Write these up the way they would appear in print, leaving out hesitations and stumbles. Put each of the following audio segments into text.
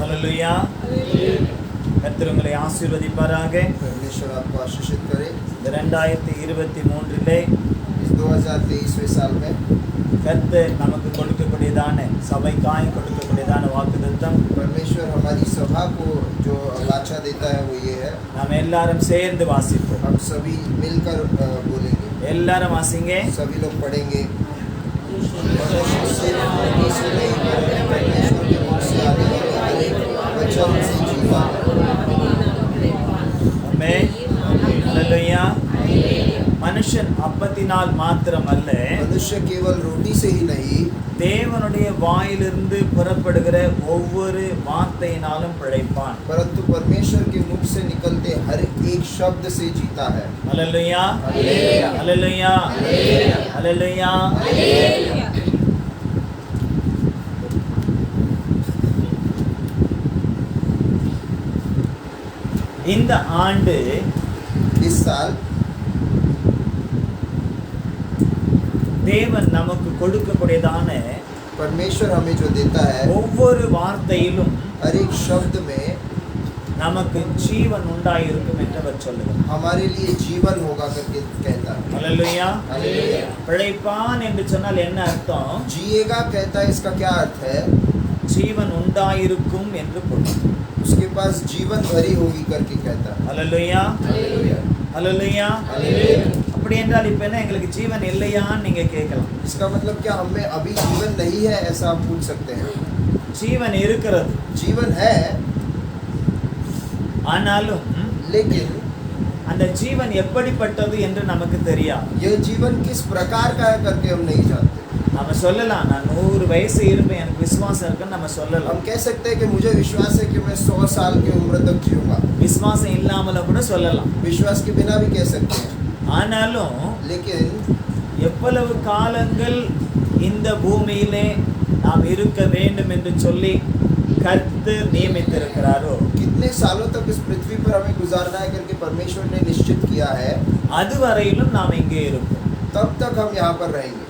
Hallelujah. கர்த்தர் உங்களை ஆசீர்வதிப்பாராக. परमेश्वर आपको आशीषित करे। 2023 इस 2023वें साल में கர்த்தர் நமக்கு கொடுக்கக்கூடியதான சபைக்காய் கொடுக்கக்கூடியதான வாக்குத்தத்தம், परमेश्वर हमारी सभा को जो वाचा देता है वो ये है, நாம் எல்லாரும் சேர்ந்து வாசிப்போம். हम सभी मिलकर बोलेंगे। எல்லாரும் வாசிங்க. सभी लोग पढ़ेंगे। मनुष्य से परमेश्वर नहीं, परमेश्वर के मुख से आने वाले हर एक वचन से जीवा। ஆமென். हालेलुया। மனுஷன் அப்பத்தினால் மாத்திரமல்ல, मनुष्य केवल रोटी से ही नहीं, தேவனுடைய வாயிலிருந்து புறப்படுகிற ஒவ்வொரு வார்த்தையினாலும் பிழைப்பான். परंतु परमेश्वर के मुख से निकलते हर एक शब्द से जीता है। Hallelujah, hallelujah, hallelujah. இந்த ஆண்டு इस साल தேவன் நமக்கு கொடுக்கக்கூடியதான परमेश्वर हमें जो देता है, ஒவ்வொரு வார்த்தையிலும் हर एक शब्द में நமக்கு ஜீவன் உண்டாயிருக்கும் என்று அவர் சொல்லுகிறார். हमारे लिए जीवन होगा करके कहता है। हालेलुया। हालेलुया। பிழைப்பான் என்று சொன்னால் என்ன அர்த்தம்? जिएगा कहता है, इसका क्या अर्थ है? ஜீவன் உண்டாயிருக்கும் என்று பொருள். उसके पास जीवन भरी होगी करके कहता है। Hallelujah, hallelujah. हालेलुया। हालेलुया। அப்படி என்றால் இப்ப என்ன, எங்களுக்கு ஜீவன் இல்லையான்னு நீங்க கேட்கலாம். इसका मतलब क्या हमें अभी जीवन नहीं है, ऐसा आप पूछ सकते हैं। ஜீவன் இருக்கிறது, जीवन है, ஆனாலும் लेकिन அந்த ஜீவன் எப்படிப்பட்டது என்று நமக்கு தெரியாது. यह जीवन किस प्रकार का है करके हम नहीं जानते। நம்ம சொல்லலாம், நான் 100 வயசு இருப்பேன், எனக்கு விசுவாசம் இருக்குன்னு நம்ம சொல்லலாம். हम कह सकते हैं कि मुझे विश्वास है कि मैं 100 साल की उम्र तक जीऊंगा। விசுவாசம் இல்லாமல கூட சொல்லலாம். विश्वास के बिना भी कह सकते हैं। ஆனாலும் लेकिन எவ்வளவு காலங்கள் இந்த பூமியிலே நாம் இருக்க வேண்டும் என்று சொல்லி கர்த்தர் நியமித்திருக்கிறாரோ, कितने सालों तक इस पृथ्वी पर हमें गुजारना है करके परमेश्वर ने निश्चित किया है, அதுவரையிலும் நாம் இங்கே இருப்போம். तब तक हम यहाँ पर रहेंगे।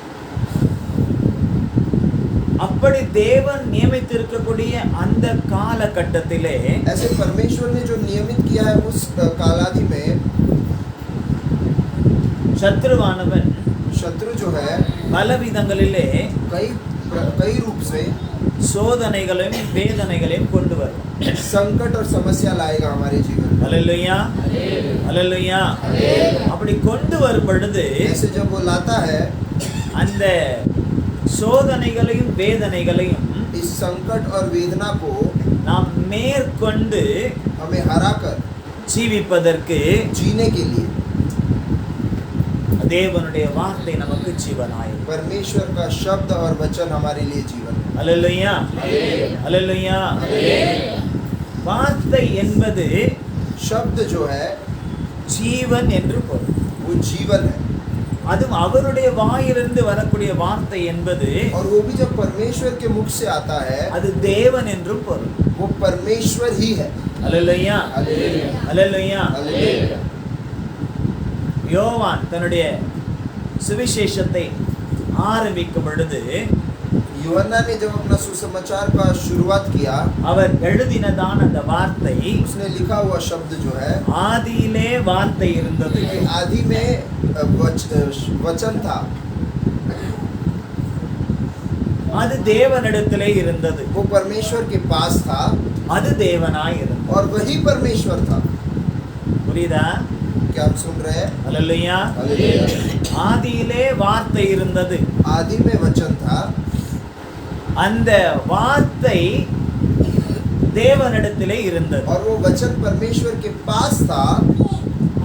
அப்படி தேவன் நியமித்திருக்கக்கூடிய அந்த காலகட்டத்திலே ऐसे परमेश्वर ने जो नियमित किया है उस कालावधि में சத்ருவானவன் शत्रु जो है பலவிதங்களிலே कई रूप से சோதனைகளையும் வேதனைகளையும் கொண்டு வரும். संकट और समस्या लाएगा हमारे जीवन में। ஹல்லேலூயா, ஹல்லேலூயா। அப்படி கொண்டு வரும் பொழுது ऐसे जब वो लाता है, அந்த சோதனைகளையும் வேதனைகளையும் इस संकट और वेदना को நாம் மேற்கொண்டு हमें हराकर ஜீவிப்பதற்கு जीने के लिए தேவனுடைய வார்த்தை நமக்கு ஜீவனாயிரும். परमेश्वर का शब्द और वचन हमारे लिए जीवन है। ஹல்லேலூயா, ஹல்லேலூயா। வார்த்தை என்பது शब्द जो है ஜீவன் என்று பொருள். वो जीवन है, அதுவும் அவருடைய வாயிலிருந்து வரக்கூடிய வார்த்தை என்பது और वो भी जब परमेश्वर के मुख से आता है அது தேவன் என்றும் பொருள். वो परमेश्वर ही है। ஹல்லேலூயா, हालेलुया। ஹல்லேலூயா। हालेलुया। யோவான் தன்னுடைய சுவிசேஷத்தை ஆரம்பிக்கும் பொழுது यूहन्ना ने जब अपना सुसमाचार का शुरुआत किया, அவர் எழுதினதான அந்த வார்த்தை, उसने लिखा हुआ शब्द जो है, ஆதியிலே வார்த்தை இருந்தது, कि आदि में वचन था, அது தேவனிடத்திலே இருந்தது, वो परमेश्वर के पास था அது தேவனாய் இருந்தது. और वही परमेश्वर था। புரியுதா? क्या आप सुन रहे हैं? ஹல்லேலூயா। हालेलुया। ஆதியிலே வார்த்தை இருந்தது, आदि में वचन था, அந்த வார்த்தை தேவனிடத்திலே இருந்தது, और वो वचन परमेश्वर के पास था,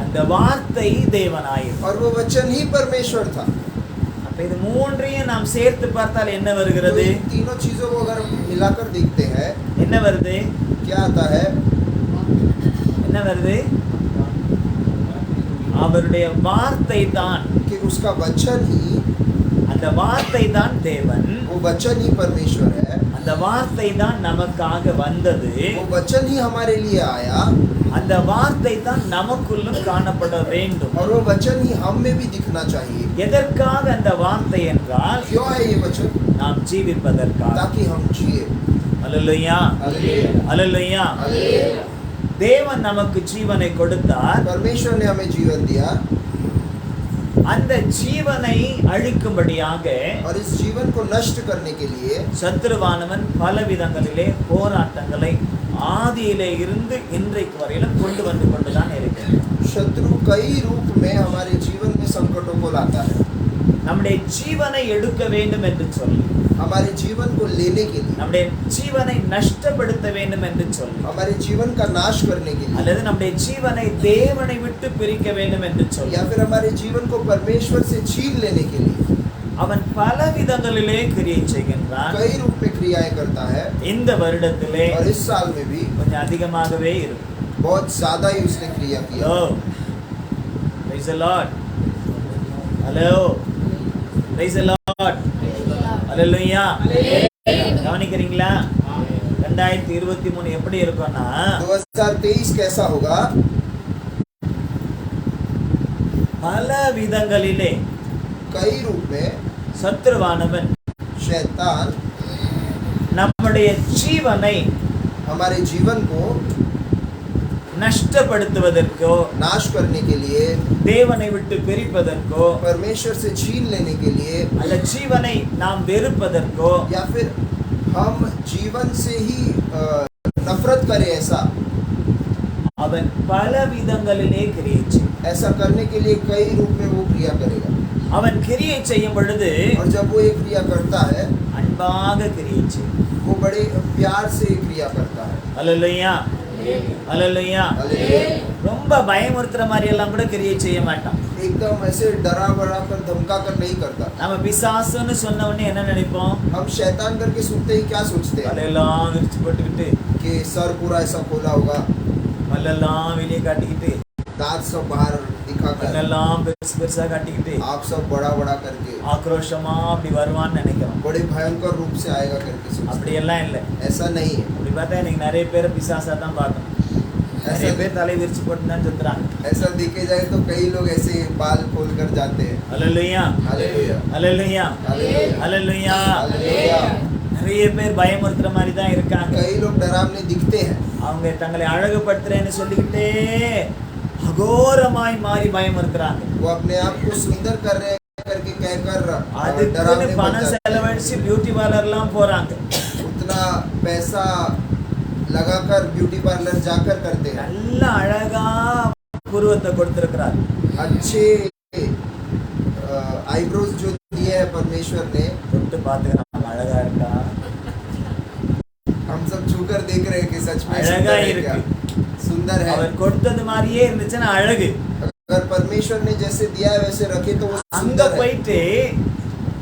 அந்த வார்த்தை தேவனாய் இருந்தது. और वो वचन ही परमेश्वर था। அப்ப இது மூன்றையும் நாம் சேர்த்து பார்த்தால் என்ன வருகிறது? तो इन तीनों चीजों को अगर मिलाकर देखते हैं, என்ன வருது? क्या आता है? என்ன வருது? அவருடைய வார்த்தை தான், कि उसका वचन ही, அந்த வார்த்தை தான் தேவன், वो वचन ही परमेश्वर है, அந்த வார்த்தை தான் நமக்காக வந்தது, वो वचन ही हमारे लिए आया, அந்த வார்த்தை தான் நமக்குள்ளும் காணப்பட வேண்டும். और वो वचन ही हम में भी दिखना चाहिए। எதற்காக அந்த வார்த்தை என்றால், क्यों है ये वचन? நாம் ஜீவிப்பதற்காக. ताकि हम जिए। அல்லேலூயா हालेलुया அல்லேலூயா हालेलुया தேவன் நமக்கு ஜீவனை கொடுத்தார். परमेश्वर ने हमें जीवन दिया அந்த ஜீவனை அழிக்கும்படியாக और इस जीवन को नष्ट करने के लिए சத்துருவானவன் பல விதங்களிலே போராட்டங்களை ஆதியிலே இருந்து இன்றைக்கு வரையிலும் கொண்டு வந்து கொண்டுதான் இருக்கிறான். शत्रु कई रूप में हमारे जीवन में संकटों को लाता है நம்முடைய ஜீவனை எடுக்க வேண்டும் என்று சொல்லி, हमारे जीवन को लेने के लिए நம்முடைய ஜீவனை நஷ்டப்படுத்த வேண்டும் என்று சொல்லி, हमारे जीवन का नाश करने के लिए அல்லது நம்முடைய ஜீவனை தேவனை விட்டு பிரிக்க வேண்டும் என்று சொல்லி या फिर हमारे जीवन को परमेश्वर से छीन लेने के लिए அவன் பல விதங்களிலே கிரியை செய்கின்றான். कई रूप में क्रियाएं करता है இந்த வருடத்திலே और इस साल में भी கொஞ்சம் அதிகமாகவே இருக்கும். बहुत ज्यादा ही उसने क्रिया किया Hello. Praise the Lord. Hello. Praise the Lord. Hallelujah. கவனிக்கிறீங்களா? 2023 எப்படி இருக்கும்னா 2023 कैसा होगा பல விதங்களிலே कई रूप में சத்துருவானவன் शैतान நம்முடைய ஜீவனை हमारे जीवन को நஷ்டப்படுத்துவதற்கோ नाश करने के लिए தேவனை விட்டு பிரிப்பதற்கோ परमेश्वर से छीन लेने के लिए அல்ல ஜீவனை நாம் வெறுப்பதற்கோ या फिर हम जीवन से ही नफरत करें அவன் பல விதங்களிலே கிரியை செய்யும். ऐसा करने के लिए कई रूप में वो क्रिया करेगा அவன் கிரியை செய்யும் பொழுது और जब वो ये क्रिया करता है அன்பாக கிரியை செய்யும். वो बड़े प्यार से ये क्रिया करता है அல்லேலூயா அல்லேலூயா. हालेलुया ரொம்ப பயமுறுத்துற மாதிரி எல்லாம் கூட கிரியை செய்ய மாட்டான். एकदम ऐसे डरा बड़ा कर धमका कर नहीं करता நம்ம பிசாசுன்னு சொன்ன உடனே என்ன நினைப்போம்? हम शैतान करके सुनते ही क्या सोचते हैं தலையெல்லாம் விரிச்சு போட்டுக்கிட்டு कि सर पूरा ऐसा खोला होगा மல்லெல்லாம் வெளியே காட்டிக்கிட்டு दांत सब बाहर दिखा कर கண்ணெல்லாம் பெருசு பெருசா காட்டிக்கிட்டு आप सब बड़ा बड़ा करके ஆக்ரோஷமா அப்படி வருவான்னு நினைக்கிறோம். बड़े भयंकर रूप से आएगा करके सोचते அப்படியெல்லாம் இல்லை. हैं। ऐसा नहीं है அப்படி பார்த்தா எனக்கு நிறைய பேர் பிசாசா தான் பார்க்கணும். நிறைய பேர் தலை விரிச்சு போட்டு தான் சுத்துறாங்க. ऐसा देखे जाए तो कई लोग ऐसे बाल खोल कर जाते हैं அல்லேலூயா हालेलुया அல்லேலூயா हालेलुया அல்லேலூயா. हालेलुया நிறைய பேர் பயமுறுத்துற மாதிரி தான் இருக்காங்க. कई लोग डरावने दिखते हैं அவங்க தங்களை அழகுபடுத்துறேன்னு சொல்லிக்கிட்டே அகோரமாய் மாறி பயமுறுத்துறாங்க. वो अपने आप को सुंदर कर रहे हैं करके कहकर அதுக்குன்னு डरावने बन பணம் जाते हैं। செலவழிச்சு பியூட்டி பார்லர்லாம் போறாங்க. उतना पैसा लगाकर ब्यूटी पार्लर जाकर करते हैं நல்ல அழகா புருவத்தை கொடுத்திருக்கிறார். अच्छे आईब्रोज जो दिए हैं परमेश्वर ने தொட்டு பார்த்துக்கிறாங்க அழகா இருக்கா, हम सब छूकर देख रहे हैं कि सच में அழகா सुंदर है இருக்கு. क्या सुंदर है அவர் கொடுத்தது மாதிரியே இருந்துச்சுன்னா அழகு. अगर परमेश्वर ने जैसे दिया है वैसे रखे तो वो அங்க सुंदर है போயிட்டு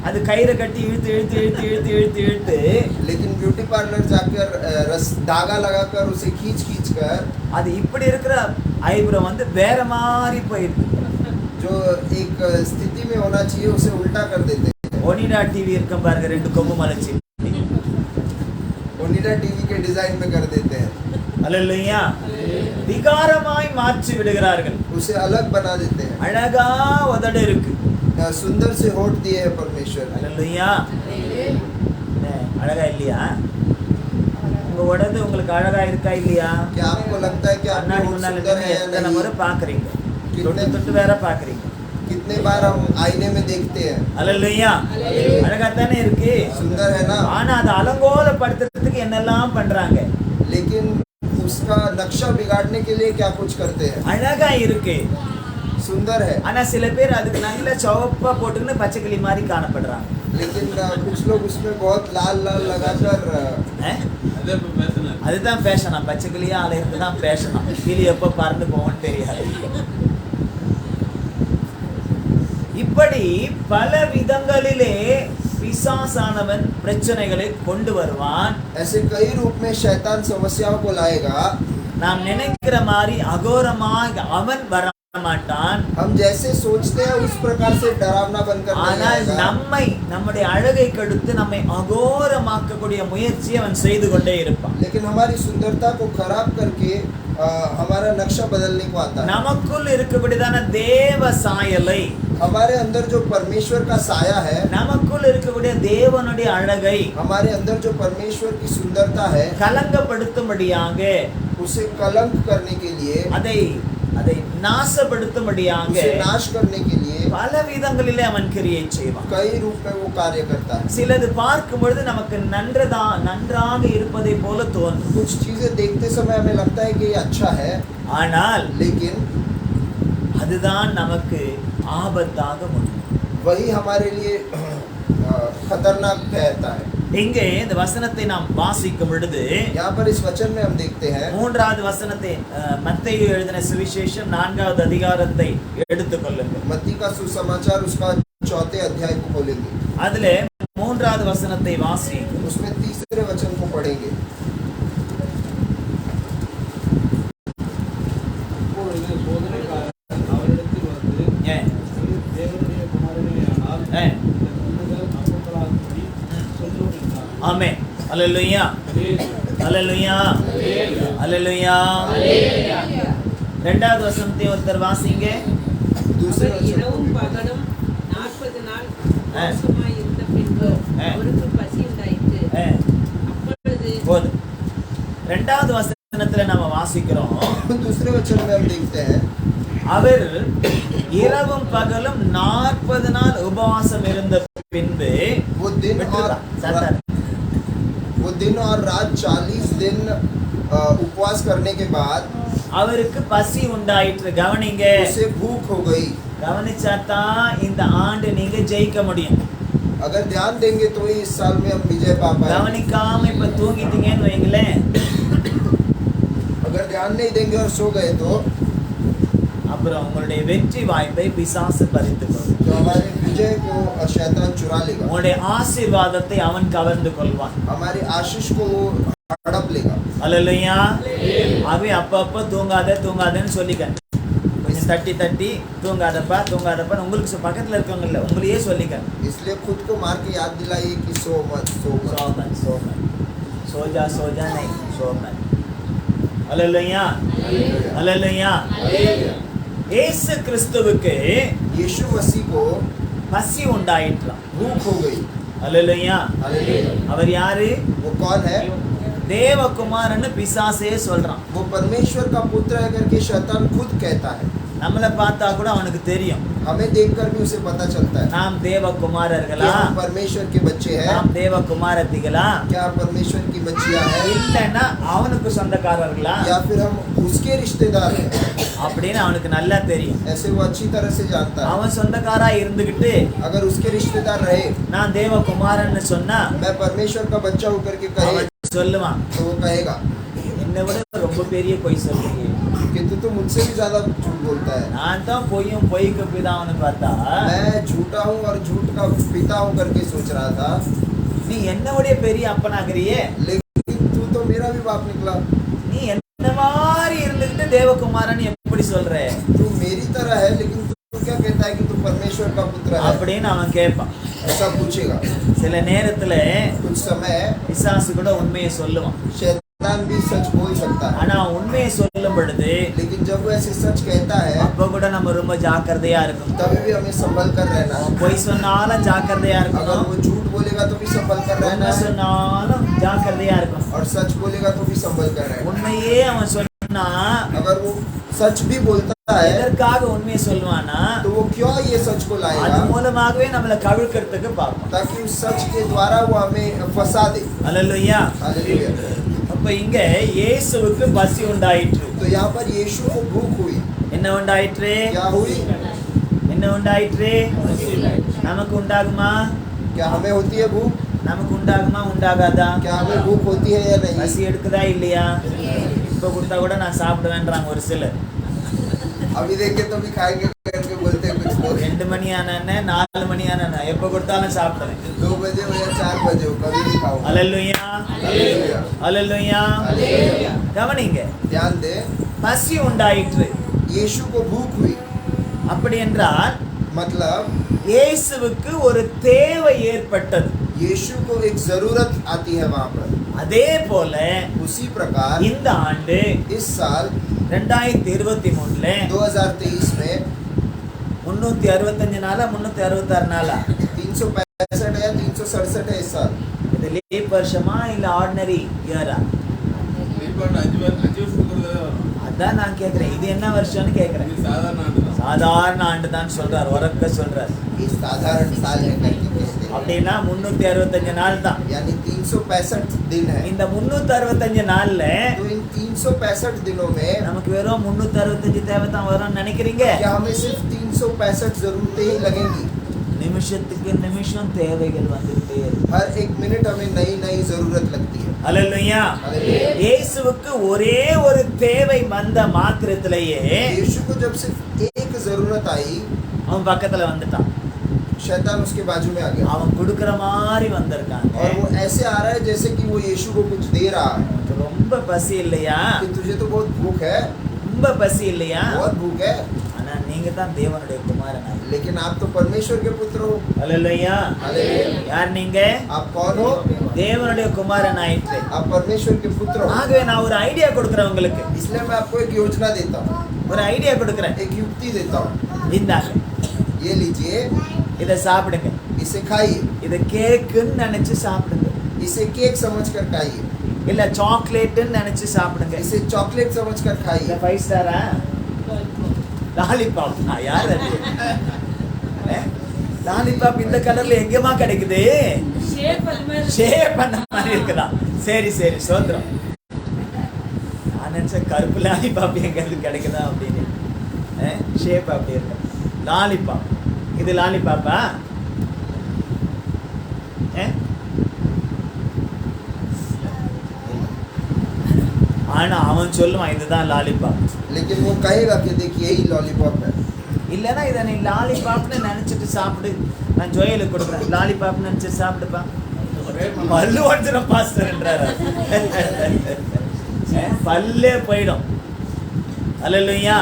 அது கயிறை கட்டி இழுத்து இழுத்து இழுத்து இழுத்து இழுத்து இழுத்து लेकिन ब्यूटी पार्लर जाकर रस धागा लगाकर उसे खींच खींच कर அது இப்படி இருக்கிற ஐப்ரோ வந்து வேற மாதிரி போயிருக்கு. जो एक स्थिति में होना चाहिए उसे उल्टा कर देते हैं ஒனிடா டிவி இருக்கும் பாருங்க, ரெண்டு கொம்பு மலைச்சு. ओनिडा टीवी के डिजाइन में कर देते हैं அல்லேலூயா. விகாரமாய் மாற்றி விடுகிறார்கள். उसे अलग बना देते हैं அழகா உதடு இருக்கு. सुंदर से होठ दिए हैं परमेश्वर ने அல்லேலூயா. அழகா இல்லையா? உங்க உடம்பு உங்களுக்கு அழகா இருக்கா இல்லையா? क्या आपको लगता है कि आपके கண்ணாடி होठ முன்னால सुंदर है या எத்தனை முறை नहीं பாக்குறீங்க? தொட்டு தொட்டு வேற பாக்குறீங்க. कितने बार हम आईने में देखते हैं அல்லேலூயா. அழகா தானே இருக்கு. सुंदर है ना ஆனா அதை அலங்கோலப்படுத்துறதுக்கு என்னெல்லாம் பண்றாங்க? लेकिन उसका नक्शा बिगाड़ने के लिए क्या कुछ करते हैं அழகா இருக்கு. सुंदर है ஆனா சில பேர் அதுக்கு நல்ல சிவப்பா போட்டுன்னு பச்சைக்கிளி மாதிரி காணப்படுறாங்க. लेकिन कुछ लोग उसमें बहुत लाल लाल लगाकर அஹ்? அதுதான் ஃபேஷனா? பச்சைக்கிளியா அலையிறது தான் ஃபேஷனா? கிளி எப்ப பறந்து போவோம்னு தெரியாது. இப்படி பல விதங்களிலே பிசாசானவன் பிரச்சனைகளை கொண்டு வருவான். ऐसे कई रूप में शैतान समस्याओं को लाएगा நாம் நினைக்கிற மாதிரி அகோரமாக அவன் வர மாட்டான். हम जैसे सोचते हैं उस प्रकार से डरावना बनकर नहीं ஆனால் आएगा। நம்மை நம்முடைய அழகை கெடுத்து நம்மை அகோரமாக்கக்கூடிய முயற்சியை அவன் செய்து கொண்டே இருப்பான். लेकिन हमारी सुंदरता को खराब करके हमारा नक्शा बदलने को आता है। நமக்குள் இருக்கக்கூடியதான தேவ சாயலை, हमारे अंदर जो परमेश्वर का साया है, நமக்குள் இருக்கக்கூடிய தேவனுடைய அழகை हमारे अंदर जो परमेश्वर की सुंदरता है, கலங்கப்படுத்தும்படியாக, उसे कलंक करने के लिए, அதை அதை நாசப்படுத்தும்படியாக उसे नाश करने के लिए பல விதங்களிலே அவன் கிரியை செய்வான். कई रूप में वो कार्य करता है। சிலது பார்க்கும் பொழுது நமக்கு நன்றாக இருப்பதை போல தோன்றும். कुछ चीजें देखते समय हमें लगता है कि ये अच्छा है, ஆனால் लेकिन அதுதான் நமக்கு ஆபத்தாக முடியும். वही हमारे लिए खतरनाक ठहरता है। இங்கே இந்த வசனத்தை நாம் வாசிக்கும் பொழுது यहाँ पर इस वचन में हम देखते हैं, மூன்றாவது வசனத்தை மத்தேயு எழுதின சுவிசேஷம் 4வது அதிகாரத்தை எடுத்துக்கொள்ளுங்கள். मत्ती का सुसमाचार उसका 4 अध्याय को खोलेंगे, அதிலே மூன்றாவது வசனத்தை வாசி. उसमें 3 वचन को पढ़ेंगे। ஆமென். அல்லேலூயா. அல்லேலூயா. அல்லேலூயா. இரண்டாவது வசனத்தை ஒருத்தர் வாசிங்க. दूसरे அவர் वचन இரவும் को பகலும் 40 நாள் உபவாசமாய் இருந்த பின்பு அவருக்கு பசி உண்டாயிற்று. அப்பொழுது போதும். இரண்டாவது வசனத்துல நம்ம வாசிக்கிறோம், दूसरे वचन में हम देखते हैं, அவர் இரவும் பகலும் 40 நாள் உபவாசம் இருந்த பின்பு वो दिन और रात 40 दिन उपवास करने के बाद அவருக்கு பசி உண்டாயிற்று. கவனிங்க, उसे भूख हो गई। கவனிச்சாதான் இந்த ஆண்டு நீங்க ஜெயிக்க முடியும். अगर ध्यान देंगे तो ही इस साल में हम विजय पा पाएंगे। கவனிக்காம இப்ப தூங்கிட்டீங்கன்னு வைங்களேன், अगर ध्यान नहीं देंगे और सो गए तो அப்புறம் உங்களுடைய வெற்றி வாய்ப்பை பிசாசு பறித்துக்கொள்ளும். हमारे विजय को शैतान चुरा लेगा, உங்களுடைய ஆசீர்வாதத்தை அவன் கவர்ந்து கொள்வான். हमारी आशीष को वो हड़प लेगा। அல்லேலூயா. அவை அப்பப்ப தூங்காதன்னு சொல்லிக்க, கொஞ்சம் தட்டி தூங்காதப்பா உங்களுக்கு பக்கத்துல இருக்கவங்கல்ல உங்களையே சொல்லிக்க, इसलिए खुद को मार के याद दिलाइए कि सो मत। சோஜா नहीं सो मत. அல்லேலூயா. அல்லேலூயா. இயேசு கிறிஸ்துவுக்கு यीशु मसीह को பசி உண்டாயிற்றாம். भूख हो गई। அல்லேலூயா. हालेलुया। அவர் யாரு? वो कौन है? தேவகுமாரன்னு பிசாசே சொல்றான். वो परमेश्वर का पुत्र है करके शैतान खुद कहता है। நம்மளை பார்த்தா கூட அவனுக்கு தெரியும், हमें देखकर भी उसे पता चलता है நாம் தேவகுமாரர்களா, कि हम परमेश्वर के बच्चे हैं, நாம் தேவகுமாரத்திகளா, क्या परमेश्वर की बच्चियां हैं, இல்லைன்னா அவனுக்கு சொந்தக்காரர்களா या फिर हम उसके रिश्तेदार हैं। அப்படின்னு அவனுக்கு நல்லா தெரியும். ऐसे वो अच्छी तरह से जानता है। அவன் சொந்தக்காரா இருந்துகிட்டு अगर उसके रिश्तेदार रहे, நான் தேவகுமாரன்னு சொன்னா मैं परमेश्वर का बच्चा होकर के कहे, அவன் சொல்லுவான், तो वो कहेगा என்னை விட ரொம்ப பெரிய பொய் சொல்றீங்க, कि तू तो मुझसे भी ज्यादा झूठ बोलता है। நான் தான் பொய்க்கு பிதான்னு பார்த்தா मैं झूठा हूँ और झूठ का पिता हूँ करके सोच रहा था, நீ என்னவுடைய பெரிய அப்பனாகிறியே, लेकिन तू तो मेरा भी बाप निकला। நீ என்ன மாதிரி இருந்துகிட்டு தேவகுமாரன் எப்படி சொல்ற तू मेरी तरह है, लेकिन तू क्या कहता है कि तू परमेश्वर का पुत्र है? அப்படின்னு அவன் கேட்பான். ऐसा पूछेगा। சில நேரத்துல कुछ समय பிசாசு கூட உண்மையை சொல்லுவான். शैतान भी सच बोल सकता है, ஆனா उண்மையை சொல்லும் பொழுது लेकिन जब वो ऐसे सच कहता है அப்ப கூட நம்ம ரொம்ப ஜாக்கிரதையா இருக்கணும். तभी भी हमें संभल कर रहना है। பொய் சொன்னாலும் ஜாக்கிரதையா अगर இருக்கணும், वो झूठ बोलेगा तो भी संभल कर रहना உண்மை है, சொன்னாலும் ஜாக்கிரதையா இருக்கணும். और सच बोलेगा तो भी संभल कर रहना है। உண்மையே அவன் சொன்னா अगर वो सच भी बोलता है எதற்காக उண்மையை சொல்லுவானா, तो वो क्यों ये सच को அது लाएगा? மூலமாகவே நம்மளை கவிழ்க்கிறதுக்கு பார்ப்போம். ताकि उस सच के द्वारा वो हमें फंसा दे। அல்லேலூயா. हालेलुया। அப்ப இங்க இயேசுவுக்கு பசி உண்டாயிற்று. तो यहाँ पर यीशु को भूख हुई। என்ன உண்டாயிற்று? क्या हुई? என்ன உண்டாயிற்று? நமக்கு உண்டாகுமா? क्या हमें होती है भूख? நமக்கு உண்டாகுமா உண்டாகாதா? क्या हमें भूख होती है या नहीं? பசி எடுக்குதா இல்லையா? இப்ப கொடுத்தா கூட நான் சாப்பிடுவேன்றாங்க ஒரு சிலர். अभी देखे तो भी खाएंगे करके बोलते हैं कुछ लोग। 2 மணி ஆனானே 4 மணி ஆனானே எப்ப கொடுத்தாலும் சாப்பிடுவேன். 2 बजे हो या 4 बजे हो, कभी भी खाओ। அல்லேலூயா. हालेलुया। அல்லேலூயா. हालेलुया। கவனிங்க, ध्यान दे, பசி உண்டாயிற்று. यीशु को भूख हुई, அப்படி என்றால் मतलब இயேசுவுக்கு ஒரு தேவை ஏற்பட்டது. यीशु को एक जरूरत आती है वहां पर। அதே போல उसी प्रकार இந்த ஆண்டு इस साल 2023ல 2023 में 365 நாளா 366 நாளா 365 है या 367 है इस साल। இது லீப் வருஷமா இல்ல ஆர்டினரி இயரா? அதான் நான் கேக்குறேன், இது என்ன வருஷம்னு கேக்குறேன். சாதாரண ஆண்டு தான் சொல்றார், உறக்க சொல்றார். ये साधारण साल है करके कहते हैं। அப்படின்னா 365 நாள் தான். यानी 365 दिन है। இந்த 365 நாள்ல तो इन 365 दिनों में நமக்கு வெறும் 365 தேவை தான் வரும்னு நினைக்கிறீங்க? क्या हमें सिर्फ 365 जरूरतें ही लगेंगी? நிமிஷத்துக்கு நிமிஷம் தேவைகள் வந்துட்டே இருக்கு. हर एक मिनट हमें नई नई जरूरत लगती है। ஹல்லேலூயா. हालेलुया। இயேசுவுக்கு ஒரே ஒரு தேவை வந்த மாத்திரத்திலேயே यीशु को जब सिर्फ एक जरूरत आई, அவன் பக்கத்துல வந்துட்டான். शैतान उसके बाजू में आ गया அவன் கொடுக்கிற மாதிரி வந்திருக்காங்க. और वो ऐसे आ रहा है जैसे कि वो यीशु को कुछ दे रहा है உனக்கு ரொம்ப பசி இல்லையா? कि तुझे तो बहुत भूख है, ரொம்ப பசி இல்லையா? बहुत भूख है, ஆனா நீங்க தான் தேவனுடைய குமாரன். लेकिन आप तो परमेश्वर के पुत्र हो। ஹல்லேலூயா. हालेलुया। யார் நீங்க? आप कौन हो? தேவனுடைய குமாரன் ஆயிற்று. आप परमेश्वर के पुत्र हो। ஆகவே நான் ஒரு ஐடியா கொடுக்கிறேன் உங்களுக்கு. इसलिए मैं आपको एक योजना देता हूँ, ஒரு ஐடியா கொடுக்கிறேன். एक युक्ति देता हूँ। இந்தாங்க, ये लीजिए, இத சாப்பிடுங்க. इसे खाइए, இத கேக்குன்னு நினைச்சு சாப்பிடுங்க. इसे केक समझकर खाइए, இல்ல சாக்லேட்னு நினைச்சு சாப்பிடுங்க. इसे चॉकलेट समझकर இல்ல खाइए। 5 ஸ்டாரா? லாலிபாப். யார் அது? லாலிபாப் இந்த கலர்ல எங்கேமா கிடைக்குது? ஷேப் பண்ண மாதிரி இருக்குதா? சரி சரி, சோத்ரம். நான் நினைச்ச கருப்பு லாலிபாப் எங்கிறது கிடைக்குதா அப்படின்னு. ஷேப் அப்படி இருக்கு. லாலிபாப். இது லாலிபாப்பா? ஆனா அவன் சொல்லுவான் இதுதான் லாலிபாப். लेकिन वो कहेगा कि देखिए यही लॉलीपॉप है। இல்லைன்னா இதை நீ லாலிபாப்னு நினைச்சிட்டு சாப்பிடு. நான் ஜோயலுக்கு கொடுக்குறேன், லாலிபாப்னு நினைச்சு சாப்பிடுப்பா. பல்லு ஒடிச்சிடும் பாஸ்டர்ன்றாரு. பல்லே போயிடும். ஹல்லேலூயா.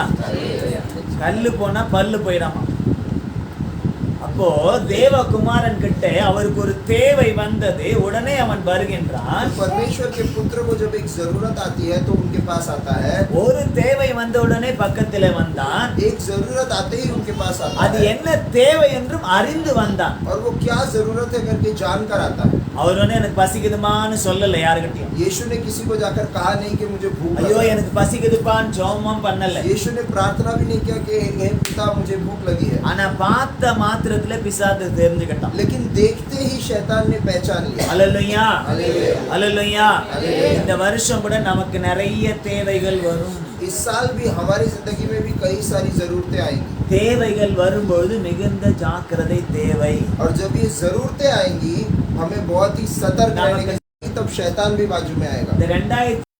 கல்லு போனா பல்லு போயிடாமா. அப்போ தேவகுமாரன் கிட்ட அவருக்கு ஒரு தேவை வந்தது, உடனே அவன் வருகின்றான். परमेश्वर के पुत्र को जब एक जरूरत आती है तो उनके पास आता है। ஒரு தேவை வந்த உடனே பக்கத்திலே வந்தான். एक जरूरत आते ही उनके पास आता அது है என்ன தேவை என்றும் அறிந்து வந்தான். और वो क्या जरूरत है करके जान कर आता है। அவர் வந்து எனக்கு பசிக்குதுமான்னு சொல்லல யாருக்கிட்டையும். यीशु ने किसी को जाकर कहा नहीं कि मुझे भूख ஐயோ लगी है। எனக்கு பசிக்குதுப்பான்னு ஜெபமும் பண்ணல. यीशु ने प्रार्थना भी नहीं किया कि हे पिता मुझे भूख लगी है। ஆனா பார்த்த மாத்திரத்துல பிசாசு தெரிஞ்சுக்கிட்டான். लेकिन देखते ही शैतान ने पहचान लिया। ஹல்லேலூயா. हालेलुया। ஹல்லேலூயா. ஹல்லேலூயா. இந்த வருஷம் கூட நமக்கு நிறைய தேவைகள் வரும். इस साल भी हमारी जिंदगी में भी कई सारी जरूरतें आएंगी தேவைகள் வரும்போது மிகுந்த ஜாக்கிரதை தேவை. और जब ये जरूरतें आएंगी हमें बहुत ही सतर्क रहने की, तब शैतान भी बाजू में आएगा। இந்த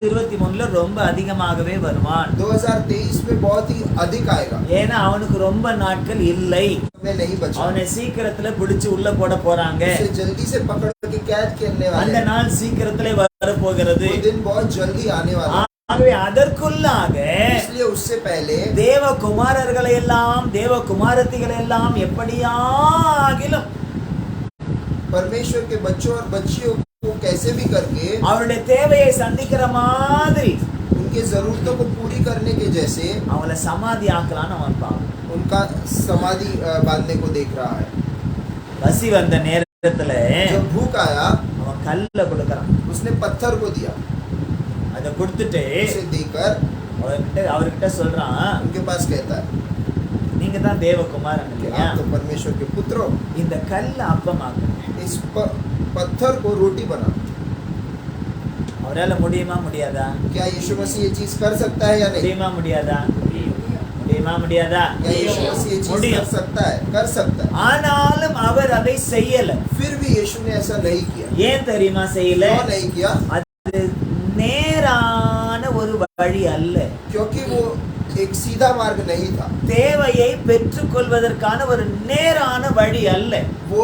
2023ல ரொம்ப அதிகமாகவே வருவான். 2023 में बहुत ही अधिक आएगा। ஏன்னா அவனுக்கு ரொம்ப நாட்கள் இல்லை. में नहीं बचा, அவனை சீக்கிரத்துல பிடிச்சு உள்ள போட போறாங்க. उसे जल्दी से पकड़ के कैद करने वाले அந்த हैं। நாள் சீக்கிரத்துல வரப்போகிறது. वो दिन बहुत जल्दी आने वाला है। ஆகவே அதற்குள்ளாக इसलिए उससे पहले தேவ குமாரர்களை எல்லாம் தேவ குமாரத்திகளை எல்லாம் எப்படியாகிலும் परमेश्वर के बच्चों और बच्चियों को कैसे भी करके அவருடைய தேவையை சந்திக்கிற மாதிரி उनके जरूरतों को पूरी करने के जैसे அவங்கள சமாதி ஆக்கலான்னு அவன் பாவம். उनका समाधि बांधने को देख रहा है। பசி வந்த நேரத்துல जब भूख आया அவன் கல்ல கொடுக்கறான். उसने पत्थर को दिया, அதை கொடுத்துட்டு उसे देकर அவர்கிட்ட சொல்றான், उनके पास कहता है நீங்க தான் தேவகுமாரன் कि இல்லையா? आप तो परमेश्वर के पुत्र हो, இந்த கல்ல அப்பமாக்குங்க. इस पत्थर को रोटी बना। அவரால முடியுமா முடியாதா? क्या यीशु मसीह ये चीज कर सकता है या नहीं? முடியுமா முடியாதா? முடியுமா முடியாதா? क्या यीशु मसीह ये चीज कर முடியும். सकता है? कर सकता है। ஆனாலும் அவர் அதை செய்யல. फिर भी यीशु ने ऐसा नहीं किया। ஏன் தெரியுமா செய்யல? क्यों नहीं किया? அது நேரான ஒரு வழி அல்ல. क्योंकि वो एक सीधा मार्ग नहीं था। தேவையை பெற்றுக்கொள்வதற்கான ஒரு நேரான வழி அல்ல. वो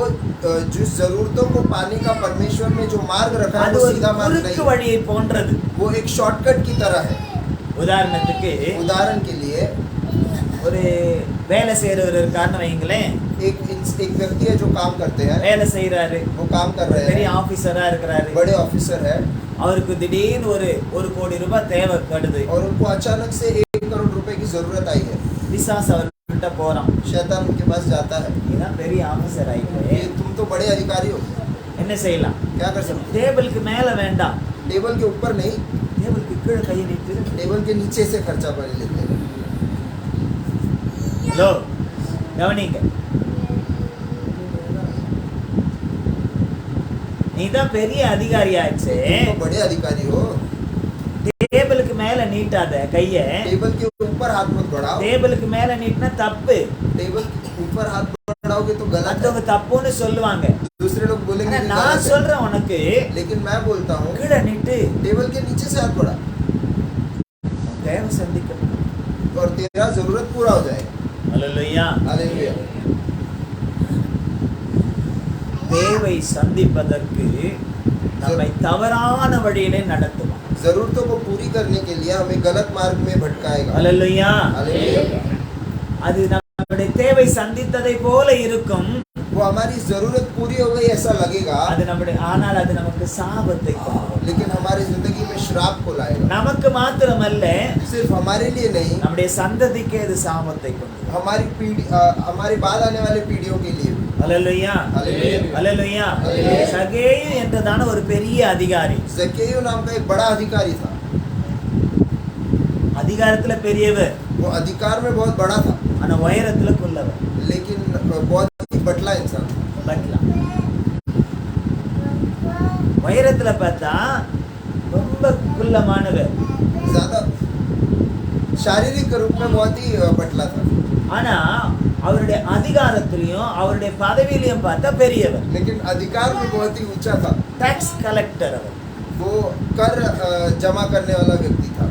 जिस जरूरतों को पाने का परमेश्वर ने जो मार्ग रखा है அது वो ஒரு सीधा मार्ग குறுக்கு नहीं, வழியை போன்றது. वो एक शॉर्टकट की तरह है। உதாரணத்துக்கு उदाहरण के लिए ஒரு வேலை செய்யறவர் இருக்காருன்னு வைங்களேன். एक व्यक्ति है जो काम करते हैं, வேலை செய்யறாரு, वो काम कर रहे பெரிய हैं, ஆபீசரா இருக்கிறாரு. बड़े ऑफिसर है, அவருக்கு திடீர்னு ஒரு கோடி ரூபாய் தேவைப்படுது. और उनको अचानक से 1 करोड़ रुपए की जरूरत आई है. பிசாசு அவர்கிட்ட போறான். शैतान उनके पास जाता है, இதான் பெரிய ஆபீசர் ஆயிட்டு ये तुम तो बड़े अधिकारी हो, என்ன செய்யலாம்? क्या कर सकते हो? டேபிளுக்கு மேல வேண்டாம், टेबल के ऊपर नहीं, டேபிளுக்கு கீழே கையை நீட்டு. टेबल के नीचे से खर्चा कर लेते हैं. ஹலோ, கவனிங்க. நீதான் பெரிய அதிகாரி ஆச்சு, तुम तो बड़े अधिकारी हो, டேபிளுக்கு மேல நீட்டாத கைய. टेबल के ऊपर हाथ मत बढ़ाओ. டேபிளுக்கு மேல நீட்டினா தப்பு. टेबल के ऊपर हाथ बढ़ाओगे तो गलत மத்தவங்க है. தப்புன்னு சொல்லுவாங்க. दूसरे लोग बोलेंगे ஆனா कि நான் गलत है. சொல்றேன் உனக்கு, लेकिन मैं बोलता हूँ கீழே நீட்டு. टेबल के नीचे से हाथ बढ़ा தேவை சந்திக்கணும். और तेरा जरूरत पूरा हो जाएगा. அல்லேலூயா. हालेलुया. தேவை சந்திப்பதற்கு நம்மை தவறான வழியிலே நடத்துவான். जरूरतों को पूरी करने के लिए हमें गलत मार्ग में भटकाएगा. அல்லேலூயா. हालेलुया. அது நம்முடைய தேவை சந்தித்ததை போல இருக்கும். वो हमारी जरूरत पूरी हो गई ऐसा लगेगा, அது நம்முடைய ஆனால் அது நமக்கு சாபத்தை கொண்டு வரும். लेकिन हमारी जिंदगी में श्राप को लाएगा. நமக்கு மாத்திரமல்ல, सिर्फ हमारे लिए नहीं, நம்முடைய சந்ததிக்கே அது சாபத்தை கொண்டு வரும். हमारी पीढ़ी हमारी बाद आने वाले पीढ़ियों के लिए भी. அல்லேலூயா. हालेलुया. அல்லேலூயா. அல்லேலூயா. சகேயு என்றதான ஒரு பெரிய அதிகாரி, जक्केयू नाम का एक बड़ा अधिकारी था. அதிகாரத்துல பெரியவர், वो अधिकार में बहुत बड़ा था, ஆனா உயரத்துல குள்ளவர். लेकिन बहुत ही बटला इंसान था. பட்லா உயரத்துல பார்த்தா ரொம்ப குள்ளமானவர், ज्यादा शारीरिक रूप में बहुत ही बटला था, ஆனா அவருடைய அதிகாரத்திலையும் அவருடைய பதவியிலையும் பார்த்தா பெரியவர். लेकिन अधिकार में बहुत ही ऊंचा था. டாக்ஸ் கலெக்டர் அவர். वो कर जमा करने वाला व्यक्ति था.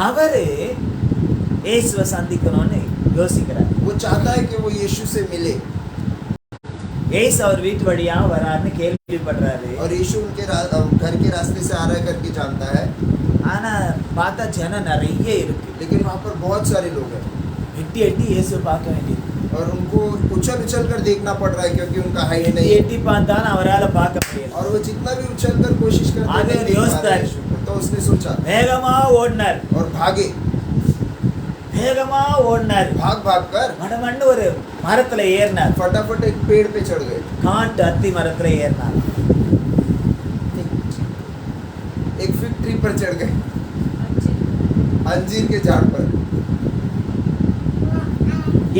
அவரு இயேசுவை சந்திக்கணும்னு யோசிக்கிறார். वो चाहता है कि वो यीशु से मिले, இயேசு அவர் வீட்டு வழியா வராருன்னு கேள்விப்படுறாரு. और यीशु उनके घर के रास्ते से आ रहा है करके जानता है, ஆனா பார்த்தா ஜனம் நிறைய இருக்கு. लेकिन वहाँ पर बहुत सारे लोग हैं எட்டி எட்டி இயேசுவை பார்க்க வேண்டியது. और उनको उछल उछल कर देखना पड़ रहा है क्योंकि उनका हाइट எட்டி नहीं है, எட்டி பார்த்தாலும் அவரால பார்க்க முடியல. और वो जितना भी उछल कर कोशिश करते आगे नहीं देख पा योजना रहे है। यीशु को. तो उसने सोचा வேகமா ஓடினார், और भागे, வேகமா ஓடினார். भाग भाग कर மடமண்டு ஒரு மரத்துல ஏறினார். फटाफट एक पेड़ पे चढ़ गए, காட்டு அத்தி மரத்துல ஏறினார். एक फिग ट्री पर चढ़ गए, अंजीर के झाड़ पर,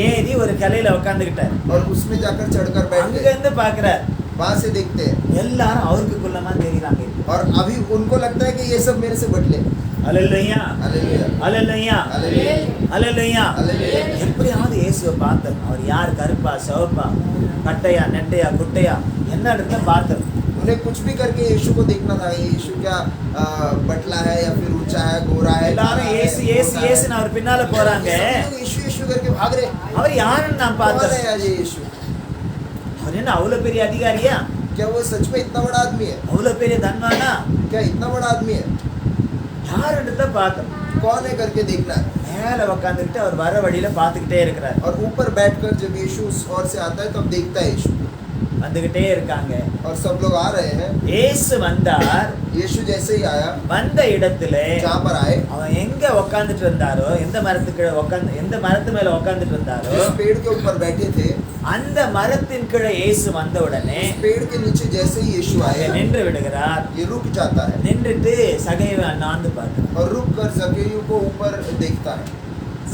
ஏறி ஒரு கிளையில உட்காந்துக்கிட்டார். और उसमें जाकर चढ़कर बैठ அங்க गए. இருந்து பாக்குறார், वहां से देखते हैं எல்லாரும் அவருக்கு குள்ளமா தெரியுறாங்க. और अभी उनको लगता है कि ये सब मेरे से बटले. அல்லேலூயா. हालेलुया. அல்லேலூயா. हालेलुया. அல்லேலூயா. हालेलुया. எப்படியாவது இயேசுவை பார்த்தோம். அவர் யார், கருப்பா சிவப்பா, கட்டையா நெட்டையா குட்டையா, என்ன இடத்துல பார்த்தோம். उन्हें कुछ भी करके यीशु को देखना था. ये यीशु क्या बटला है या फिर ऊंचा है, गोरा है, எல்லாரும் काला है, ஏசு ஏசு मोटा है. ஏசுன்னு அவர் பின்னால போறாங்க. सब लोग यीशु यीशु करके भाग रहे. அவர் யாருன்னு நான் कौन பார்த்தேன். है यार ये यीशु? அவர் என்ன அவ்வளவு பெரிய அதிகாரியா, क्या वो सच में इतना बड़ा आदमी है? அவ்வளவு பெரிய தன்வானா, क्या इतना बड़ा आदमी है? யாருன்னு தான் பார்த்தோம். कौन है करके देखना है. மேல உட்காந்துக்கிட்டு அவர் வர வழியில பார்த்துக்கிட்டே இருக்கிறார். और ऊपर बैठकर जब यीशु उस ओर से आता है तब देखता है यीशु, வந்துகிட்டே இருக்காங்க. और सब लोग आ रहे हैं. இயேசு வந்தார். यीशु जैसे ही आया, வந்த இடத்துல जहाँ पर आए, அவன் எங்க உட்காந்துட்டு இருந்தாரோ, எந்த மரத்துக்கு உட்காந்து எந்த மரத்து மேல உட்காந்துட்டு இருந்தாரோ, जिस पेड़ के ऊपर बैठे थे, அந்த மரத்தின் கீழே இயேசு வந்த உடனே उस पेड़ के नीचे जैसे ही यीशु அங்க आए, நின்று விடுகிறார். ये रुक जाता है நின்றுட்டு சகைவை அண்ணாந்து பார்க்கிறார். और रुक कर जक्केयू को ऊपर देखता है.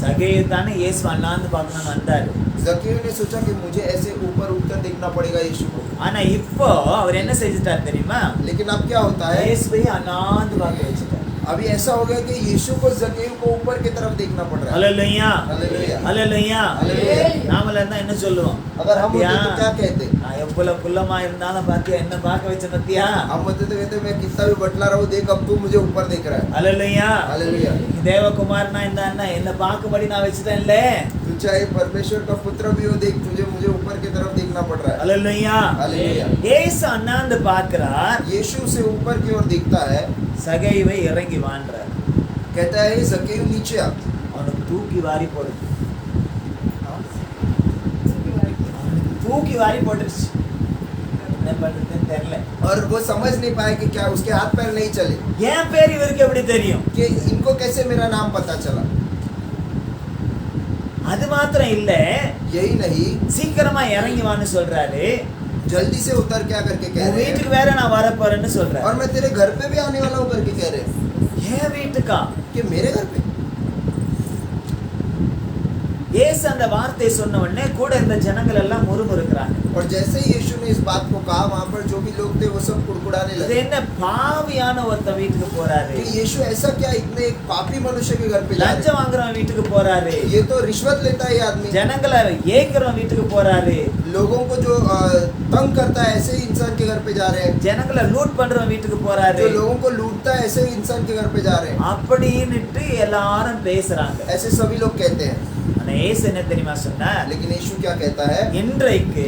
சகையை தானே இயேசு அண்ணாந்து பார்க்கணும்னு வந்தாரு. जक्केयू ने सोचा कि मुझे ऐसे ऊपर उठकर देखना पड़ेगा यीशु को. ஆனா இப்போ அவர் என்ன செஞ்சுட்டார் தெரியுமா? लेकिन अब क्या होता है, இயேசுவை அண்ணாந்து பார்க்க வச்சுட்டார். अभी ऐसा हो गया कि यीशु को जक्केयू को ऊपर की तरफ देखना पड़ रहा है. அல்லேலூயா. हालेलुया. அல்லேலூயா. அல்லேலூயா. நாமல இருந்தா என்ன சொல்லுவோம்? अगर हम होते பாத்தியா? तो क्या कहते? நான் எவ்வளவு குள்ளமா இருந்தாலும் பாத்தியா என்ன பார்க்க வச்ச பத்தியா? हम होते तो कहते मैं कितना भी बटला रहूं, देख अब तू मुझे ऊपर देख रहा है. அல்லேலூயா. हालेलुया. தேவகுமாரனா இருந்தா என்ன பார்க்கும்படி நான் வச்சுட்டேன்ல. तू चाहे परमेश्वर का पुत्र भी हो, देख तुझे मुझे ऊपर की तरफ देखना पड़ रहा है. அல்லேலூயா. हालेलुया. இயேசு அண்ணாந்து பார்க்கிறார். यीशु से ऊपर की ओर देखता है. சகைவை இறங்கி வான்றார். कहता है ज़केयू नीचे आ। அவனுக்கு தூக்கி வாரி போடுது, தூக்கி வாரி போட்டுருச்சு. என்ன பண்றதுன்னு தெரியல. और वो समझ नहीं पाए कि क्या उसके हाथ पैर नहीं चले, ஏன் பேர் இவருக்கு எப்படி தெரியும்? कि इनको कैसे मेरा नाम पता चला। அது மாத்திரம் இல்ல, यही नहीं, சீக்கிரமா இறங்கி வான்னு சொல்றாரு. जल्दी से उतर क्या करके कह உன் रहे हैं, வீட்டுக்கு வேற நான் வர போறேன்னு சொல்றாரு. और मैं तेरे घर पे भी आने वाला हूँ करके कह रहे हैं, ஏன் வீட்டுக்கா? कि मेरे घर पे। ஏசு அந்த வார்த்தை சொன்ன உடனே கூட இந்த ஜனங்கள் எல்லாம் முறுமுறுக்கிறாங்க. और जैसे ही यीशु ने इस बात को कहा, वहाँ पर जो भी लोग थे वो सब कुड़कुड़ाने இது लगे என்ன பாவியான ஒருத்தன் வீட்டுக்கு போறாரு, कि यीशु ऐसा क्या इतने एक पापी मनुष्य के घर पे जा रहे லஞ்சம் வாங்குறவன் வீட்டுக்கு போறாரு, हैं? ये तो रिश्वत लेता है ये आदमी, ஜனங்களை ஏய்க்கிறவன் வீட்டுக்கு போறாரு, लोगों को जो तंग करता है ऐसे ही इंसान के घर पे जा रहे हैं, ஜனங்களை லூட் பண்றவன் வீட்டுக்கு போறாரு जो लोगों को लूटता है ऐसे ही इंसान के घर पे जा रहे हैं, அப்படின்னுட்டு எல்லாரும் பேசுறாங்க. ऐसे सभी लोग कहते हैं। ஆனா ஏசு என்ன தெரியுமா சொன்னார்? लेकिन यीशु क्या कहता है, இன்றைக்கு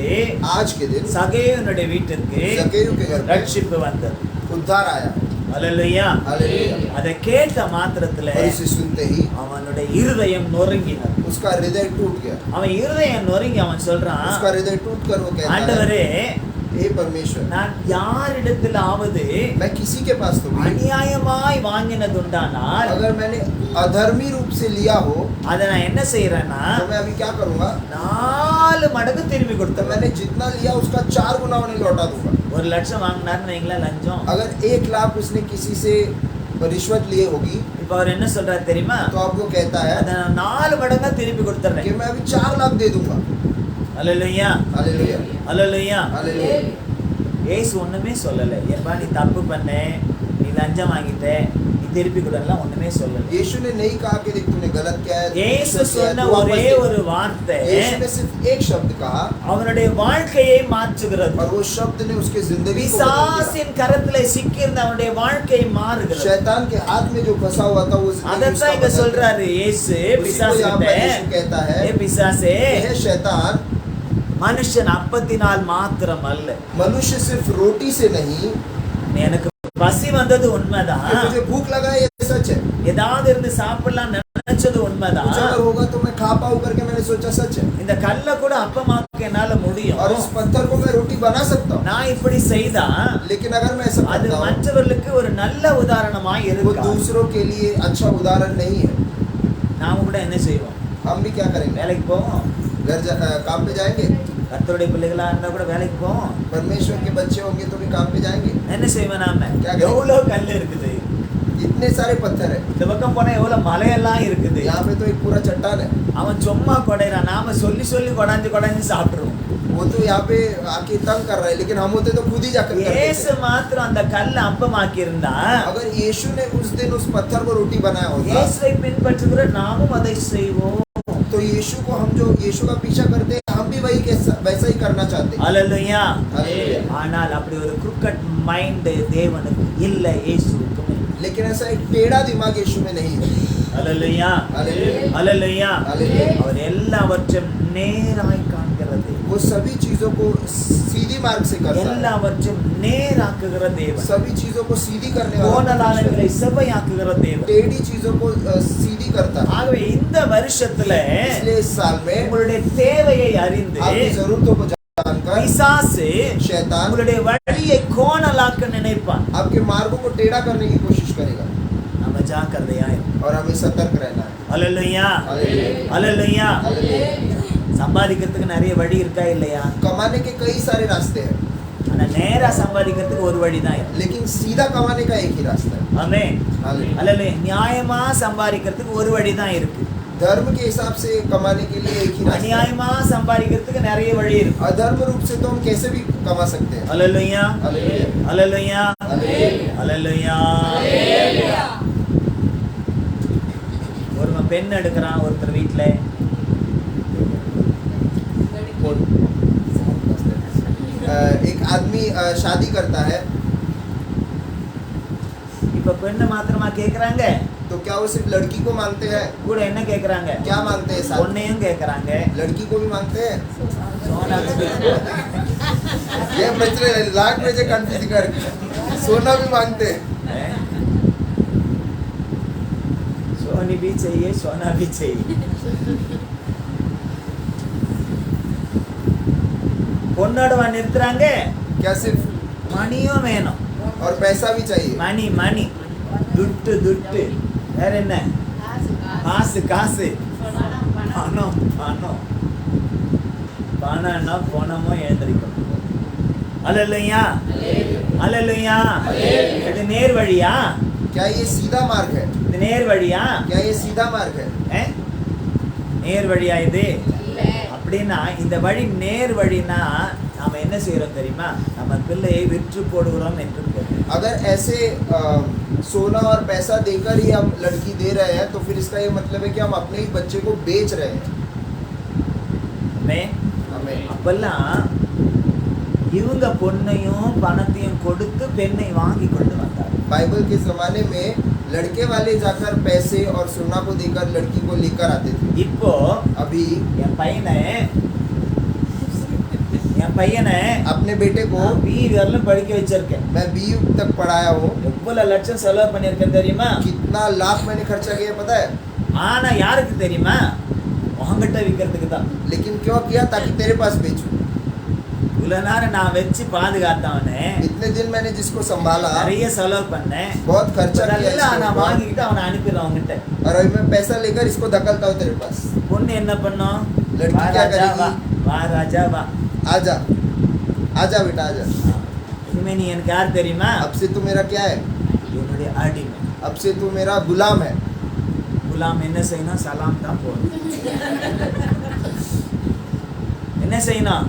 आज के दिन சகேயுனுடைய வீட்டிற்கு ज़केयू के घर पे ரட்சிப்பு வந்தது. उद्धार आया। அல்லேலூயா. हालेलुया। அதை கேட்ட மாத்திரத்துல और इसे सुनते ही அவனுடைய இருதயம் நொறுங்கினது. उसका हृदय टूट गया। அவன் இருதயம் நொறுங்கி அவன் சொல்றான், उसका हृदय टूट कर वो कहता है, ஆண்டவரே, हे परमेश्वर, நான் யாரிடத்திலாவது मैं किसी के पास तो भी, அநியாயமாய் வாங்கினதுண்டானால் अगर मैंने अधर्मी रूप से लिया हो அதை நான் என்ன செய்யறேன்னா तो मैं अभी क्या करूंगा, 4 மடங்கு திருப்பி तो கொடுத்தேன். मैंने जितना लिया उसका 4 गुना उन्हें लौटा दूंगा। 1 லட்சம் வாங்கினாருன்னு வைங்களேன் லஞ்சம். अगर 1 लाख उसने किसी से रिश्वत लिए होगी இப்ப அவர் என்ன சொல்றாரு தெரியுமா? तो आपको कहता है அதை நான் 4 மடங்கா திருப்பி கொடுத்துறேன். कि मैं अभी 4 लाख दे दूंगा। அல்லேலூயா, हालेलुया। அல்லேலூயா. हालेलुया। ஏசு ஒண்ணுமே சொல்லல. ஏப்பா நீ தப்பு பண்ண, நீ லஞ்சம் வாங்கிட்ட, நீ திருப்பி கொடுலாம் ஒண்ணுமே சொல்லல. यीशु ने नहीं कहा कि देख तूने गलत किया है, ஏசு சொன்ன तू वापस ஒரே दे। ஒரு வார்த்தை यीशु ने सिर्फ एक शब्द कहा அவனுடைய வாழ்க்கையை மாற்றுகிறது. और वो शब्द ने उसके जिंदगी को बदल दिया। பிசாசின் கரத்திலே சிக்கியிருந்த அவனுடைய வாழ்க்கை மாறுகிறது. शैतान के हाथ में जो फंसा हुआ था वो जिंदगी அதத்தான் उसका இங்க बदल சொல்றாரு இயேசு गया। उसी को यहाँ पर यीशु பிசாசுகிட்ட, कहता है, ஏ பிசாசே, हे शैतान, மனுஷன் அப்பத்தினால் மாத்திரம் அல்ல, मनुष्य सिर्फ रोटी से नहीं, எனக்கு பசி வந்தது உண்மைதான், कि मुझे भूख लगा है, ये सच है, ஏதாவது இருந்து சாப்பிடலாம் நினைச்சது कुछ உண்மைதான், अगर होगा तो मैं खा पाऊं करके मैंने सोचा, सच है, இந்த கல்லை கூட அப்பமாக்க என்னால முடியும், और इस पत्थर को मैं रोटी बना सकता हूँ। நான் இப்படி செய்தா लेकिन अगर मैं ऐसा அது करता हूँ மற்றவர்களுக்கு ஒரு நல்ல உதாரணமாய் वो இருக்கும். दूसरों के लिए अच्छा उदाहरण नहीं है। நாம கூட என்ன செய்வோம்? हम भी क्या करेंगे, வேலைக்கு போவோம், काम पे जाएंगे, கர்த்தருடைய பிள்ளைகளா இருந்தா கூட வேலைக்கு போவோம். परमेश्वर के बच्चे होंगे तो भी काम पे जाएंगे। என்ன செய்வோம் நாம? क्या करें? எவ்வளவு கல் இருக்குது, इतने सारे पत्थर है, இந்த பக்கம் போனா எவ்வளவு மலையெல்லாம் இருக்குது. यहाँ पे तो एक पूरा चट्टान है, அவன் சும்மா கொடைறான், நாம சொல்லி சொல்லி கொடாஞ்சு கொடாஞ்சு சாப்பிட்டுருவோம். वो तो यहाँ पे आके तंग कर रहा है, लेकिन हम होते तो खुद ही जाकर करते ஏசு थे। மாத்திரம் அந்த கல்லை அப்பமாக்கி இருந்தா, अगर यीशु ने उस दिन उस पत्थर को रोटी बनाया होता இயேசுவை பின்பற்றுகிற நாமும் அதை செய்வோம். तो यीशु को हम जो यीशु का पीछा करते हैं हम भी वही वैसा ही करना चाहते हैं। அல்லேலூயா. हालेलुया। ஆனால் அப்படி ஒரு crooked mind தேவனுக்கு இல்ல, இயேசுவுக்கு இல்லை. लेकिन ऐसा एक टेढ़ा दिमाग यीशु में नहीं है। அல்லேலூயா, हालेलुया। அல்லேலூயா. हालेलुया। அவர் எல்லாவற்றையும் நேராய் காண்கிறது, वो सभी चीजों को सीधी मार्ग से करता है, எல்லாவற்றையும் நேராக்குகிற தேவன், सभी चीजों को सीधी करने वाला கோணலானங்களை செவ்வையாக்குகிற தேவன். टेढ़ी चीजों को सीधी करता है। ஆகவே இந்த வருஷத்துல इसलिए इस साल में உங்களுடைய தேவையை அறிந்து आपकी जरूरतों को जानकर பிசாசு शैतान உங்களுடைய வழியை கோணலாக்க நினைப்பான். आपके मार्गों को टेढ़ा करने की कोशिश करेगा நம்ம ஜாக்கிரதையா இருக்கணும். और हमें सतर्क रहना है। அல்லேலூயா, हालेलुया। அல்லேலூயா. हालेलुया। சம்பாதிக்கிறதுக்கு நிறைய வழி இருக்கா இல்லையா? कमाने के कई सारे रास्ते हैं, ஆனா நேரா சம்பாதிக்கிறதுக்கு ஒரு வழி தான் இருக்கு. लेकिन सीधा कमाने का एक ही रास्ता है। ஆமென். हालेलुया। அல்லேலூயா. நியாயமா சம்பாதிக்கிறதுக்கு ஒரு வழி தான் இருக்கு. धर्म के हिसाब से कमाने के लिए एक ही रास्ता है। அநியாயமா சம்பாதிக்கிறதுக்கு நிறைய வழி இருக்கு. अधर्म रूप से तो हम कैसे भी कमा सकते हैं। அல்லேலூயா, हालेलुया। அல்லேலூயா, हालेलुया। அல்லேலூயா. ஒருவன் பெண் எடுக்கிறான் ஒருத்தர் வீட்டுல, एक आदमी शादी करता है இப்ப பெண்ணை மாத்திரமா கேக்குறாங்க, तो क्या वो सिर्फ लड़की को मांगते हैं? கூட என்ன கேக்குறாங்க? क्या मांगते हैं साथ? பொண்ணையும் கேக்குறாங்க, लड़की को भी मांगते हैं। சோனா ये बच्चे लाख में से कंफ्यूज कर, सोना भी मांगते हैं। चांदी भी चाहिए, सोना भी चाहिए. பொண்ணோட நிறுத்துறாங்க, क्या सिर्फ மணியும் வேணும். और पैसा भी चाहिए. மணி மணி, துட்டு துட்டு, வேற என்ன? காசு காசு, பணம் பணம், பணம்னா பணமோ எழுந்திருக்கும். அல்லேலூயா அல்லேலூயா. இது நேர் வழியா? क्या ये सीधा मार्ग है? இது நேர் வழியா? क्या ये सीधा मार्ग है? நேர் வழியா இது? அப்படின்னா இந்த வழி நேர் வழினா நாம என்ன செய்யறோம் தெரியுமா? நம்ம பிள்ளையை விற்று போடுகிறோம் என்று பொருள். अगर ऐसे सोना और पैसा देकर ही हम लड़की दे रहे हैं तो फिर इसका ये मतलब है कि हम अपने ही बच्चे को बेच रहे हैं. हमें அப்பெல்லாம் இவங்க பொண்ணையும் பணத்தையும் கொடுத்து பெண்ணை வாங்கி கொண்டு வந்தாங்க. बाइबल के जमाने में लड़के वाले जाकर पैसे और सोना को देकर लड़की को लेकर आते थे. இப்போ अभी என் பையனை अपने बेटे को பி வரலும் படிக்க வச்சிருக்கேன். मैं BE तक पढ़ाया हूँ. எவ்வளவு லட்சம் செலவு பண்ணிருக்கேன் தெரியுமா? कितना लाख मैंने खर्चा किया पता है? ஆனா யாருக்கு தெரியுமா? உங்ககிட்ட விக்கிறதுக்கு தான். लेकिन क्यों किया? ताकि तेरे पास बेचूं. இவ்வளவு நேரம் நான் வச்சு பாதுகாத்தவனே, इतने दिन मैंने जिसको संभाला, நிறைய செலவு பண்ணேன், बहुत खर्चा किया அதெல்லாம் इसके நான் ऊपर, வாங்கிக்கிட்டு அவனை அனுப்பிடுறேன் அவங்ககிட்ட. और अभी मैं पैसा लेकर इसको धकलता हूँ तेरे पास. பொண்ணு என்ன பண்ணும்? लड़की வா क्या ராஜா வா, करेगी? வா ராஜா வா. आजा आजा बेटा आजा. இனிமே நீ எனக்கு யார் தெரியுமா? अब से तू मेरा क्या है? என்னுடைய அடிமை. अब से तू मेरा गुलाम है. குலாம் என்ன செய்யணும்? சலாம் தான் போடணும். என்ன செய்யணும்?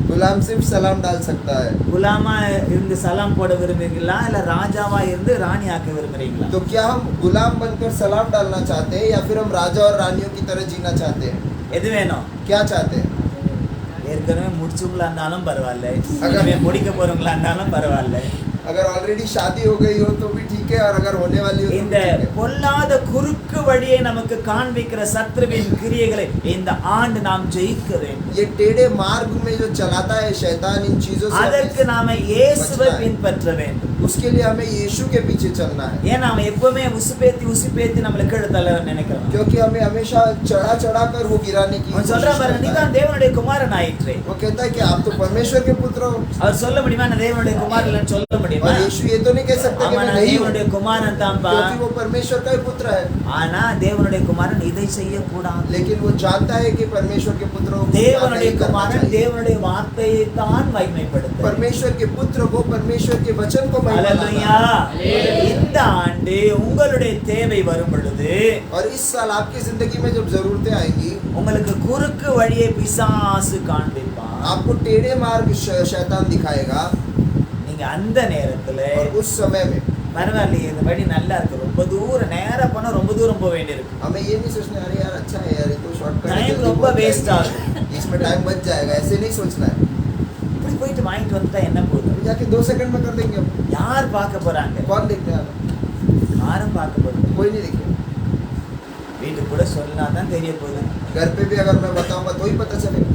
गुलाम सिर्फ सलाम डाल सकता है. குலாமா இருந்து சலாம் போட விரும்புறீங்களா இல்ல ராஜாவா இருந்து ராணி ஆக்க விரும்புறீங்களா? तो क्या हम गुलाम बनकर सलाम डालना चाहते हैं या फिर हम राजा और रानियों की तरह जीना चाहते हैं? எது வேணும்? क्या चाहते हैं? ஏற்கனவே முடிச்சவங்களா இருந்தாலும் பரவாயில்ல, இனிமே முடிக்க போறவங்களா இருந்தாலும் பரவாயில்ல. अगर ऑलरेडी शादी हो गई हो तो भी ठीक है, और अगर होने वाली हो तो இந்த भी ठीक है. பொல்லாத குறுக்கு வழியை நமக்கு காண்பிக்கிற சத்ருவின் கிரியைகளை இந்த ஆண்டு நாம் ஜெயிக்க வேண்டும். ये टेढ़े मार्ग में जो चलाता है शैतान, इन चीजों से அதற்கு हमें நாம இயேசுவை बचना है. பின்பற்ற வேண்டும். उसके लिए हमें यीशु के पीछे चलना है. ஏன் நாம எப்பவுமே உசுப்பேத்தி நம்மள கீழ தள்ள நினைக்கிறோம்? क्योंकि हमें हमेशा चढ़ा चढ़ा कर वो गिराने की அவன் சொல்றான் பாருங்க, कोशिश करता நீதான் है. தேவனுடைய குமாரன் ஆயிற்றே. वो कहता है कि आप तो परमेश्वर के पुत्र हो. அவர் சொல்ல முடியுமா நான் தேவனுடைய குமாரன் இல்லைன்னு சொல்ல முடியுமா? और यीशु ये तो नहीं कह सकते कि ஆமா मैं நான் नहीं हूँ, தேவனுடைய குமாரன் தான்ப்பா. क्योंकि वो परमेश्वर का ही पुत्र है. ஆனா தேவனுடைய குமாரன் இதை செய்யக்கூடாது. लेकिन वो जानता है कि परमेश्वर के पुत्र को தேவனுடைய नहीं करना குமாரன் चाहिए. தேவனுடைய வார்த்தையை தான் மகிமைப்படுத்த. परमेश्वर के पुत्र को परमेश्वर के वचन को महिमा அல்லேலூயா. देना. இந்த ஆண்டு உங்களுடைய தேவை வரும் பொழுது और इस साल आपकी जिंदगी में जब जरूरतें आएंगी, உங்களுக்கு குறுக்கு வழியை பிசாசு காண்பிப்பான். आपको टेढ़े मार्ग शैतान दिखाएगा. நீங்க அந்த நேரத்துல और उस समय में பரவாயில்லையே இந்த வழி நல்லா இருக்கு, ரொம்ப தூரம் நேரா போனா ரொம்ப தூரம் போக வேண்டியிருக்கு, हमें ये नहीं सोचना अरे यार अच्छा है यार, ये तो शॉर्टकट है, टाइम जल्दी ரொம்ப पहुंच वेस्ट जाएंगे, ஆகும். इसमें टाइम बच जाएगा, ऐसे नहीं सोचना है. இப்படி போயிட்டு வாங்கிட்டு வந்துட்டா என்ன போகுது? अभी जाके 2 सेकंड में कर देंगे. हम யார் பார்க்க போறாங்க? कौन देखने वाला? யாரும் பார்க்க போறது? कोई नहीं देखेगा. வீட்டுக்கு கூட சொன்னா தான் தெரிய போகுது, घर पे भी अगर मैं बताऊंगा तो ही पता चलेगा,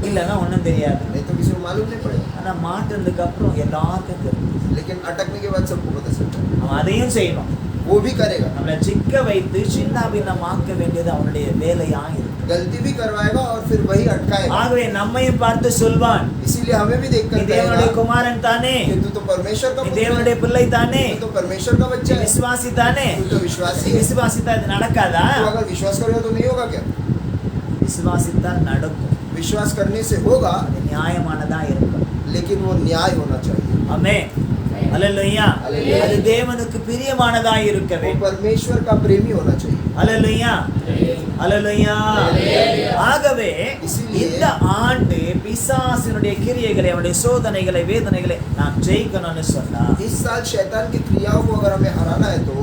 இல்லைன்னா ஒன்றும் தெரியாது. नहीं तो किसी को मालूम नहीं पड़ेगा. ஆனா மாட்டுறதுக்கு அப்புறம் எல்லாருக்கும் தெரியும். लेकिन अटकने के बाद सबको पता चलता है. அவன் அதையும் செய்யணும். वो भी करेगा. நம்மளை சிக்க வைத்து சின்னாபின்னமாக்க வேண்டியது அவனுடைய வேலையா இருக்கு. गलती भी करवाएगा और फिर वही अटकाएगा. ஆகவே நம்மையும் பார்த்து சொல்வான், इसीलिए हमें भी देख நீ कर தேவனுடைய कहेगा குமாரன் தானே, कि तू तो परमेश्वर का நீ पुत्र தேவனுடைய है, பிள்ளை தானே, तू तो परमेश्वर का நீ बच्चा है, விசுவாசி தானே. तू तो विश्वासी நீ है. விசுவாசித்தா இது நடக்காதா? तू अगर विश्वास करेगा तो नहीं होगा क्या? விசுவாசித்தால் நடக்கும். विश्वास करने से होगा, அது நியாயமானதா இருக்கும். लेकिन वो न्याय होना चाहिए. ஆமென். அல்லேலூயா. அல்லேலூயா. அது தேவனுக்கு பிரியமானதா இருக்க वो வேண்டும். परमेश्वर का प्रेमी होना चाहिए. அல்லேலூயா. அல்லேலூயா. ஆகவே இஸ்லியே இந்த ஆண்டு பிசாசினுடைய கிரியைகளை, அவனுடைய சோதனைகளை, வேதனைகளை நாம் ஜெயிக்கணும்னு சொன்னா इस साल शैतान की क्रियाओं को अगर हमें हराना है तो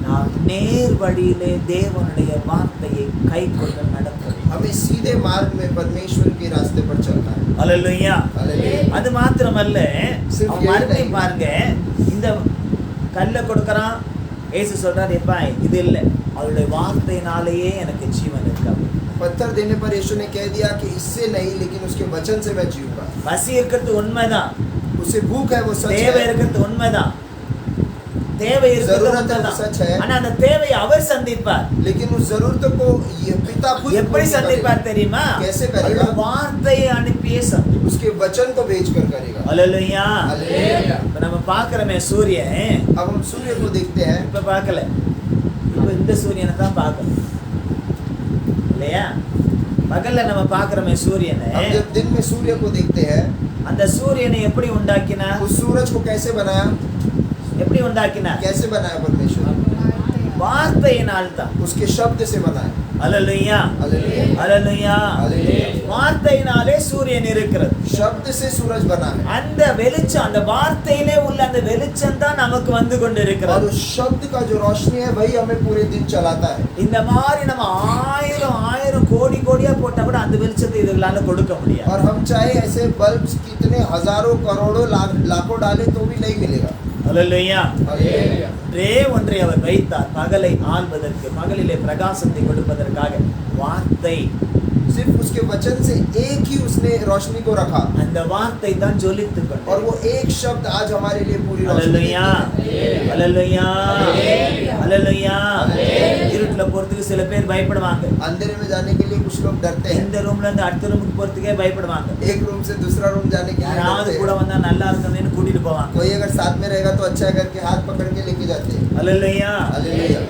நாம் நேர் வழியிலே தேவனுடைய வார்த்தையை கைக்கொண்டு நடக்க வேண்டும். हमें सीधे मार्ग में परमेश्वर के रास्ते पर चलना है. அல்லேலூயா. हालेलुया. அது மாத்திரமல்ல, சிர்ஃப் அவன் ஏழு மறுபடியும் டைம். பாருங்க, இந்த கல்லை கொடுக்கறான், ஏசு சொல்றாரு, எப்பா இது இல்ல, அவருடைய வார்த்தையினாலேயே எனக்கு ஜீவன் இருக்கு. पत्थर देने पर यीशु ने कह दिया कि इससे नहीं, लेकिन उसके वचन से मैं जीऊंगा. பசி இருக்கிறது உண்மைதான், उसे भूख है, वो सच தேவை है. இருக்கிறது உண்மைதான், தேவை जरूरत है இருக்கிறது वो सच है, ஆனா அந்த தேவையை அவர் சந்திப்பார். लेकिन उस जरूरत को ये पिता खुद எப்படி पूरी சந்திப்பார் करेगा। தெரியுமா? कैसे करेगा? அவருடைய வார்த்தையை அனுப்பியே சந்திப்பார். उसके वचन को भेजकर करेगा। அல்லேலூயா. हालेलुया। இப்ப நம்ம பார்க்கிறோமே சூரியன், अब हम सूर्य को देखते हैं, இப்ப பார்க்கல, இப்ப இந்த சூரியனை தான் பார்க்கணும் இல்லையா? பகல்ல நம்ம பார்க்கிறோமே சூரியனை, हम जब दिन में सूर्य को देखते हैं, அந்த சூரியனை எப்படி உண்டாக்கினா? उस सूरज को कैसे बनाया? எப்படி உண்டாக்கினா? कैसे बनाया परमेश्वर? வார்த்தையினால் தான். उसके शब्द से बनाया। அல்லேலூயா. हालेलुया। அல்லேலூயா. हालेलुया। வார்த்தையினாலே சூரியன் இருக்கிறது. शब्द से सूरज बना है, அந்த வெளிச்சம், அந்த வார்த்தையிலே உள்ள அந்த வெளிச்சம் தான் நமக்கு வந்து और கொண்டிருக்கிறது. उस शब्द का जो रोशनी है वही हमें पूरे दिन चलाता है। இந்த மாதிரி நம்ம ஆயிரம் கோடி கோடியா போட்டா கூட அந்த வெளிச்சத்தை இதுகளால கொடுக்க முடியாது. और हम चाहे ऐसे बल्ब कितने हजारों करोड़ों लाखों डाले तो भी नहीं मिलेगा। அல்லேலூயா. हालेलुया। ஒரே ஒன்றை அவர் வைத்தார், பகலை ஆள்வதற்கு, பகலிலே பிரகாசத்தை கொடுப்பதற்காக. வார்த்தை, सिर्फ उसके वचन से एक ही उसने रोशनी को रखा, அந்த வார்த்தை தான் ஜொலித்துக் கொண்டது. और वो एक शब्द आज हमारे लिए पूरी रोशनी அல்லேலூயா. देती है। அல்லேலூயா. அல்லேலூயா. அல்லேலூயா. அல்லேலூயா. இருட்டுல போறதுக்கு சில பேர் பயப்படுவாங்க. अंधेरे में जाने के लिए कुछ लोग डरते हैं, இந்த ரூம்ல இருந்து அடுத்த ரூமுக்கு போறதுக்கே பயப்படுவாங்க. एक रूम से दूसरा रूम जाने के लिए யாராவது डरते கூட हैं। வந்தா நல்லா இருக்குமேன்னு கூட்டிட்டு போவாங்க. कोई अगर साथ में रहेगा तो अच्छा है करके हाथ पकड़ के लेके जाते हैं। அல்லேலூயா. हालेलुया।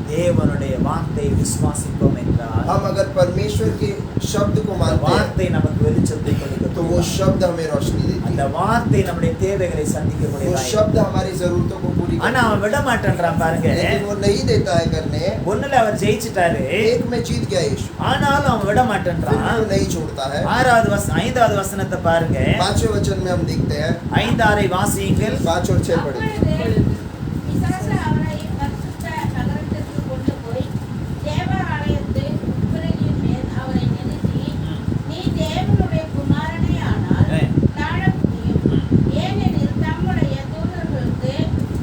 தேவனுடைய வார்த்தையை விசுவாசிப்போம் என்றால் हम अगर परमेश्वर के शब्द को मानते हैं வார்த்தை நமக்கு வெளிச்சத்தை तो वो கொடுக்கும். शब्द हमें रोशनी देती அந்த है, வார்த்தை நம்முடைய தேவைகளை वो சந்திக்கக்கூடியதா. शब्द हमारी जरूरतों को पूरी ஆனா करती அவன் விட மாட்டேன்றான் பாருங்க. है, लेकिन वो नहीं देता है करने। ஒண்ணுல அவர் ஜெயிச்சிட்டாரு, एक में जीत गया यीशु, ஆனாலும் அவன் விட फिर भी மாட்டேன்றான். वो नहीं छोड़ता है। 5வது வசனத்தை பாருங்க. 5वें वचन में हम देखते हैं, 5-6 வாசியுங்கள். 5 और 6 पढ़े। அப்பொழுது பிசாசு அவரை பரிசுத்த நகரத்திற்கு கொண்டு போய் தேவாலயத்து உட்புறலின் மேல் அவரை நிறுத்தி, நீ தேவனுடைய குமாரனே ஆனால் தாழ முடியும். ஏனெனில் தம்முடைய தூதர்களுக்கு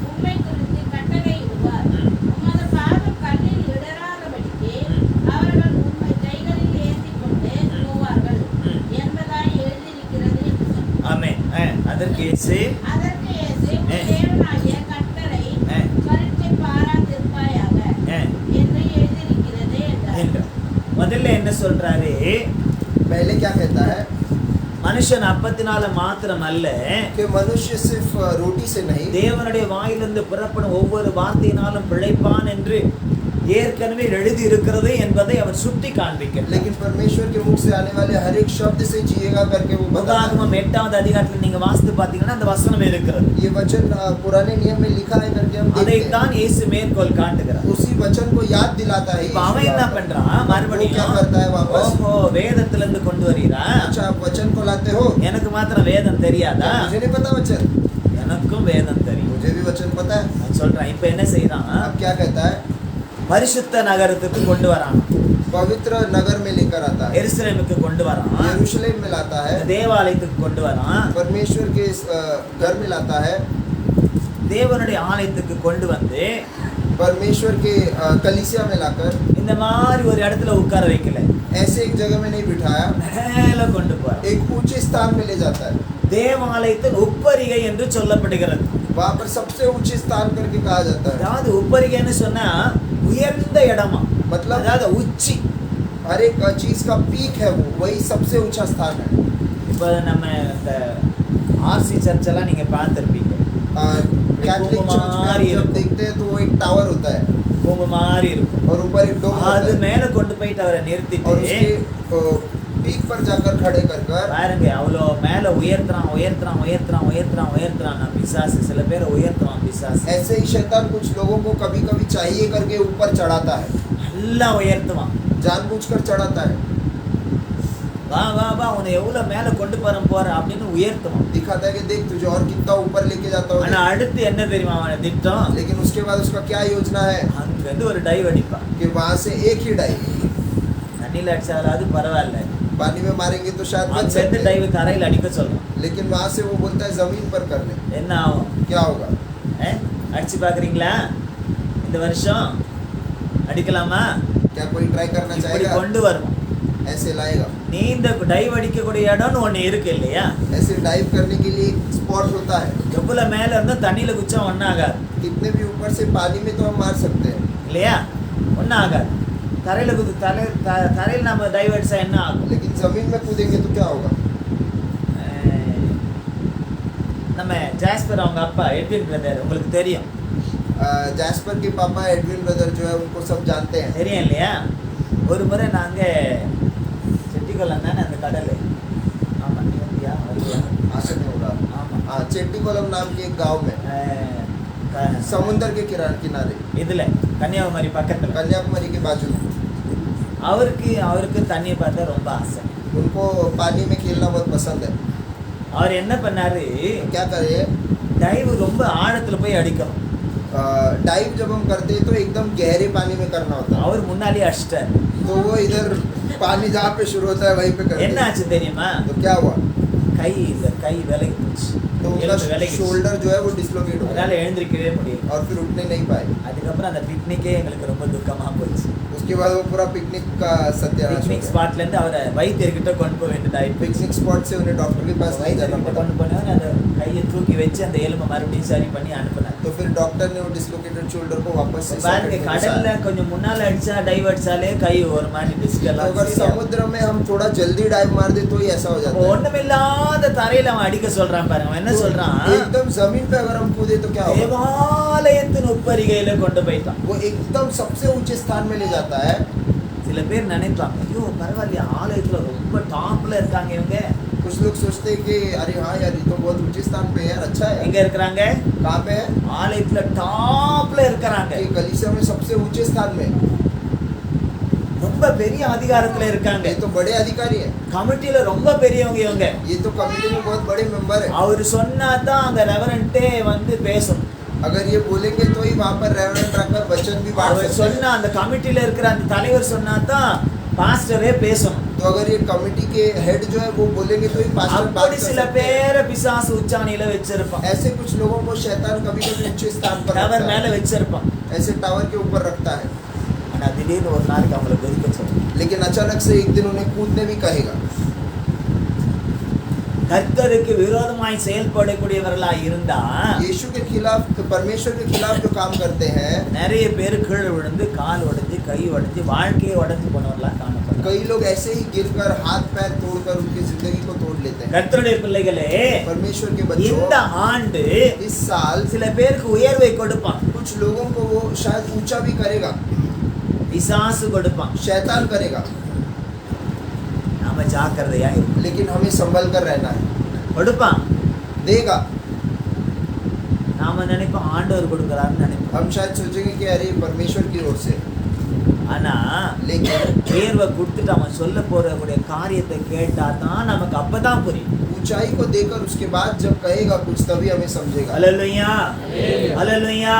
உம்மை குறித்து கட்டளையிடுவார். உமது பாதம் கல்லில் இடராதபடிக்கு அவர்கள் உம்மை கைகளில் ஏந்திக் கொண்டு போவார்கள் என்பதாய் எழுதியிருக்கிறது என்று சொன்னார். ஆமென். அதற்கு இயேசு அதற்கு இயேசு, உன் தேவனாகிய கர்த்தரை பரீட்சை பாராதிருப்பாயாக என்று எழுதியிருக்கிறது என்றார். என்றார். முதல்ல என்ன சொல்றாரு? पहले क्या कहता है மனுஷன் அப்பத்தினால மாத்திரம் அல்ல, कि मनुष्य सिर्फ रोटी से नहीं, தேவனுடைய வாயிலிருந்து புறப்படும் ஒவ்வொரு வார்த்தையினாலும் பிழைப்பான் என்று ஏற்கனவே எழுதி இருக்கிறது என்பதை அவர் சுட்டி காண்பிக்கிறார். लेकिन परमेश्वर के मुख से आने वाले हर एक शब्द से जिएगा करके वो बताता है। உதாகமம் 8வது அதிகாரத்துல நீங்க வாசித்து பாத்தீங்கன்னா அந்த வசனம் இருக்கிறது. ये वचन पुराने नियम में लिखा है करके हम देखते हैं। அதைத்தான் இயேசு மேற்கோள் காட்டுகிறார். उसी वचन को याद दिलाता है। இப்ப அவன் என்ன பண்றான்? वो क्या மறுபடியும் करता है वापस? ஓஹோ, வேதத்துல இருந்து கொண்டு வரீரா? अच्छा आप वचन को लाते हो, எனக்கு மாத்திரம் வேதம் தெரியாதா? मुझे नहीं पता वचन, எனக்கும் வேதம் தெரியும். मुझे भी वचन पता है। நான் சொல்றேன். இப்ப என்ன செய்யறான்? अब क्या कहता है? பரிசுத்த நகரத்துக்கு கொண்டு வரான், पवित्र नगर में लेकर आता है, எருசலேமுக்கு கொண்டு வரான், यरूशलेम में लाता है, தேவாலயத்துக்கு கொண்டு வரான், परमेश्वर के घर में लाता है, தேவனுடைய ஆலயத்துக்கு கொண்டு வந்து परमेश्वर के कलीसिया में लाकर இந்த மாதிரி ஒரு இடத்துல உட்கார வைக்கல, ऐसे एक जगह में नहीं बिठाया, மேல கொண்டு போறான். एक ऊंचे स्थान में ले जाता है। தேவாலயத்தின் உப்பரிகை என்று சொல்லப்படுகிறது. वहाँ पर सबसे ऊंचे स्थान करके कहा जाता है। அதாவது உப்பரிகைன்னு சொன்னா உயர்ந்த இடமா, मतलब அதாவது உச்சி. हर एक चीज का पीक है, वो वही सबसे ऊंचा स्थान है। இப்போ நம்ம இந்த ஆர்சி சர்ச் எல்லாம் நீங்க பார்த்திருப்பீங்க. कैथोलिक चर्च में हम जब देखते हैं तो वो एक टावर होता है பூம்பு மாதிரி இருக்கும். और ऊपर एक डोम அது होता है, மேல கொண்டு போயிட்டு அவரை और நிறுத்திட்டு उसके पीक पर जाकर खड़े कर कर பாருங்க, அவ்வளோ மேல உயர்த்துறான் உயர்த்துறான் உயர்த்துறான் உயர்த்துறான் உயர்த்துறான். நான் பிசாசு சில பேரை உயர்த்துவான் பிசாசு. ऐसे ही शैतान कुछ लोगों को कभी कभी चाहिए करके ऊपर चढ़ाता है, நல்லா உயர்த்துவான். जानबूझकर चढ़ाता है, வா வா வா உன்னை எவ்வளவு மேல கொண்டு போற அப்படின்னு உயர்த்துவான். दिखाता है कि देख तुझे और कितना ऊपर लेके जाता ஆனா हूँ। அடுத்து என்ன தெரியுமா அவன திட்டம்? लेकिन उसके बाद उसका क्या योजना है அங்க இருந்து ஒரு டைவ் அடிப்பான். कि वहां से एक ही डाई, தண்ணியில அடிச்சாலாவது பரவாயில்ல, पानी में मारेंगे तो शायद बच அங்க सकते இருந்து हैं, டைவ் தரையில அடிக்க சொல்றான். लेकिन वहां से वो बोलता है जमीन पर कर ले, என்ன ஆகும்? क्या होगा? அடிச்சு பாக்குறீங்களா? இந்த வருஷம் அடிக்கலாமா? क्या कोई ट्राई करना இப்படி चाहेगा? கொண்டு வருவோம். ऐसे लाएगा, நீ இந்த டைவ் அடிக்கக்கூடிய இடம்னு ஒண்ணு இருக்கு இல்லையா? ऐसे डाइव करने के लिए एक स्पॉट होता है, எவ்வளவு மேல இருந்தா தண்ணியில குச்சா ஒன்னாகாது कितने भी ऊपर से पानी में तो हम मार सकते हैं, இல்லையா? ஒன்னாகாது. தரையில குத்து தரையில் நம்ம டைவர்ட்ஸா என்ன ஆகும்? लेकिन जमीन में कूदेंगे तो क्या होगा? நம்ம ஜாஸ்பர் அவங்க அப்பா எட்வின் பிரதர் உங்களுக்கு தெரியும். जैस्पर के पापा एडविन ब्रदर जो है उनको सब जानते हैं. தெரியும் இல்லையா? ஒரு முறை நாங்க செட்டிக்குளம் தானே அந்த கடல். ஆமா இந்தியா வரியா? आशा नहीं हो रहा. ஆமா. हाँ, चेट्टीकुलम नाम के एक गांव में समुद्र के किनारे இதுல கன்னியாகுமரி பக்கத்துல कन्याकुमारी के बाजू में. அவருக்கு தண்ணியை பார்த்தா ரொம்ப ஆசை. उनको पानी में खेलना बहुत पसंद है. அவர் என்ன பண்ணாரு, तो क्या करे, டைவ் ரொம்ப ஆழத்துல போய் அடிக்கணும். डाइव जब हम करते हैं तो एकदम गहरे पानी में करना होता है. அவர் முன்னாலே அடிச்சிட்டார். तो वो इधर पानी जहाँ पे शुरू होता है वहीं पे करते என்ன हैं. ஆச்சு தெரியுமா? तो क्या हुआ, கை விலகி போச்சு. तो எலும்பு उनका விலகி शोल्डर जो है वो डिसलोकेट हो गया அதனால எழுந்திருக்கவே முடியல. और फिर उठने नहीं पाए. அதுக்கப்புறம் அந்த பிக்னிக்கே எங்களுக்கு ரொம்ப துக்கமா போச்சு. उसके बाद वो पूरा पिकनिक का सत्यानाश हो பிக்னிக் गया. ஸ்பாட்ல இருந்து அவரை வைத்தியர்கிட்ட கொண்டு போக வேண்டியதாயிட்டு. पिकनिक स्पॉट से उन्हें डॉक्टर के पास नहीं जाना வைத்தியர்கிட்ட पड़ा. கொண்டு போனவங்க அந்த கையை தூக்கி வச்சு அந்த எலும்பை மறுபடியும் சரி பண்ணி அனுப்புனாங்க. तो फिर डॉक्टर ने वो डिसलोकेटेड शोल्डर को वापस से பாருங்க socket में கடல்ல घुसाया. கொஞ்சம் முன்னால அடிச்சா டைவர்ட்ஸாலே கை ஒரு மாதிரி तो டிஸ்கெல்லாம் अगर समुद्र में हम थोड़ा जल्दी डाइव मार दे तो ही ऐसा हो जाता है. ஒண்ணுமில்லாத தரையில அவன் அடிக்க சொல்றான் பாருங்க. அவன் என்ன तो சொல்றான், एकदम जमीन पे अगर हम कूदे तो क्या होगा, தேவாலயத்தின் உப்பரிகையில கொண்டு போயிட்டான். वो एकदम सबसे ऊंचे स्थान में ले जाता है. சில பேர் நினைப்பாங்க, ஐயோ பரவாயில்லையா ஆலயத்துல ரொம்ப டாப்ல இருக்காங்க இவங்க. कुछ लोग सोचते हैं कि अरे हाँ यार ये तो बहुत ऊंचे स्थान पे है यार, अच्छा है. எங்க இருக்கிறாங்க? कहाँ पे है, ஆலயத்துல டாப்ல இருக்கிறாங்க. कि कलीसिया में सबसे ऊंचे स्थान में. ரொம்ப பெரிய அதிகாரத்துல இருக்காங்க. ये तो बड़े अधिकारी है, கமிட்டில ரொம்ப பெரியவங்க இவங்க. ये तो कमेटी में बहुत बड़े मेंबर है. அவர் சொன்னாதான் அந்த ரெவரண்டே வந்து பேசணும். अगर ये बोलेंगे तो ही वहाँ पर रेवरेंड रखकर वचन भी बांट அவர் सकते हैं. சொன்னா அந்த கமிட்டில இருக்கிற அந்த தலைவர் சொன்னாதான் பாஸ்டரே பேசணும். तो अगर ये कमेटी के हेड जो है वो बोलेंगे तो ही पास्टर बात அப்படி कर சில सकते हैं. பேரை பிசாசு உச்சாணியில வச்சிருப்பான். ऐसे कुछ लोगों को शैतान कभी कभी ऊंचे स्थान पर டவர் रखता மேல है, வச்சிருப்பான். ऐसे टावर के ऊपर रखता है. ஆனா திடீர்னு ஒரு நாளைக்கு அவங்களை குதிக்க சொல்லும். लेकिन अचानक से एक दिन उन्हें कूदने भी कहेगा. கர்த்தருக்கு விரோதமாய் செயல்படக்கூடியவர்களா இருந்தா यीशु के खिलाफ, परमेश्वर के खिलाफ जो काम करते हैं, நிறைய பேர் கீழே விழுந்து கால் உடைஞ்சு கை உடைஞ்சு வாழ்க்கையை உடைஞ்சு போனவர்களா காணப்படும். कई लोग ऐसे ही गिरकर हाथ पैर तोड़कर उनकी जिंदगी को तोड़ लेते हैं. கர்த்தருடைய பிள்ளைகளே, परमेश्वर के बच्चों, இந்த ஆண்டு इस साल சில பேருக்கு உயர்வை கொடுப்பான், कुछ लोगों को वो शायद ऊंचा भी करेगा, பிசாசு கொடுப்பான். शैतान करेगा. நாம ஜாக்கிரதையா இருக்கணும். लेकिन हमें संभल कर रहना है. கொடுப்பான். देगा. நாம நினைப்போம் ஆண்டவர் கொடுக்கறான்னு நினைப்போம். हम शायद सोचेंगे कि अरे परमेश्वर की ओर से, ஆனா लेकिन உயர்வை கொடுத்துட்டு அவன் சொல்ல போறக்கூடிய காரியத்தை கேட்டா தான் நமக்கு அப்பதான் புரியும். ऊंचाई को देकर उसके बाद जब कहेगा कुछ तभी हमें समझेगा. ஹல்லேலூயா, ஹல்லேலூயா.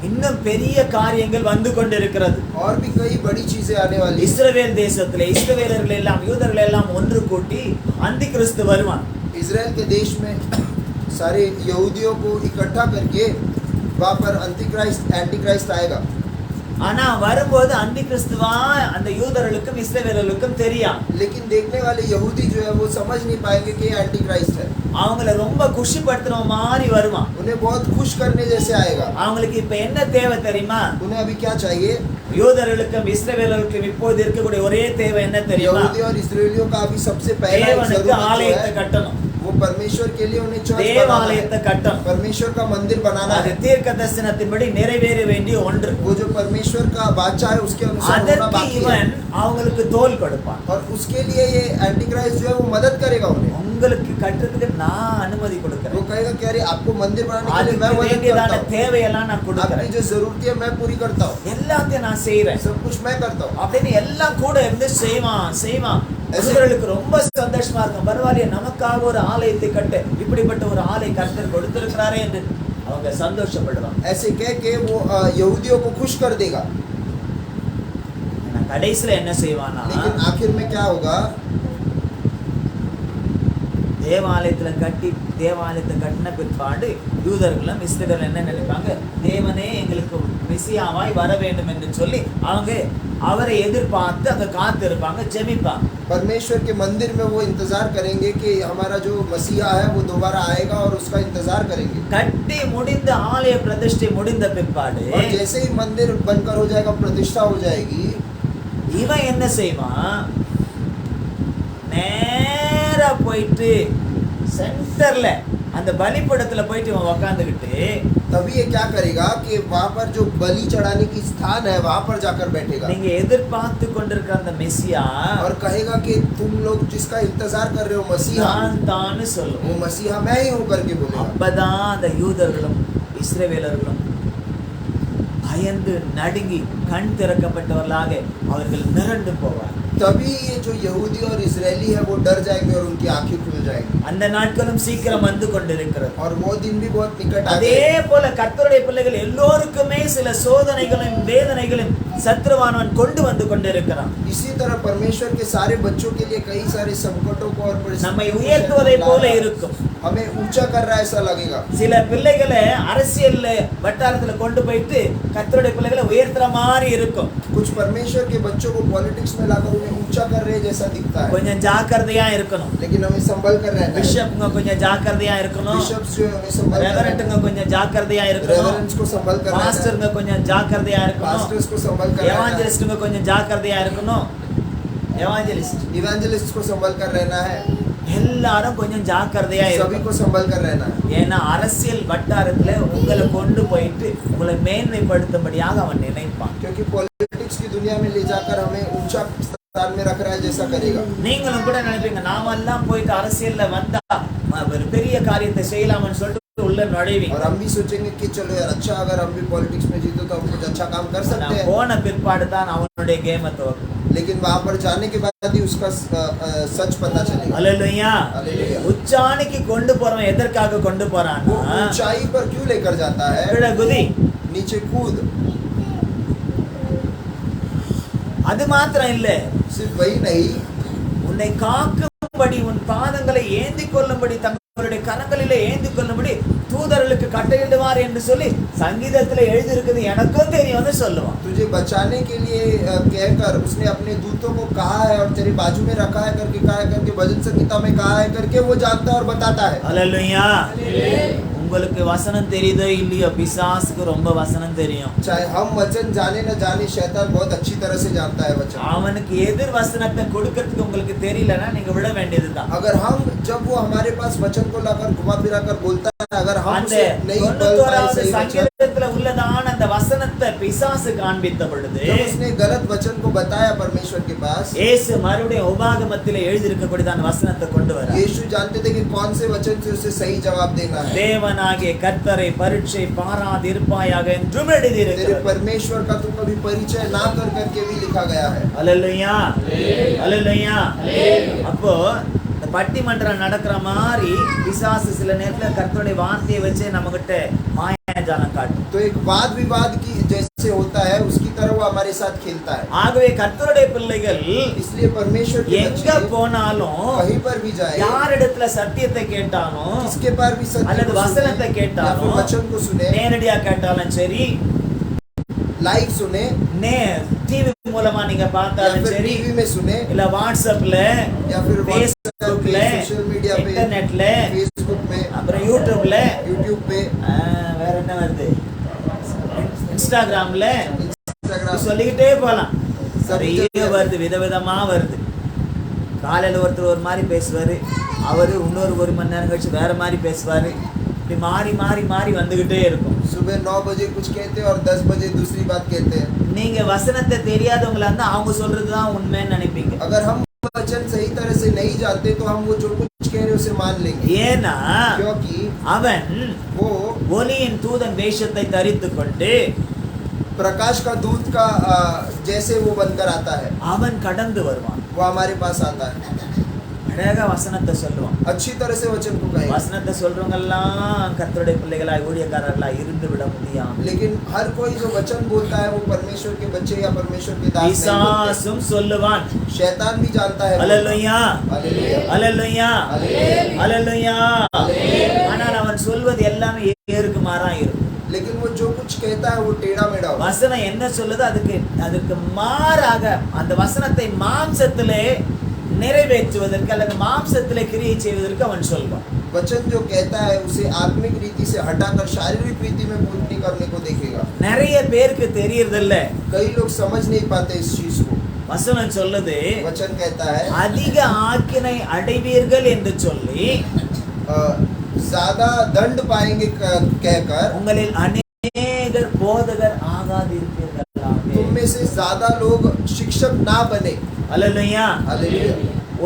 இன்னும் பெரிய காரியங்கள் வந்து கொண்டிருக்கிறது. और भी कई बड़ी चीजें आने वाली हैं. இஸ்ரவேல் தேசத்திலே இஸ்ரவேலர்கள் எல்லாம் யூதர்கள் எல்லாம் ஒன்று கூட்டி அந்தி கிறிஸ்து வருவான். इजराइल के देश में सारे यहूदियों को इकट्ठा करके वहाँ पर एंटी क्राइस्ट आएगा. ஆனா வரும்போது அந்தி கிறிஸ்துவா அந்த யூதர்களுக்கும் இஸ்ரவேலர்களுக்கும் தெரியும். लेकिन देखने वाले यहूदी जो है वो समझ नहीं पाएंगे कि ये एंटी क्राइस्ट है. அவங்கள ரொம்ப குஷிப்படுத்துற மாதிரி வருவான். उन्हें बहुत खुश करने जैसे आएगा. அவங்களுக்கு இப்ப என்ன தேவை தெரியுமா? उन्हें अभी क्या चाहिए? யூதர்களுக்கும் இஸ்ரவேலர்களுக்கும் இப்போது இருக்கக்கூடிய ஒரே தேவை என்ன தெரியுமா? यहूदी और इस्राएलियों का अभी सबसे पहला தேவனுக்கு जरूरत जो ஆலயத்தை है கட்டணும். वो परमेश्वर के लिए उन्हें चर्च बनाना है. தேவாலயத்தை கட்டணும். परमेश्वर का मंदिर बनाना அது है. தீர்க்க தரிசனத்தின்படி நிறைவேற வேண்டிய ஒன்று. वो जो परमेश्वर का वाचा है उसके अनुसार होना அதற்கு बाकी है. இவன் அவங்களுக்கு தோல் கொடுப்பான். और उसके लिए ये एंटी क्राइस्ट जो है वो मदद करेगा उन्हें. உங்களுக்கு கட்டுறதுக்கு நான் அனுமதி वो கொடுக்கிறேன். कहेगा कि अरे आपको मंदिर बनाने के लिए அதுக்கு मैं मदद வேண்டியதான करता हूँ. தேவையெல்லாம் நான் आपकी கொடுக்கிறேன். जो जरूरत है मैं पूरी करता हूँ. எல்லாத்தையும் நான் செய்றேன். सब कुछ मैं करता हूँ. அப்படின்னு எல்லாம் கூட இருந்து செய்வான். யூதர்களுக்கு ரொம்ப சந்தோஷமா இருக்கும். பரவாயில்லையே நமக்காக ஒரு ஆலயத்தை கட்ட இப்படிப்பட்ட ஒரு ஆலய கர்த்தர் கொடுத்திருக்கிறாரே என்று அவங்க சந்தோஷப்படுவாங்க. ऐसे कह के वो यहूदियों को खुश कर देगा. கடைசில என்ன செய்வானா, लेकिन आखिर में क्या होगा? தேவாலயத்துல கட்டின பிற்பாடு யூதர்களும் இஸ்ரவேலரும் என்ன நினைப்பாங்க, தேவனே எங்களுக்கு மெசியாவாய் வர வேண்டும் என்று சொல்லி அவங்க அவரை எதிர்பார்த்து அங்க காத்து இருப்பாங்க, ஜெபிப்பாங்க. परमेश्वर के मंदिर में वो इंतजार करेंगे कि हमारा जो मसीहा है वो दोबारा आएगा और उसका इंतजार करेंगे. கட்டி முடிந்த ஆலய பிரதிஷ்டை முடிந்த பிற்பாடு और जैसे ही मंदिर बनकर हो जाएगा, प्रतिष्ठा हो जाएगी, இவன் என்ன செய்வான், நேரா போயிட்டு சென்டர்ல அந்த பலிபீடத்துல போயிட்டு இவன் உக்காந்துக்கிட்டு तभी ये क्या करेगा कि वहाँ पर जो बलि चढ़ाने की स्थान है वहाँ पर जाकर बैठेगा நீங்க எதிர்பார்த்து கொண்டிருக்கிற அந்த மெசியா और कहेगा कि तुम लोग जिसका इंतजार कर रहे हो मसीहा, நான் தான் சொல்லுவோம். वो मसीहा मैं ही हूँ करके बोलेगा. அப்பதான் அந்த யூதர்களும் இஸ்ரவேலர்களும் பயந்து நடுங்கி கண் திறக்கப்பட்டவர்களாக அவர்கள் மிரண்டு போவார். तभी ये जो यहूदी और इजरायली है वो डर जाएंगे और उनकी आंखें खुल जाएंगी. அந்த நாட்களும் சீக்கிரம் வந்து கொண்டிருக்கிறது. और वो दिन भी बहुत निकट आ அதே गए. போல கர்த்தருடைய பிள்ளைகள் எல்லோருக்குமே சில சோதனைகளையும் வேதனைகளையும் சத்ருவானவன் கொண்டு வந்து கொண்டிருக்கிறான். इसी तरह परमेश्वर के सारे बच्चों के लिए कई सारे संकटों को और நம்மை परिस्थितियों को உயர்த்துவதை ला போல रहा है. இருக்கும். हमें ऊंचा कर रहा है ऐसा लगेगा. சில பிள்ளைகளை அரசியல் வட்டாரத்துல கொண்டு போயிட்டு கர்த்தருடைய பிள்ளைகளை உயர்த்துற மாதிரி இருக்கும். कुछ परमेश्वर के बच्चों को पॉलिटिक्स में लाकर उन्हें ऊंचा कर रहे जैसा दिखता है, கொஞ்சம் ஜாக்கிரதையா இருக்கணும். लेकिन हमें संभल कर रहना है. பிஷப்ங்க கொஞ்சம் ஜாக்கிரதையா இருக்கணும். बिशप्स जो है, हमें संभल कर रहना ரெவரண்ட்ங்க है. கொஞ்சம் ஜாக்கிரதையா இருக்கணும். रेवरेंस को संभल कर रहना है. பாஸ்டர்ங்க கொஞ்சம் ஜாக்கிரதையா இருக்கணும். पास्टर्स को संभल कर रहना है. எவாஞ்சலிஸ்ட்ங்க கொஞ்சம் ஜாக்கிரதையா இருக்கணும். எவாஞ்சலிஸ்ட் इवेंजलिस्ट को संभल कर रहना है. எல்லாரும் கொஞ்சம் ஜாக்கிரதையா सभी இருக்கணும். को संभल कर रहना है. ஏன்னா அரசியல் வட்டாரத்துல உங்களை கொண்டு போயிட்டு உங்களை மேன்மைப்படுத்தும்படியாக அவன் நினைப்பான். क्योंकि पॉलिटिक्स की दुनिया में ले जाकर हमें ऊंचा स्थान में रख रहा है जैसा करेगा. நீங்களும் கூட நினைப்பீங்க, நாமெல்லாம் போயிட்டு அரசியல்ல வந்தா ஒரு பெரிய காரியத்தை செய்யலாம்னு சொல்லிட்டு உள்ள நுழைவீங்க. और हम भी सोचेंगे कि चलो यार अच्छा, अगर हम भी पॉलिटिक्स में जीते तो हम कुछ अच्छा काम कर सकते நான் हैं. போன பிற்பாடு தான் அவனுடைய கேமை துவக்கும். लेकिन वहां पर जाने के बाद ही उसका सच पता चलेगा. அல்லேலூயா. हालेलुया. உச்சாணிக்கு கொண்டு போறவன் எதற்காக கொண்டு वो போறான்னா, ऊंचाई पर क्यों लेकर जाता है? கீழே குதி. नीचे कूद. அது மாத்திரம் இல்ல, सिर्फ वही नहीं, உன்னை காக்கும்படி உன் பாதங்களை ஏந்தி கொள்ளும்படி தங்களுடைய கரங்களிலே ஏந்தி கொள்ளும்படி தூதர்களுக்கு கட்டளையிடுவார் என்று சொல்லி சங்கீதத்துல எழுதி இருக்குது, எனக்கும் தெரியும்னு சொல்லுவான். तुझे बचाने के लिए कहकर उसने अपने दूतों को कहा है और तेरे बाजू में रखा है करके कहा है करके भजन संगीता में कहा है करके वो जानता है और बताता है. அல்லேலூயா. உங்களுக்கு வசனம் தெரியுதோ இல்லையோ, பிசாசுக்கு ரொம்ப வசனம் தெரியும். चाहे हम वचन जाने न जाने, शैतान बहुत अच्छी तरह से जानता है वचन. அவனுக்கு எதிர் வசனத்தை கொடுக்கறதுக்கு உங்களுக்கு தெரியலன்னா நீங்க விட வேண்டியதுதான். अगर हम जब वो हमारे पास वचन को लाकर घुमा फिरा कर बोलता है, अगर हम அந்த उसे नहीं बोल पाए 91வது सही वचन, சங்கீதத்துல உள்ளதான அந்த வசனத்தை பிசாசு காண்பித்த பொழுது जब उसने गलत वचन को बताया परमेश्वर के पास, இயேசு மறுபடியும் உபாகமத்திலே எழுதியிருக்கக்கூடியதான வசனத்தை கொண்டு வர यीशु जानते थे कि कौन से वचन से उसे सही जवाब देना है. தேவனாகிய கர்த்தரை பரீட்சை பாராதிருப்பாயாக என்றும் तेरे எழுதியிருக்கிறது. परमेश्वर का तू कभी परिचय ना कर करके भी लिखा गया है. அல்லேலூயா. அல்லேலூயா. அப்போ இந்த பட்டிமன்றம் நடக்கிற மாதிரி பிசாசு சில நேரத்துல கர்த்தருடைய வார்த்தையை வச்சு நம்ம கிட்ட மாயாஜாலம் காட்டும். तो एक वाद विवाद की जैसे होता है उसकी तरह वो हमारे साथ खेलता है. ஆகவே கர்த்தருடைய பிள்ளைகள் इसलिए परमेश्वर के எங்க बच्चे போனாலும் कहीं पर भी जाए, யாரிடத்துல சத்தியத்தை கேட்டாலும் किसके पास भी सत्य அல்லது को வசனத்தை सुने या फिर கேட்டாலும் वचन को सुने, நேரடியா கேட்டாலும் சரி, लाइव सुने டிவி மூலமா நீங்க या பார்த்தாலும் फिर சரி, टीवी में सुने இல்ல வாட்ஸ்அப்ல, या फिर व्हाट्सएप फेसबुकல, पे, सोशल मीडिया पे, இன்டர்நெட்ல, फेसबुक में, அப்புறம் யூடியூப்ல, यूट्यूब पे, வேற என்ன வருது, இன்ஸ்டாகிராம்ல, इंस्टाग्राम, சொல்லிக்கிட்டே போலாம். நிறைய வருது, விதவிதமா வருது. காலையில ஒருத்தர் ஒரு மாதிரி பேசுவாரு, அவரு இன்னொரு 1 மணி நேரம் கழிச்சு வேற மாதிரி பேசுவாரு. இப்படி மாறி மாறி மாறி வந்துகிட்டே இருக்கும். सुबह 9 बजे कुछ कहते हैं और 10 बजे दूसरी बात कहते हैं. நீங்க வசனத்தை தெரியாதவங்களா இருந்தா அவங்க சொல்றதுதான் உண்மைன்னு நினைப்பீங்க. अगर हम वचन सही तरह से नहीं जानते तो हम वो जो कुछ कह रहे हैं उसे मान लेंगे, ஏன்னா क्योंकि அவன் वो ஒளியின் தூதன் வேஷத்தை தரித்துக் கொண்டு प्रकाश का दूत का जैसे वो बनकर आता है, அவன் கடந்து வருவான். वो हमारे पास आता है. அழகா வசனத்தை சொல்லுவோம். अच्छी तरह से वचन को कहेंगे. வசனத்தை சொல்றவங்க எல்லாம் கர்த்தருடைய பிள்ளைகளாய் ஊழியக்காரர்களாய் இருந்து விட முடியாது. लेकिन हर कोई जो वचन बोलता है वो परमेश्वर के बच्चे या परमेश्वर के दास नहीं बोलते. பிசாசும் சொல்லுவான். शैतान भी जानता है. அல்லேலூயா हालेलुया அல்லேலூயா அல்லேலூயா. हालेलुया. ஆனால் அவன் சொல்வது எல்லாமே ஏருக்கு மாறா இருக்கும். लेकिन वो जो कुछ कहता है वो टेढ़ा मेढ़ा होता है. வசனம் என்ன சொல்லுதோ அதுக்கு மாறாக அந்த வசனத்தை மாம்சத்திலே நிறைவேற்றுவதற்கு அல்லது மாம்சத்திலே கிரியை செய்வதற்கு அவன் சொல்வான். वचन जो कहता है उसे आत्मिक रीति से हटाकर शारीरिक रीति में पूर्ति करने को देखेगा. நிறைய பேருக்கு தெரியறதில்ல. कई लोग समझ नहीं पाते इस चीज को. வசனம் சொல்லுது वचन कहता है அதிக ஆக்கினை அடைவீர்கள் என்று சொல்லி ज्यादा दंड पाएंगे कहकर உங்களில் அநேகர் போதகர் ஆகாதிருப்பீர்களாமே. तुम में से ज्यादा लोग शिक्षक ना बने. அல்லேலூயா. हालेलुया.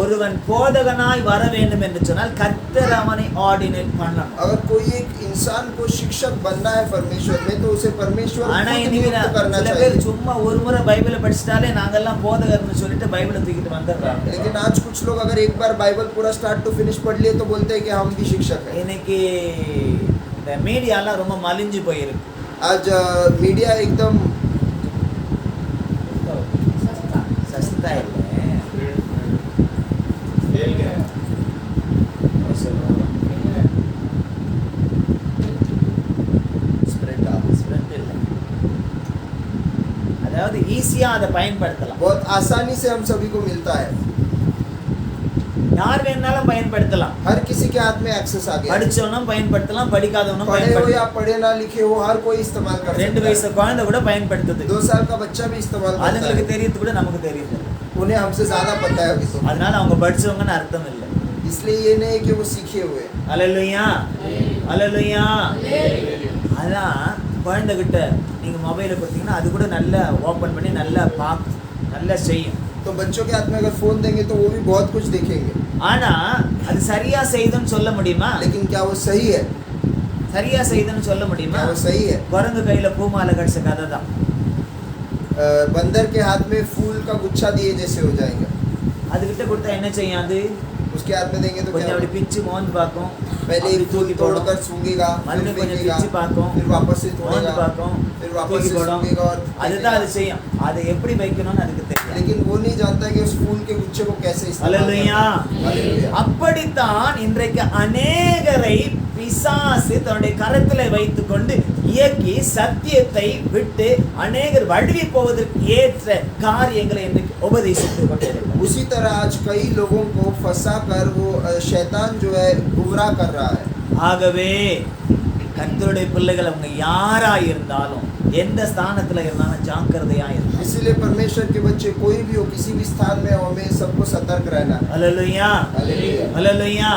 ஒருவன் போதகனாய் வர வேண்டும் என்று சொன்னால் கர்த்தர் அவனை ஆர்டினேட் பண்ணணும். अगर कोई एक इंसान को शिक्षक बनना है परमेश्वर में तो उसे परमेश्वर ஆனா खुद இன்னைக்கு नियुक्त करना சில चाहिए. பேர் சும்மா ஒரு முறை பைபிளை படிச்சிட்டாலே நாங்கெல்லாம் போதகர்னு சொல்லிட்டு பைபிளை தூக்கிட்டு வந்துடுறாங்க. लेकिन आज कुछ लोग अगर एक बार बाइबल पूरा स्टार्ट टू फिनिश पढ़ लिए तो बोलते हैं कि हम भी शिक्षक हैं. இன்னைக்கு இந்த மீடியாலாம் ரொம்ப மலிஞ்சு போயிருக்கு. आज मीडिया एकदम சஸ்தா இல்லை. Sprint இல்லை. அதாவது ஈஸியா அதை பயன்படுத்தலாம். बहुत आसानी से हम सभी को मिलता है. யார் வேணாலும் பயன்படுத்தலாம். हर किसी के हाथ में एक्सेस आ गया. படிச்சவனும் பயன்படுத்தலாம், படிக்காதவனும் पढ़े हो या பயன்படுத்தலாம். पढ़े ना लिखे हो हर कोई इस्तेमाल कर 2 सकता வயசு है. குழந்தை கூட பயன்படுத்துது. 2 साल का बच्चा भी इस्तेमाल करता அதுங்களுக்கு है. தெரியுது கூட நமக்கு தெரியுது. उन्हें हमसे ज्यादा पता है अभी तो. அதனால அவங்க படிச்சவங்கன்னு அர்த்தம் இல்லை. इसलिए ये नहीं कि वो सीखे हुए. அல்லேலூயா அல்லேலூயா. அதான் குழந்தைகிட்ட நீங்க மொபைலை கொடுத்தீங்கன்னா அது கூட நல்லா ஓபன் பண்ணி நல்லா பார்க்கும், நல்லா செய்யும். तो बच्चों के हाथ में अगर फोन देंगे तो वो भी बहुत कुछ देखेंगे. ஆனா அது சரியா செய்யுதுன்னு சொல்ல முடியுமா? लेकिन क्या वो सही है? சரியா செய்யுதுன்னு சொல்ல முடியுமா? क्या वो सही है? குரங்கு கையில பூமாலை கடிச்ச கதை தான். बंदर के हाथ में फूल का गुच्छा दिए जैसे हो जाएंगे. அதுகிட்ட கொடுத்தா என்ன செய்யும்? அது उसके हाथ में देंगे तो क्या கொஞ்சம் அப்படி होगा? பிச்சு மோந்து பார்க்கும், पहले அப்படி एक फूल தூக்கி போடும், तोड़कर सूंघेगा, फिर மறுபடியும் கொஞ்சம் फेंकेगा, பிச்சு பார்க்கும், फिर वापस से மோந்து तोड़ेगा, பார்க்கும், फिर वापस தூக்கி से போடும். सूंघेगा और அதுதான் அது फेंकेगा. செய்யும். அதை எப்படி வைக்கணும்னு அதுக்கு தெரியும். लेकिन वो नहीं जानता कि उस फूल के गुच्छे को कैसे इस्तेमाल அல்லேலூயா. करना है. हालेलुया. அப்படித்தான் இன்றைக்கு அநேகரை பிசாசு தன்னுடைய கரத்திலே வைத்துக் கொண்டு இயக்கி சத்தியத்தை விட்டு அநேகர் வழுவி போவதற்கு ஏற்ற காரியங்களை இன்றைக்கு உபதேசித்துக் கொண்டிருக்கிறார். उसी तरह आज कई लोगों को फंसा कर वो शैतान जो है गुमराह कर रहा है. ஆகவே கர்த்தருடைய பிள்ளைகள் அவங்க யாரா இருந்தாலும் எந்த ஸ்தானத்துல இருந்தாலும் ஜாக்கிரதையா இருந்தாலும். इसीलिए परमेश्वर के बच्चे कोई भी हो किसी भी स्थान में हो हमें सबको सतर्क रहना है. அல்லேலூயா हालेलुया. அல்லேலூயா.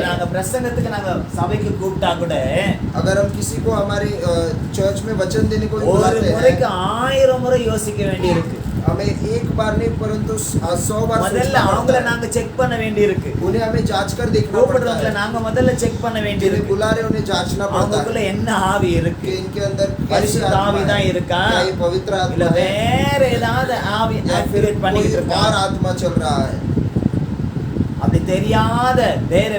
நாங்க பிரசங்கத்துக்கு நாங்க சபைக்கு கூப்பிட்டா கூட अगर हम किसी को हमारे चर्च में वचन देने को ஒரு बुलाते முறைக்கு हैं 1000 முறை யோசிக்க வேண்டி இருக்கு. हमें एक बार नहीं परंतु 100 बार முதல்ல सोचना அவங்கள पड़ता है. நாங்க செக் பண்ண வேண்டி இருக்கு. उन्हें हमें जांच कर देखना पड़ता கூப்பிடுறவங்கள है. நாங்க முதல்ல செக் பண்ண வேண்டி जिन्हें இருக்கு. बुला रहे उन्हें जांचना पड़ता அவங்களுக்குள்ள है என்ன ஆவி இருக்கு? कि इनके अंदर कैसी பரிசுத்த आत्मा ஆவி தான் है. இருக்கா? क्या ये पवित्र இல்ல आत्मा है வேற ஏதாவது ஆவி या फिर ஆக்டிவேட் कोई பண்ணிட்டு இருக்கா? और आत्मा चल रहा है. அப்படி தெரியாத வேற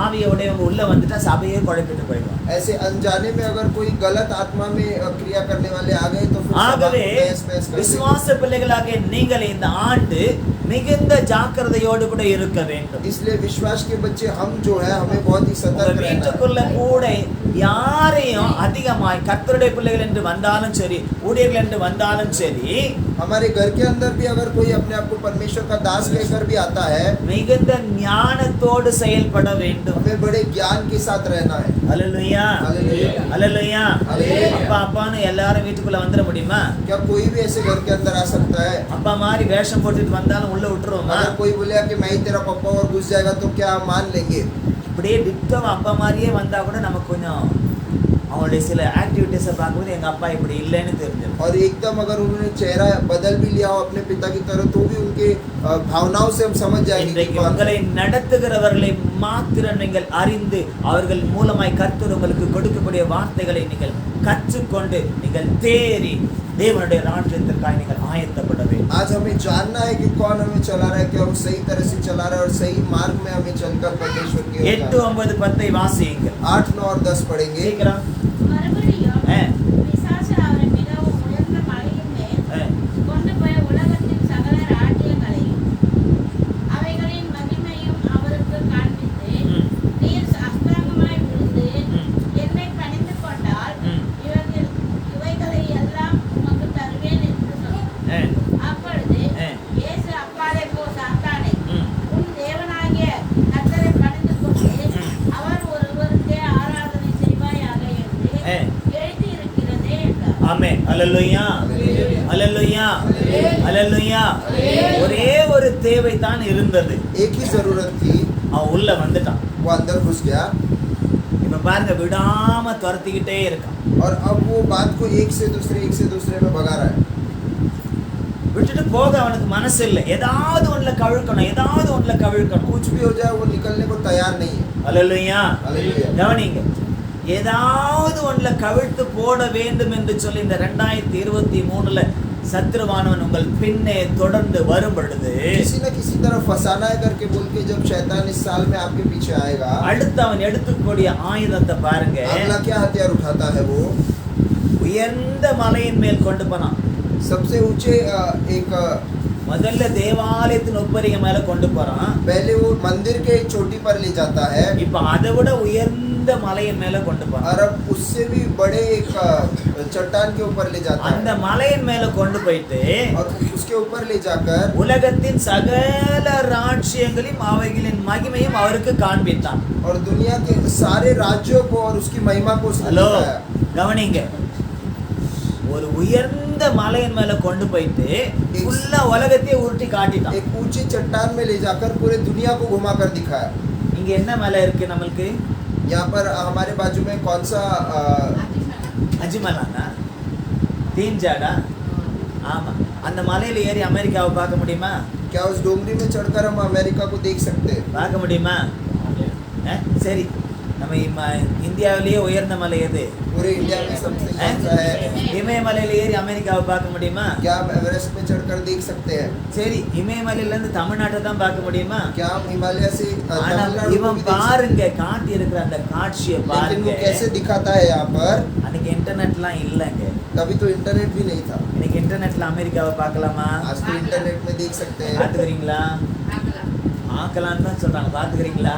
ஆவிய உடையவங்க உள்ள வந்துட்டா சபையே குழப்பிட்டு போயிடுவாங்க. ऐसे अनजाने में अगर कोई गलत आत्मा में क्रिया करने वाले आ गए तो फिर सब ஆகவே बहस बहस कर देंगे. விசுவாச பிள்ளைகளாகிய நீங்கள் இந்த ஆண்டு மிகுந்த ஜாக்கிரதையோடு கூட இருக்க வேண்டும். इसलिए विश्वास के बच्चे हम जो है हमें बहुत ही உங்க सतर्क रहना है. வீட்டுக்குள்ள கூட யாரையும் அதிகமாய் கர்த்தருடைய பிள்ளைகள் என்று வந்தாலும் சரி, ஊழியர்கள் என்று வந்தாலும் சரி, हमारे घर के अंदर भी अगर कोई अपने आप को परमेश्वर का दास कहकर भी आता है மிகுந்த ஞானத்தோடு செயல்பட வேண்டும். हमें बड़े ज्ञान के साथ रहना है. அல்லேலூயா हालेलुया. அல்லேலூயா. அல்லேலூயா. அப்பா அப்பான்னு எல்லாரும் வீட்டுக்குள்ள வந்துட முடியுமா? क्या कोई भी ऐसे घर के अंदर आ सकता है? அப்பா மாதிரி வேஷம் போட்டுட்டு வந்தாலும் உள்ள விட்டுருவோமா? अगर कोई बोलेगा कि मैं ही तेरा पापा और घुस जाएगा तो क्या हम मान लेंगे? இப்படியே டிட்டோவா அப்பா மாதிரியே வந்தா கூட நமக்கு கொஞ்சம் அவங்களுடைய சில ஆக்டிவிட்டீஸை பார்க்கும்போது எங்க அப்பா இப்படி இல்லைன்னு தெரிஞ்சிடும். और एकदम अगर उन्होंने चेहरा बदल भी लिया हो अपने पिता की तरह तो भी उनके भावनाओं से हम समझ जाएंगे कि இன்றைக்கு कौन है. உங்களை நடத்துகிறவர்களை மாத்திரம் நீங்கள் அறிந்து அவர்கள் மூலமாய் கர்த்தர் உங்களுக்கு கொடுக்கக்கூடிய வார்த்தைகளை நீங்கள் கற்றுக்கொண்டு நீங்கள் தேறி தேவனுடைய ராஜ்யத்திற்காக நீங்கள் ஆயத்தப்பட வேண்டும். आज हमें जानना है कि कौन हमें चला रहा है, क्या वो सही तरह से चला रहा है और सही मार्ग में हमें चलकर परमेश्वर की ओर 8, जाना 9, 10 வாசியுங்கள். 8, 9 और 10 पढ़ेंगे. சீக்கிரம். மறுபடியும் ஆ, பிசாசு அவரை மிகவும் உயர்ந்த மலையின் மேல் ஆ, கொண்டு போய் உலகத்தின் சகல ராஜ்யங்களையும் அவைகளின் மகிமையும் அவருக்கு காண்பித்து, ம், நீர் அஸ்தாங்கமாய் விழுந்து ம், என்னை பணிந்து கொண்டால் ம், இவைகளை எல்லாம் உமக்கு தருவேன் என்று சொன்னார். ஆ, அப்பொழுது ஆ, இயேசு அப்பாலே போ சாத்தானே, ம், உன் தேவனாகிய கர்த்தரை பணிந்து கொண்டு அவர் ஒருவருக்கே ஆராதனை செய்வாயாக என்று ஆ. எழுதியிருக்கிறதே என்றார். ஆமென். அல்லேலூயா. அல்லேலூயா. அல்லேலூயா. ஒரே ஒரு தேவை தான் இருந்தது. एक ही जरूरत थी, அவன் உள்ள வந்துட்டான். वो अंदर घुस गया இப்ப பாருங்க, விடாம துரத்திக்கிட்டே இருக்கான். और अब वो बात को एक से दूसरे में भगा रहा है. விட்டுட்டு போக அவனுக்கு மனசு இல்லை. ஏதாவது ஒண்ணுல கவிழ்க்கணும், ஏதாவது ஒண்ணுல கவிழ்க்கணும். कुछ भी हो जाए वो निकलने को तैयार नहीं है. அல்லேலூயா. हालेलुया. கவனிங்க, ஏதாவது ஒண்ணுல கவிழ்த்து போட வேண்டும் என்று சொல்லி இந்த 2023ல சத்ருவானவன் உங்கள் பின்னே தொடர்ந்து வரும் பொழுது किसी न किसी तरह फंसाना है करके बोल के जब शैतान इस साल में आपके पीछे आएगा, அடுத்து அவன் எடுத்துக்கூடிய ஆயுதத்தை பாருங்க. अगला क्या हथियार उठाता है वो? உயர்ந்த மலையின் மேல் கொண்டு போனான். सबसे ऊंचे एक முதல்ல தேவாலயத்தின் உப்பரிகை மேல கொண்டு போறான். पहले वो मंदिर के चोटी पर ले जाता है இப்ப அதை விட உயர்ந்த மலையின் மேல கொண்டு போறான். और अब उससे भी बड़े एक चट्टान के ऊपर ले जाता அந்த है மலையின் மேல கொண்டு போயிட்டு और उसके ऊपर ले जाकर உலகத்தின் சகல ராஜ்யங்களையும் அவைகளின் மகிமையும் அவருக்கு காண்பித்தான். और दुनिया के सारे राज्यों को और उसकी महिमा को उसने ஹலோ, दिखाया. கவனிங்க, ஒரு உயர்ந்த மலையின் மேல கொண்டு போயிட்டு ஃபுல்லா உலகத்தையே உருட்டி காட்டிட்டான். एक ऊंची चट्टान में ले जाकर पूरे दुनिया को घुमाकर दिखाया. இங்க என்ன மலை இருக்கு நம்மளுக்கு? यहाँ पर हमारे बाजू में कौन सा அஜிமலானா, தீன்ஜாடா? ஆமா. அந்த மலையில ஏறி அமெரிக்காவை பார்க்க முடியுமா? क्या उस डोंगरी में चढ़कर हम अमेरिका को देख सकते हैं? பார்க்க முடியுமா? சரி, நம்ம இந்தியாவிலேயே உயர்ந்த மலை எது? पूरे इंडिया में सबसे कौन सा है? இமயமலையில ஏறி அமெரிக்காவை பார்க்க முடியுமா? क्या हम एवरेस्ट में चढ़कर देख सकते हैं? சரி, இமயமலையில இருந்து தமிழ்நாட்டை தான் பார்க்க முடியுமா? क्या हम हिमालय से ஆனா तमिलनाडु को இவன் भी देख सकते हैं? பாருங்க, காட்டி இருக்கிற அந்த காட்சியை लेकिन பாருங்க. वो कैसे दिखाता है यहाँ पर? அன்னைக்கு இன்டர்நெட்லாம் இல்லைங்க. तभी तो इंटरनेट भी नहीं था. இன்னைக்கு இன்டர்நெட்ல அமெரிக்காவை பார்க்கலாமா? आज तो इंटरनेट में देख सकते हैं. பார்த்துக்கிறீங்களா? பார்க்கலான்னு தான் சொல்றாங்க. பார்த்துக்கிறீங்களா?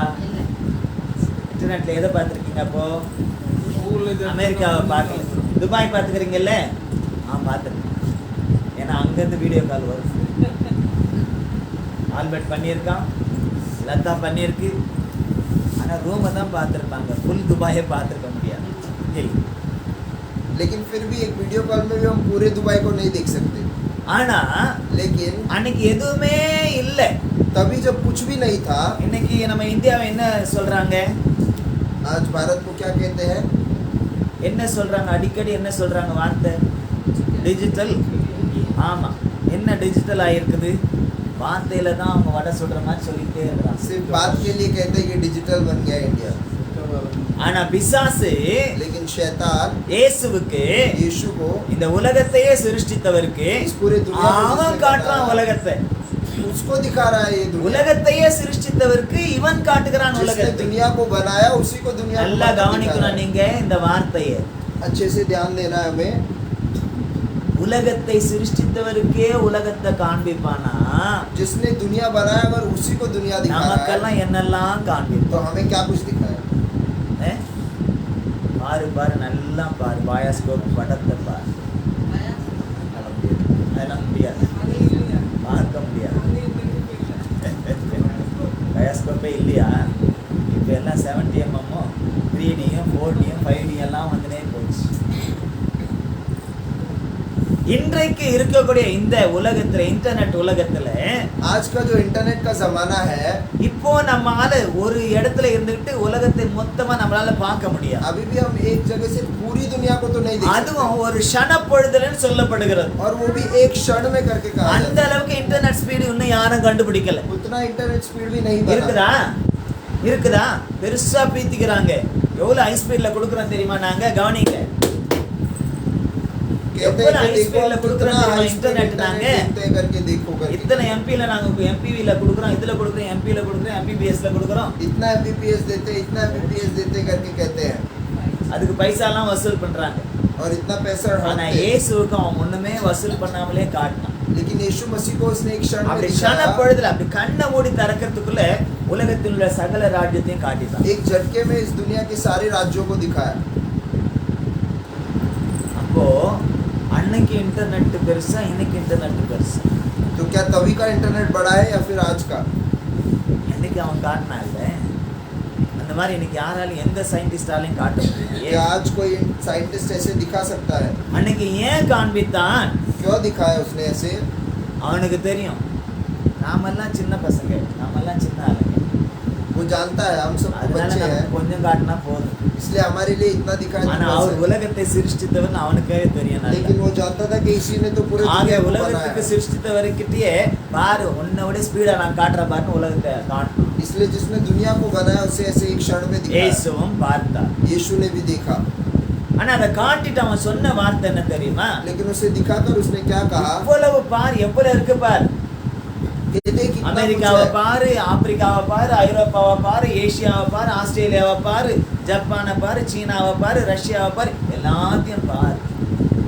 இன்டர்நெட்ல எதை பார்த்துருக்கீங்க? அப்போ அமெரிக்காவை பார்க்கல. துபாய் பார்த்துக்கிறீங்கல்ல? பார்த்துருக்கேன். ஏன்னா அங்கேருந்து வீடியோ கால் வரும். ஆல்பர்ட் பண்ணியிருக்கான், லதா பண்ணியிருக்கு. ஆனால் ரூமை தான் பார்த்துருப்பாங்க, ஃபுல் துபாயை பார்த்துருக்க முடியாது. இல்லை, लेकिन फिर भी एक वीडियो कॉल में भी हम पूरे दुबई को नहीं देख सकते. ஆனா लेकिन அன்னைக்கு எதுவுமே இல்லை. तभी जब कुछ भी नहीं था, இன்னைக்கு நம்ம இந்தியாவை என்ன சொல்றாங்க? आज भारत को क्या कहते हैं? என்ன சொல்றாங்க? அடிக்கடி என்ன சொல்றாங்க வார்த்தை? டிஜிட்டல். ஆமா, என்ன டிஜிட்டல் ஆயிருக்குது? வார்த்தையில தான் அவங்க வடை சொல்ற மாதிரி சொல்லிட்டே இருக்கிறாங்க. सिर्फ बात के लिए कहते हैं कि डिजिटल बन गया इंडिया. ஆனா பிசாசு लेकिन शैतान இயேசுவுக்கு, यीशु को, இந்த உலகத்தையே சிருஷ்டித்தவருக்கு इस पूरे दुनिया को அவன் जिसने காட்டுறான் बनाया, உலகத்தை. उसको दिखा रहा है ये दुनिया. உலகத்தையே சிருஷ்டித்தவருக்கு இவன் காட்டுகிறான் जिसने உலகத்தை. दुनिया को बनाया उसी को दुनिया को நல்லா दिखा रहा கவனிக்கணும் है. நீங்க இந்த வார்த்தையை. अच्छे से ध्यान देना है हमें. உலகத்தை சிருஷ்டித்தவருக்கே உலகத்தை காண்பிப்பானா, जिसने दुनिया बनाया अगर उसी को दुनिया दिखा रहा है, நமக்கெல்லாம் என்னெல்லாம் காண்பிப்பான்? तो हमें क्या कुछ दिखाया? பாரு பாரு, நல்லா பாரு, பயாஸ்கோப் படத்தை பாரு. அதெல்லாம் முடியாது, பார்க்க முடியாது. பயாஸ்கோப்பே இல்லையா? இப்போ எல்லாம் 70mm 3Dயும் 4Dயும் 5D எல்லாம் வந்துனே போச்சு. இன்றைக்கு இருக்கக்கூடிய இந்த உலகத்துல, இன்டர்நெட் உலகத்துல, आज का जो इंटरनेट का जमाना है, இப்போ நம்மால ஒரு இடத்துல இருந்துகிட்டு உலகத்தை மொத்தமா நம்மளால பார்க்க முடியாது. अभी भी हम एक जगह से पूरी दुनिया को तो नहीं देख सकते. அதுவும் ஒரு க்ஷண பொழுதுலன்னு சொல்லப்படுகிறது. और वो भी एक क्षण में करके कहा அந்த जाता அளவுக்கு இன்டர்நெட் ஸ்பீடு இன்னும் யாரும் கண்டுபிடிக்கல. है. उतना इंटरनेट स्पीड भी नहीं बना. இருக்குதா? இருக்குதா? பெருசா பீத்திக்கிறாங்க. எவ்வளவு ஹை ஸ்பீட்ல கொடுக்குறோம் தெரியுமா? நாங்க கவனிங்க. कहते எவ்வளவு हैं high कि speed ல देखो கொடுக்குறோம் कितना தெரியுமா हाई स्पीड இன்டர்நெட் நாங்க इंटरनेट देखते करके देखो करके இத்தனை எம்பில நாங்க எம்பிவில கொடுக்குறோம் இதுல கொடுக்குறோம் எம்பில கொடுக்குறோம் எம்பிபிஎஸ்ல கொடுக்குறோம் इतना एमबीपीएस देते करके कहते हैं அதுக்கு பைசா எல்லாம் வசூல் பண்றாங்க और इतना पैसा ஆனா उड़ाते हैं। இயேசுவுக்கு அவன் ஒண்ணுமே வசூல் பண்ணாமலே காட்டினான் लेकिन यीशु मसीह को उसने एक क्षण में அப்படி दिखाया, க்ஷண பொழுதுல அப்படி கண்ணை மூடி திறக்கிறதுக்குள்ள உலகத்தில் உள்ள சகல ராஜ்யத்தையும் காட்டிட்டான் एक झटके में इस दुनिया के सारे राज्यों को दिखाया। அப்போ அன்னைக்கு இன்டர்நெட் பெருசா இன்னைக்கு இன்டர்நெட் பெருசா तो क्या तभी का इंटरनेट बड़ा है या फिर आज का? இன்னைக்கு அவன் காட்டினா இல்ல அந்த மாதிரி இன்னைக்கு யாராலும் எந்த சயின்டிஸ்டாலையும் காட்ட முடியலையே क्या आज कोई साइंटिस्ट ऐसे दिखा सकता है? அன்னைக்கு ஏன் காண்பித்தான் क्यों दिखाया उसने ऐसे? அவனுக்கு தெரியும் நாமெல்லாம் சின்ன பசங்க நாமெல்லாம் சின்ன ஆளுங்க वो जानता है हम सब அதனால बच्चे நமக்கு हैं, கொஞ்சம் காட்டினா போதும் इसलिए हमारे लिए इतना दिखाया ஆனா तो அவர் बस है। உலகத்தை சிருஷ்டித்தவன் அவனுக்கே தெரியும் நல்லா. लेकिन वो जानता था कि इसी ने तो पूरे ஆக दुनिया को உலகத்துக்கு बनाया। சிருஷ்டித்தவர்கிட்டயே பாரு உன்னை விட ஸ்பீடா நான் காட்டுற பாருன்னு உலகத்தை காட்டணும் इसलिए जिसने दुनिया को बनाया उसे ऐसे एक क्षण में दिखाया। இயேசுவும் பார்த்தார் यीशु ने भी देखा, ஆனா அதை காட்டிட்டு அவன் சொன்ன வார்த்தை என்ன தெரியுமா लेकिन उसे दिखाकर उसने क्या कहा? இவ்வளவு பார் எவ்வளவு இருக்கு பார் कहते कि इतना कुछ அமெரிக்காவை है। பாரு ஆப்பிரிக்காவை பாரு ஐரோப்பாவை பாரு ஏசியாவை பாரு ஆஸ்திரேலியாவை பாரு ஜப்பானை பாரு சீனாவை பாரு ரஷ்யாவை பாரு எல்லாத்தையும் பாரு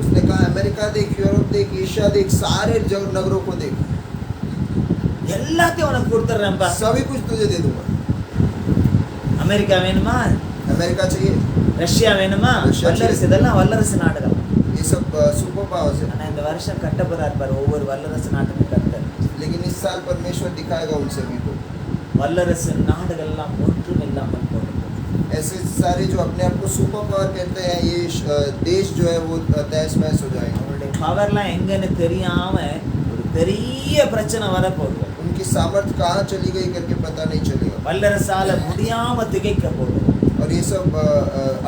उसने कहा अमेरिका देख, यूरोप देख, एशिया देख, सारे नगरों को देख, எல்லாத்தையும் உனக்கு கொடுத்துட்றேன்ப்பா सभी कुछ तुझे दे दूंगा। அமெரிக்கா வேணுமா अमेरिका चाहिए, ரஷ்யா வேணுமா ரஷ்யா வல்லரசு சரி. இதெல்லாம் வல்லரசு நாடுகள் ये सब सुपर पावर्स है। ஆனா இந்த வருஷம் கட்டப்படுறாரு பாரு ஒவ்வொரு வல்லரசு நாட்டுக்கும் கட்ட लेकिन इस साल परमेश्वर दिखाएगा उन सभी को। வல்லரசு நாடுகள் எல்லாம் ஒன்றும் இல்லாமல் போகும் ऐसे सारे जो अपने आप को सुपर पावर कहते हैं, ये देश जो है वो तहस महस हो जाएंगे। அவருடைய பவர்லாம் எங்கன்னு தெரியாம ஒரு பெரிய பிரச்சனை வரப்போகுது उनकी सामर्थ्य कहाँ चली गई करके पता नहीं चलेगा வல்லரசால முடியாம திகைக்க போகுது और ये सब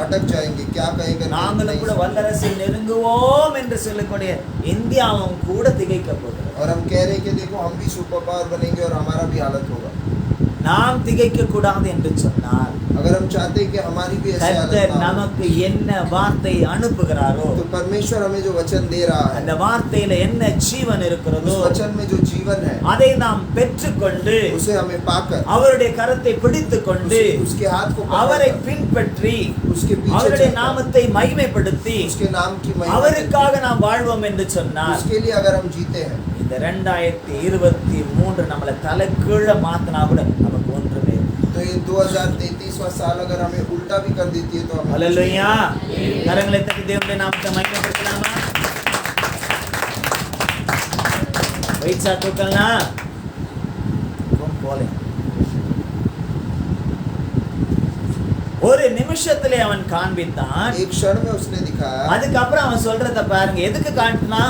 अटक जाएंगे, क्या कहेगा நாங்களும் கூட வல்லரசை நெருங்குவோம் என்று சொல்லக்கூடிய இந்தியாவும் கூட திகைக்க போகுது और हम कह रहे हैं कि देखो हम भी सुपर पावर बनेंगे और हमारा भी हालत होगा। நாம் திகைக்க கூடாது என்று சொன்னால் अगर हम चाहते हैं कि हमारी भी ऐसी हालत கர்த்தர் ना हो, நமக்கு என்ன வார்த்தை அனுப்புகிறாரோ तो परमेश्वर हमें जो वचन दे रहा है, அந்த வார்த்தையில என்ன ஜீவன் இருக்கிறதோ उस वचन में जो जीवन है அதை நாம் பெற்றுக்கொண்டு उसे हमें पाकर அவருடைய கரத்தை பிடித்துக் கொண்டு उसके हाथ को அவரை पकड़कर, பின்பற்றி उसके पीछे அவருடைய चलकर, நாமத்தை மகிமைப்படுத்தி उसके नाम की महिमा करके, அவருக்காக நாம் வாழ்வோம் என்று சொன்னார் उसके लिए अगर हम जीते हैं, இந்த 2023 நம்மளை தலைகீழ மாத்தினா கூட நமக்கு ஒன்றுமே இல்லை. तो ये 2033वां साल अगर हमें उल्टा भी कर देती है तो हम ஹல்லேலூயா கரங்களை தட்டி தேவனுடைய நாமத்தை மகிமைப்படுத்தலாமா வெயிட் சார் தூக்கலாம் போல ஒரு நிமிஷத்திலே அவன் காண்பித்தான் एक क्षण में उसने दिखाया, அதுக்கப்புறம் அவன் சொல்றத பாருங்க எதுக்கு காட்டினா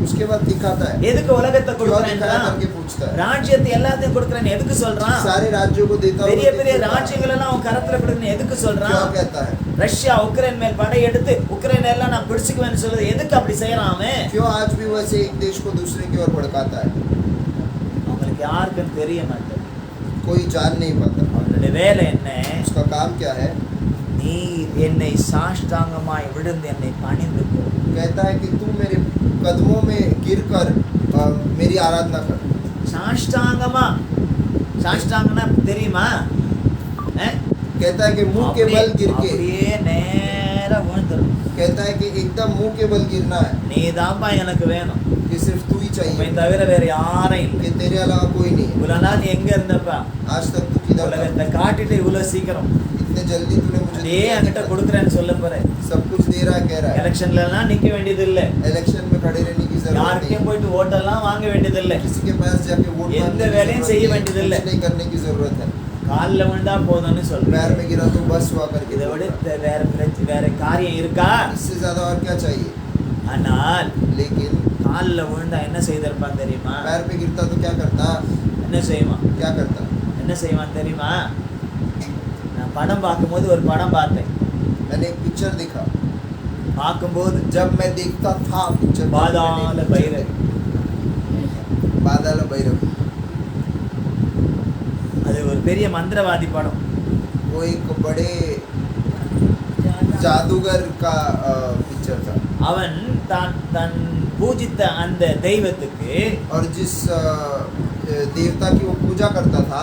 उसके बाद दिखाता है, எதுக்கு உலகத்தை क्यों दिखाया கொடுக்குறேன் करके पूछता है। ராஜ்யத்தை எல்லாத்தையும் கொடுக்குறேன் எதுக்கு சொல்றான் सारे राज्यों को देता हुआ பெரிய பெரிய देखता है। ராஜ்யங்கள் எல்லாம் அவன் கரத்துல கொடுக்குறேன் எதுக்கு क्यों சொல்றான் कहता है? ரஷ்யா உக்ரைன் மேல் படையெடுத்து உக்ரைன் எல்லாம் நான் பிடிச்சுக்குவேன்னு சொல்றது எதுக்கு அப்படி செய்யறான் அவன் क्यों आज भी वैसे एक देश को दूसरे की ओर भड़काता है? அவங்களுக்கு யாருக்கும் தெரிய மாட்டேன் कोई जान नहीं पाता। அவனுடைய வேலை என்ன उसका काम क्या है? நீ என்னை சாஷ்டாங்கமாய் விழுந்து என்னை பணிந்து போ कहता है कि तू मेरे कदमों में गिरकर मेरी आराधना कर। சாஷ்டாங்கமா சாஷ்டாங்கனா தெரியுமா कहता है कि मुंह के बल गिर के, அப்படியே நேரா விழுந்துரும் कहता है कि एकदम मुंह के बल गिरना है, நீ தான்ப்பா எனக்கு வேணும் कि सिर्फ तू ही உன்னை चाहिए, தவிர வேற யாரும் இல்லை कि तेरे अलावा कोई नहीं है। இவ்வளவு நாள் நீ எங்க இருந்தப்பா आज तक तू किधर था? உலகத்தை காட்டிட்டு இவ்வளவு சீக்கிரம் इतने जल्दी तूने मुझे அப்படியே दुनिया என்கிட்ட दिखाई। கொடுக்குறேன்னு சொல்ல போற सब कुछ दे रहा है, कह रहा है। எலெக்ஷன்ல எல்லாம் நிக்க வேண்டியது இல்ல इलेक्शन में खड़े रहने की जरूरत யார்கிட்டயும் नहीं, போயிட்டு ஓட்டெல்லாம் வாங்க வேண்டியது இல்ல किसी के पास जाके वोट எந்த मांगने की வேலையும் जरूरत செய்ய नहीं, வேண்டியதில்லை. कुछ नहीं करने की जरूरत है। கால்ல விழுந்தா போதும்னு पैर சொல்றேன் में गिरा तो बस हुआ करके இதை விட बोल रहा வேற காரியம் இருக்கா है। इससे ज्यादा और क्या चाहिए? ஆனால் लेकिन கால்ல விழுந்தா என்ன செய்திருப்பான் தெரியுமா पैर पे गिरता तो क्या करता? என்ன செய்வான் क्या करता? என்ன செய்வான் தெரியுமா நான் படம் பார்க்கும்போது ஒரு படம் பார்த்தேன் मैंने एक पिक्चर देखा, பார்க்கும்போது जब मैं देखता था पिक्चर, பாதாள பைரவி बादल भैरव, அது ஒரு பெரிய மந்திரவாதி படம் वो एक बड़े जादूगर का पिक्चर था அவன் தன் பூஜித்த அந்த தெய்வத்துக்கு और जिस देवता की वो पूजा करता था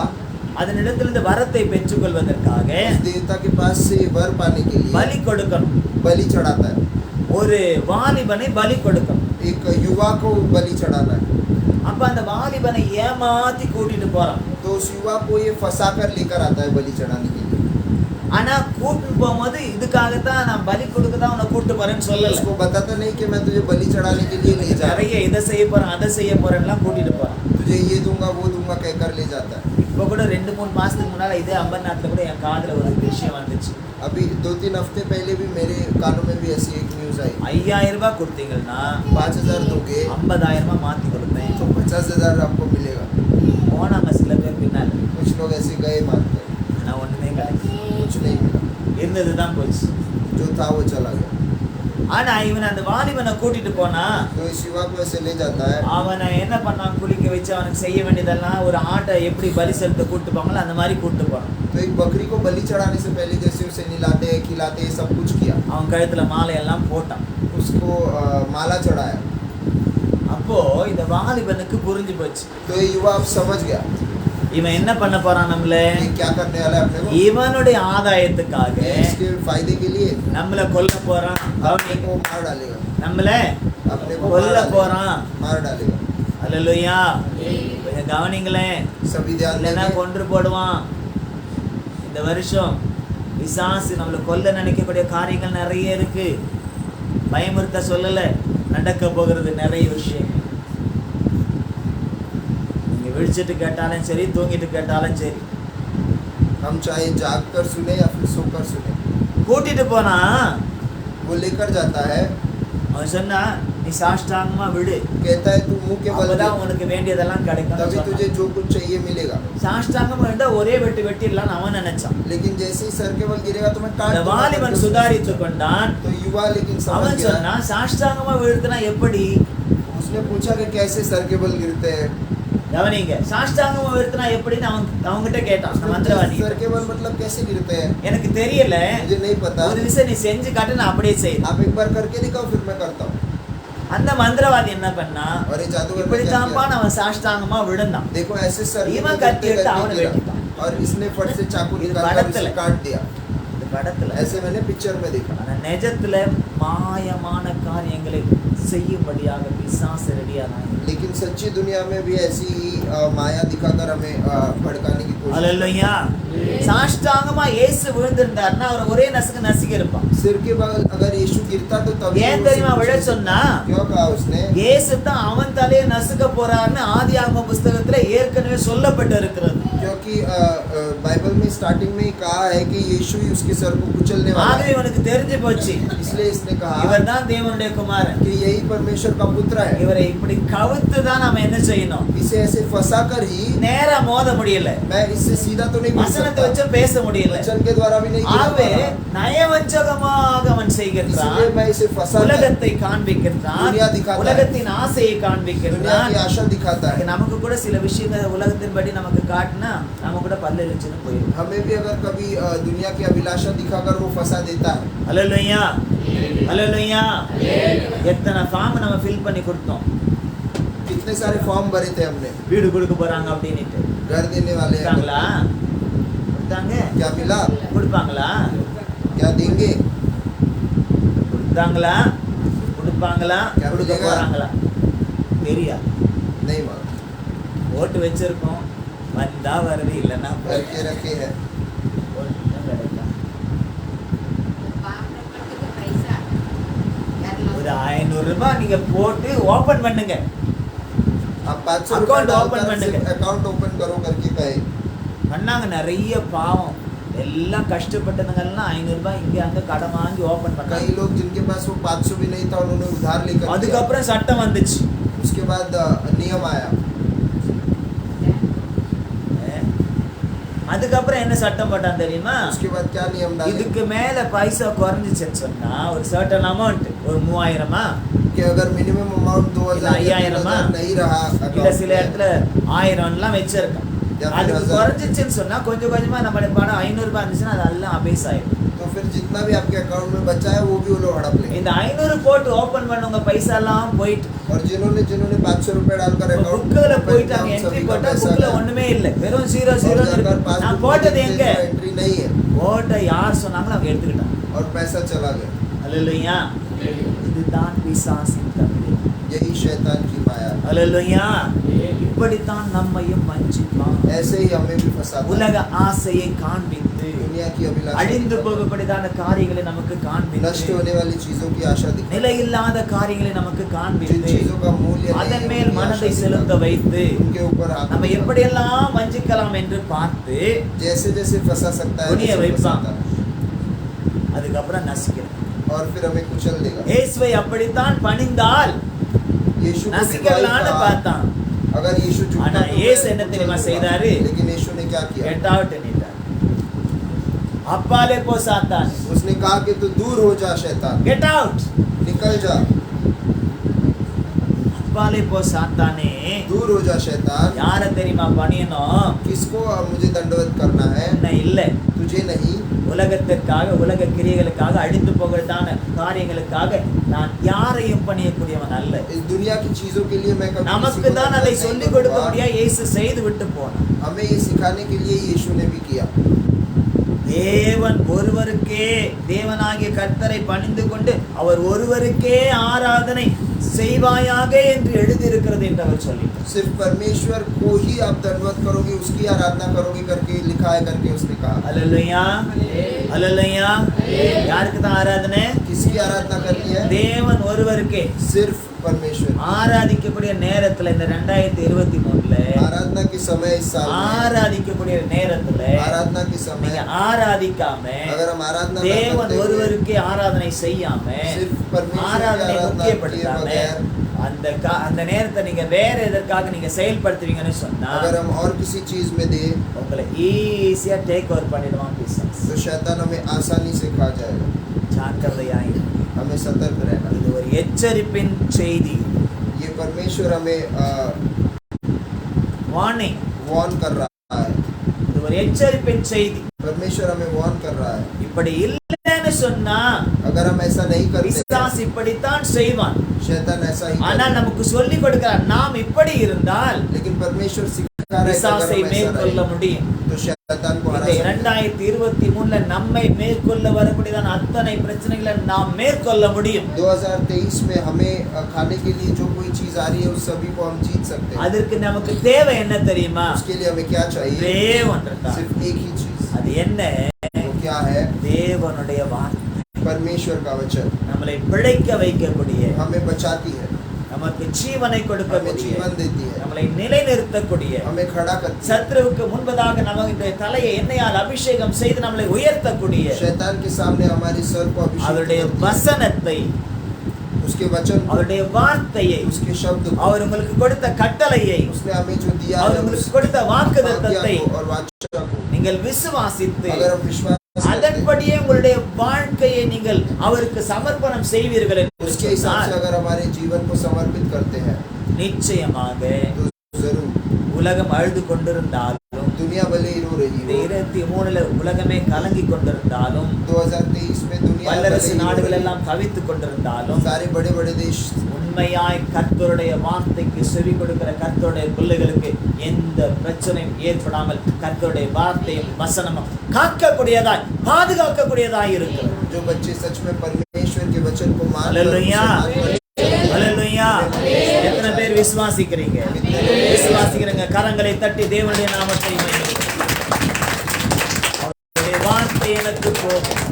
அதனிடத்திலிருந்து வரத்தை பெற்றுக்கொள்வதற்காக उस देवता के पास से वर पाने के लिए பலி கொடுக்கணும். बलि चढ़ाता है ஒரு வாலிபனை பலி கொடுக்கணும். एक युवा को बलि चढ़ाना है அப்ப அந்த வாலிபனை ஏமாத்தி கூட்டிட்டு போறான். तो उस युवा को ये फंसा कर लेकर आता है बलि चढ़ाने के लिए ஆனா கூட்டிட்டு போகும்போது இதுக்காகத்தான் நான் பலி கொடுக்க தான் உன்னை கூட்டு போறேன்னு சொல்லல. उसको बताता नहीं कि मैं तुझे बलि चढ़ाने के लिए ले जा रहा நிறைய இதை செய்ய போறேன் அதை செய்ய போறேன்லாம் கூட்டிட்டு போறான். हूं तुझे ये दूंगा वो दूंगा कहकर ले जाता है இப்போ கூட 2-3 மாசத்துக்கு முன்னால இதே அம்பர்நாட்டில் கூட என் காதுல ஒரு விஷயம் வந்துச்சு. अभी 2-3 हफ्ते पहले भी मेरे कानों में भी ऐसी एक न्यूज आई 5000 ரூபாய் கொடுத்தீங்கன்னா 5,000 दोगे 50,000 ரூபாய் மாத்தி கொடுப்பேன். तो 50,000 आपको मिलेगा போனாங்க சில பேர் பின்னால. कुछ लोग ऐसे गए मानते ஆனா ஒண்ணுமே கிடைக்கல. कुछ नहीं मिला இருந்ததுதான் போச்சு. जो था वो चला गया ஆனா இவன் அந்த வாலிபனை கூட்டிட்டு போனா तो इस युवा को ऐसे ले जाता है அவனை என்ன பண்ணான், குளிக்க வச்சு அவனுக்கு செய்ய வேண்டியதெல்லாம் ஒரு ஆட்டை எப்படி பலி செலுத்த கூட்டு போவாங்களோ அந்த மாதிரி கூட்டு போறான். तो एक बकरी को बलि चढ़ाने से पहले जैसे उसे निलाते खिलाते सब कुछ किया அவன் கழுத்துல மாலையெல்லாம் போட்டான். उसको माला चढ़ाया அப்போ இந்த வாலிபனுக்கு புரிஞ்சு போச்சு, तो ये युवा अब समझ गया இவன் என்ன பண்ண போறான், நம்மள ये क्या करने वाला है अपने को இவனுடைய ஆதாயத்துக்காக इसके फायदे के लिए நம்மள கொல்ல போறான். अपने को मार डालेगा நம்மள अपने को கொல்ல போறான். मार डालेगा அல்லேலூயா. கொஞ்சம் கவனிங்களேன், सभी ध्यान இல்லைன்னா देंगे கொன்று போடுவான். இந்த வருஷம் பிசாசு நம்மளை கொல்ல நினைக்கக்கூடிய காரியங்கள் நிறைய இருக்கு. பயமுறுத்த சொல்லல, நடக்க போகிறது நிறைய விஷயம். நீங்க விழிச்சிட்டு கேட்டாலும் சரி, தூங்கிட்டு கேட்டாலும் சரி, हम चाहे जाग कर सुने या फिर सोकर सुने கூட்டிட்டு போனா वो लेकर जाता है அவன் சொன்னா நீ சாஷ்டாங்கமா விடு, कहता है तू मुंह के बल அப்பதான் दे, உனக்கு வேண்டியதெல்லாம் கிடைக்கும். तभी तुझे जो कुछ चाहिए मिलेगा சாஷ்டாங்கமா விட்டா ஒரே வெட்டிடலாம்னு அவன் நினைச்சான். लेकिन जैसे ही सर के बल गिरेगा तो मैं काट இந்த दूंगा। வாலிபன் சுதாரித்து கொண்டான். तो युवा लेकिन समझ அவன் गया சொன்னா சாஷ்டாங்கமா விழுத்துனா எப்படி? उसने पूछा कि कैसे सर के बल गिरते हैं கவனிங்க, சாஷ்டாங்கமா விழுத்துனா எப்படின்னு அவன்கிட்ட கேட்டான் அந்த மந்திரவாதி. सर के बल मतलब कैसे गिरते हैं எனக்கு தெரியல, मुझे नहीं पता ஒரு விஷயம் நீ செஞ்சு காட்டு, நான் அப்படியே செய்யறேன். आप एक बार करके दिखाओ फिर मैं करता हूँ அந்த மந்திரவாதி என்ன பண்ணா, और ये जादूगर ने இப்படி क्या தான்ப்பா किया? அவன் சாஷ்டாங்கமா விழுந்தான். देखो ऐसे सर के इवन बल करके गिरते था, करके அவனை गिरा। வெட்டிட்டான். और इसने फट से चाकू இது निकाल कर படத்துல. उसे काट दिया இந்த படத்துல ऐसे मैंने पिक्चर में देखा ஆனா நிஜத்துல மாயமான காரியங்களை செய்யும்படியாக பிசாசு ரெடியானான். लेकिन सच्ची दुनिया में भी ऐसी ही माया दिखाकर हमें भड़काने की कोशिश அல்லேலூயா. சாஷ்டாங்கமா இயேசு விழுந்திருந்தாருன்னா அவர் ஒரே நசுக்கு நசுக்கி இருப்பான். सिर के बल अगर यीशु गिरता तो तभी ஏன் वो தெரியுமா सिर விழ से- சொன்னா, क्यों कहा उसने இயேசு தான் அவன் தலையை நசுக்க போறாருன்னு ஆதியாகம புஸ்தகத்துல ஏற்கனவே சொல்லப்பட்டு இருக்கிறது. क्योंकि बाइबल में स्टार्टिंग में ही कहा है कि यीशु ही उसके सर को कुचलने वाला ஆகவே है இவனுக்கு தெரிஞ்சு போச்சு, इसलिए इसने कहा இவர் தான் தேவனுடைய குமாரன். कि यही परमेश्वर का पुत्र है இவரை இப்படி கவுத்து தான் நாம என்ன செய்யணும், इसे ऐसे फंसा कर ही நேரா மோத முடியல, मैं इससे सीधा तो नहीं मिल வசனத்தை सकता வச்சு பேச முடியல. वचन के द्वारा भी नहीं गिरा ஆகவே पाया। நயவஞ்சகமாக அவன் செய்கிறான், इसलिए मैं इसे फंसा कर உலகத்தை காண்பிக்கிறான், दुनिया दिखाता है। உலகத்தின் ஆசையை दुनिया காண்பிக்கிறான். की आशा दिखाता है நமக்கு கூட சில விஷயங்கள் உலகத்தின்படி நமக்கு காட்டினா நம்ம கூட பல்லு இழுச்சுன்னு போயிடும். हमें भी अगर कभी दुनिया की अभिलाषा दिखाकर वो फंसा देता है அல்லேலூயா, அல்லேலூயா. எத்தனை ஃபார்ம் நம்ம ஃபில் பண்ணி கொடுத்தோம், कितने सारे फॉर्म भरे थे हमने வீடு கொடுக்க போறாங்க அப்படின்னுட்டு. घर देने वाले हैं கொடுத்தாங்களா? கொடுத்தாங்க? क्या मिला கொடுப்பாங்களா? क्या देंगे கொடுத்தாங்களா? கொடுப்பாங்களா? क्या கொடுக்க मिलेगा? போறாங்களா? தெரியாது. नहीं मांगा ஓட்டு வச்சிருக்கோம், வந்தா வருது, இல்லைன்னா भर के रखे हैं ஒரு 500 ரூபாய் நீங்க போட்டு ஓபன் பண்ணுங்க. आप 500 Account रुपए open பண்ணுங்க. अकाउंट ओपन करो करके कहे பண்ணாங்க. நிறைய பாவம் எல்லாம் கஷ்டப்பட்டதுங்கெல்லாம் 500 ரூபாய் இங்க அங்க கடன் வாங்கி ஓபன் कई பண்ணாங்க. लोग जिनके पास वो 500 भी नहीं था उन्होंने उधार लेकर किया। அதுக்கப்புறம் சட்டம் வந்துச்சு. उसके बाद नियम आया அதுக்கப்புறம் என்ன சட்டம் போட்டான் தெரியுமா? उसके बाद क्या नियम डाले இதுக்கு மேல பைசா குறைஞ்சிச்சுன்னு சொன்னா ஒரு சர்டன் அமௌண்ட், ஒரு 3000 कि अगर मिनिमम अमाउंट 2000 या 5000 नहीं रहा இல்ல account சில में, இடத்துல 1000 வச்சிருக்கான். या फिर அதுக்கு 1000 குறைஞ்சிச்சுன்னு சொன்னா கொஞ்சம் கொஞ்சமா நம்மளுடைய பணம் 500 ரூபாய் இருந்துச்சுன்னா அது எல்லாம் அபேஸ் ஆயிடும். तो फिर जितना भी आपके अकाउंट में बचा है वो भी वो लोग हड़प लेंगे। இந்த 500 போட்டு ஓபன் பண்ணுங்க பைசா எல்லாம் போயிட்டு और जिन्होंने 500 रुपए डालकर अकाउंट புக்ல போயிட்டாங்க என்ட்ரி போட்டா புக்ல ஒண்ணுமே இல்ல வெறும் 00 நான் போட்டது எங்க एंट्री नहीं है போட்ட யார் சொன்னாங்களோ அவங்க எடுத்துக்கிட்டாங்க और पैसा चला गया। அல்லேலூயா இதுதான் பிசாசின் தந்திரம் यही शैतान की माया है। அல்லேலூயா இப்படித்தான் நம்மையும் வஞ்சிப்பான் ऐसे ही हमें भी फंसाता है। உலக ஆசையை காண்பித்து दुनिया की अभिलाषा அழிந்து दिखाता है। போகக்கூடியதான காரியங்களை நமக்கு नष्ट காண்பித்து होने वाली चीजों की आशा दिखाता है। நிலையில்லாத காரியங்களை நமக்கு जिन காண்பித்து चीजों का मूल्य नहीं அதன் है, மேல் उनकी மனதை आशा செலுத்த दिखाता है। வைத்து उनके ऊपर நம்ம आत्मा எப்படியெல்லாம் வஞ்சிக்கலாம் என்று பார்த்து जैसे जैसे फंसा सकता है दुनिया वैसे वही फंसाता है। அதுக்கப்புறம் நசிக்கிறோம் और फिर हमें कुचल देगा। இயேசுவை அப்படித்தான் பணிந்தால் यीशु को நசிக்கலாம்னு दिखाई பார்த்தான் था। अगर यीशु झूठा ஆனா तो இயேசு मैं என்ன कुचल தெரியுமா दूंगा। செய்தாரு? लेकिन यीशु ने क्या किया? கெட் அவுட் என்கிறார் அப்பாலே போ சாத்தான் उसने कहा कि तू दूर हो जा शैतान, கெட் அவுட் निकल जा, அப்பாலே போ சாத்தானே दूर हो जा शैतान। யார தெரியுமா பணியணும் किसको अब मुझे दंडवत करना है? என்ன இல்ல तुझे नहीं। உலகத்திற்காக உலக கிரியைகளுக்காக அழிந்து போகிறதான காரியங்களுக்காக நான் யாரையும் பணியக்கூடியவன் அல்ல इस दुनिया की चीजों के लिए मैं कभी किसी நமக்கு को தான் दंडवत அதை नहीं சொல்லிக் கொடுக்க करूंगा। முடியாது இயேசு செய்து விட்டு போனார் हमें ये सिखाने के लिए यीशु ने भी किया। தேவன் ஒருவருக்கே தேவனாகிய கர்த்தரை பணிந்து கொண்டு அவர் ஒருவருக்கே ஆராதனை செய்வாயாக என்று எழுதியிருக்கிறது என்று அவர் சொல்லிட்டார் सिर्फ परमेश्वर को ही आप दंडवत करोगे, उसकी आराधना करोगे करके लिखा है करके उसने कहा। அல்லேலூயா அல்லேலூயா யாருக்கு தான் ஆராதனை किसकी आराधना करनी है? தேவன் ஒருவருக்கே सिर्फ परमेश्वर। ஆராதிக்கக்கூடிய நேரத்துல இந்த 2023ல आराधना के समय इस साल में, ஆராதிக்கக்கூடிய நேரத்துல आराधना के நீங்க समय ஆராதிக்காம अगर हम आराधना न தேவன் करते हुए ஒருவருக்கே ஆராதனை செய்யாம सिर्फ परमेश्वर की ஆராதனை आराधना किए முக்கியப்படுத்தாம बगैर அந்த நேரத்தை நீங்க வேற எதற்காக நீங்க செயல்படுத்துவீங்கன்னு சொன்னா अगर हम और किसी चीज में दे உங்களை ஈஸியா டேக் ஓவர் பண்ணிடுவான் பிசாஸ் तो शैतान हमें आसानी से खा जाएगा। ஜாக்கிரதையாயிரு हमें सतर्क रहना। இது ஒரு எச்சரிப்பின் செய்தி ये परमेश्वर हमें வார்னிங் वार्न कर रहा है। இது ஒரு எச்சரிப்பின் செய்தி परमेश्वर हमें वार्न कर रहा है। இப்படி இல்லைன்னு சொன்னா अगर हम ऐसा नहीं करते பிசாஸ் இப்படித்தான் செய்வான் शैतान ऐसा ही ஆனால் करेगा। நமக்கு சொல்லி கொடுக்கிறார் நாம் இப்படி இருந்தால் लेकिन परमेश्वर सिखा रहा है कि பிசாசை अगर हम ऐसा மேற்கொள்ள रहे முடியும் तो शैतान को हरा இந்த सकते हैं। 2023ல நம்மை மேற்கொள்ள வரக்கூடியதான அத்தனை பிரச்சனைகளை நாம் மேற்கொள்ள முடியும் 2023 में हमें खाने के लिए जो कोई चीज आ रही है उस सभी को हम जीत सकते हैं। அதற்கு நமக்கு தேவை என்ன தெரியுமா उसके लिए हमें क्या चाहिए? ஒரே ஒன்றுதான் सिर्फ एक ही चीज। அது என்ன वो क्या है? தேவனுடைய வார்த்தை परमेश्वर का वचन நம்மளை பிழைக்க வைக்கக்கூடிய हमें बचाती है, நமக்கு ஜீவனை हमें கொடுக்கக்கூடிய जीवन देती है, நம்மளை நிலைநிறுத்தக்கூடிய हमें खड़ा करती है। சத்ருவுக்கு முன்பதாக நம்முடைய தலையை எண்ணெயால் அபிஷேகம் செய்து நம்மளை உயர்த்தக்கூடிய शैतान के सामने हमारी सर को अभिषेक அவருடைய करती है। வசனத்தை उसके वचन को, அவருடைய வார்த்தையை उसके शब्द को, அவர் உங்களுக்கு கொடுத்த கட்டளையை उसने हमें जो दिया அவர் है உங்களுக்கு उस கொடுத்த आज्ञा வாக்குத்தத்தத்தை को और वाचा को நீங்கள் விசுவாசித்து अगर हम विश्वास करते हैं, அதன்படியே உங்களுடைய வாழ்க்கையை நீங்கள் அவருக்கு சமர்ப்பணம் செய்வீர்கள் என்று उसके हिसाब से சொன்னால், अगर हमारे जीवन को समर्पित करते हैं நிச்சயமாக तो जरूर உலகம் அழுது கொண்டிருந்தாலும் दुनिया भले ही रो रही இந்த हो, 23ல உலகமே கலங்கி கொண்டிருந்தாலும் 2023 में दुनिया भले வல்லரசு ही रो நாடுகள் रही எல்லாம் தவித்துக் கொண்டிருந்தாலும் हो, सारे बड़े बड़े देश உண்மையாய் கர்த்தருடைய வார்த்தைக்கு செவி கொடுக்கிற கர்த்தருடைய பிள்ளைகளுக்கு எந்த பிரச்சனையும் ஏற்படாமல் கர்த்தருடைய வார்த்தையும் வசனமும் காக்கக்கூடியதாய் பாதுகாக்கக்கூடியதாய் இருக்கிறது. जो बच्चे सच में परमेश्वर के वचन को मान हालेलुया हालेलुया எத்தனை பேர் விசுவாசிக்கிறீங்க? விசுவாசிக்கிறீங்க கரங்களை தட்டி தேவனுடைய நாமத்தை அவருடைய வார்த்தை எனக்கு போகும்.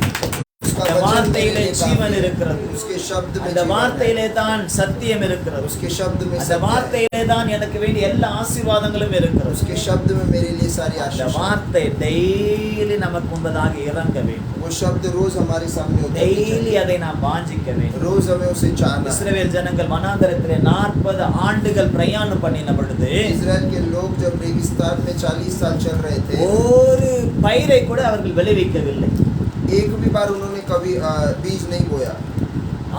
उसका அந்த वचन வார்த்தையிலே मेरे लिए ஜீவன் काफी है। இருக்கிறது. उसके शब्द में அந்த जीवन है। வார்த்தையிலே தான் சத்தியம் இருக்கிறது. उसके शब्द में அந்த सत्य है। வார்த்தையிலே தான் எனக்கு வேண்டிய எல்லா ஆசீர்வாதங்களும் இருக்கிறது. उसके शब्द में मेरे लिए सारी அந்த आशीष है। வார்த்தை டெய்லி நமக்கு முன்பதாக இறங்க வேண்டும். वो शब्द रोज हमारे सामने होते டெய்லி हैं, அதை நாம் வாஞ்சிக்க வேண்டும். रोज हमें उसे चाहना है। இஸ்ரவேல் ஜனங்கள் வனாந்தரத்திலே 40 ஆண்டுகள் பிரயாணம் பண்ணின பொழுது इजराइल के लोग जब रेगिस्तान में 40 साल चल रहे थे, ஒரு பயிரை கூட அவர்கள் விளைவிக்கவில்லை. एक भी बार उन्होंने कभी बीज नहीं बोया,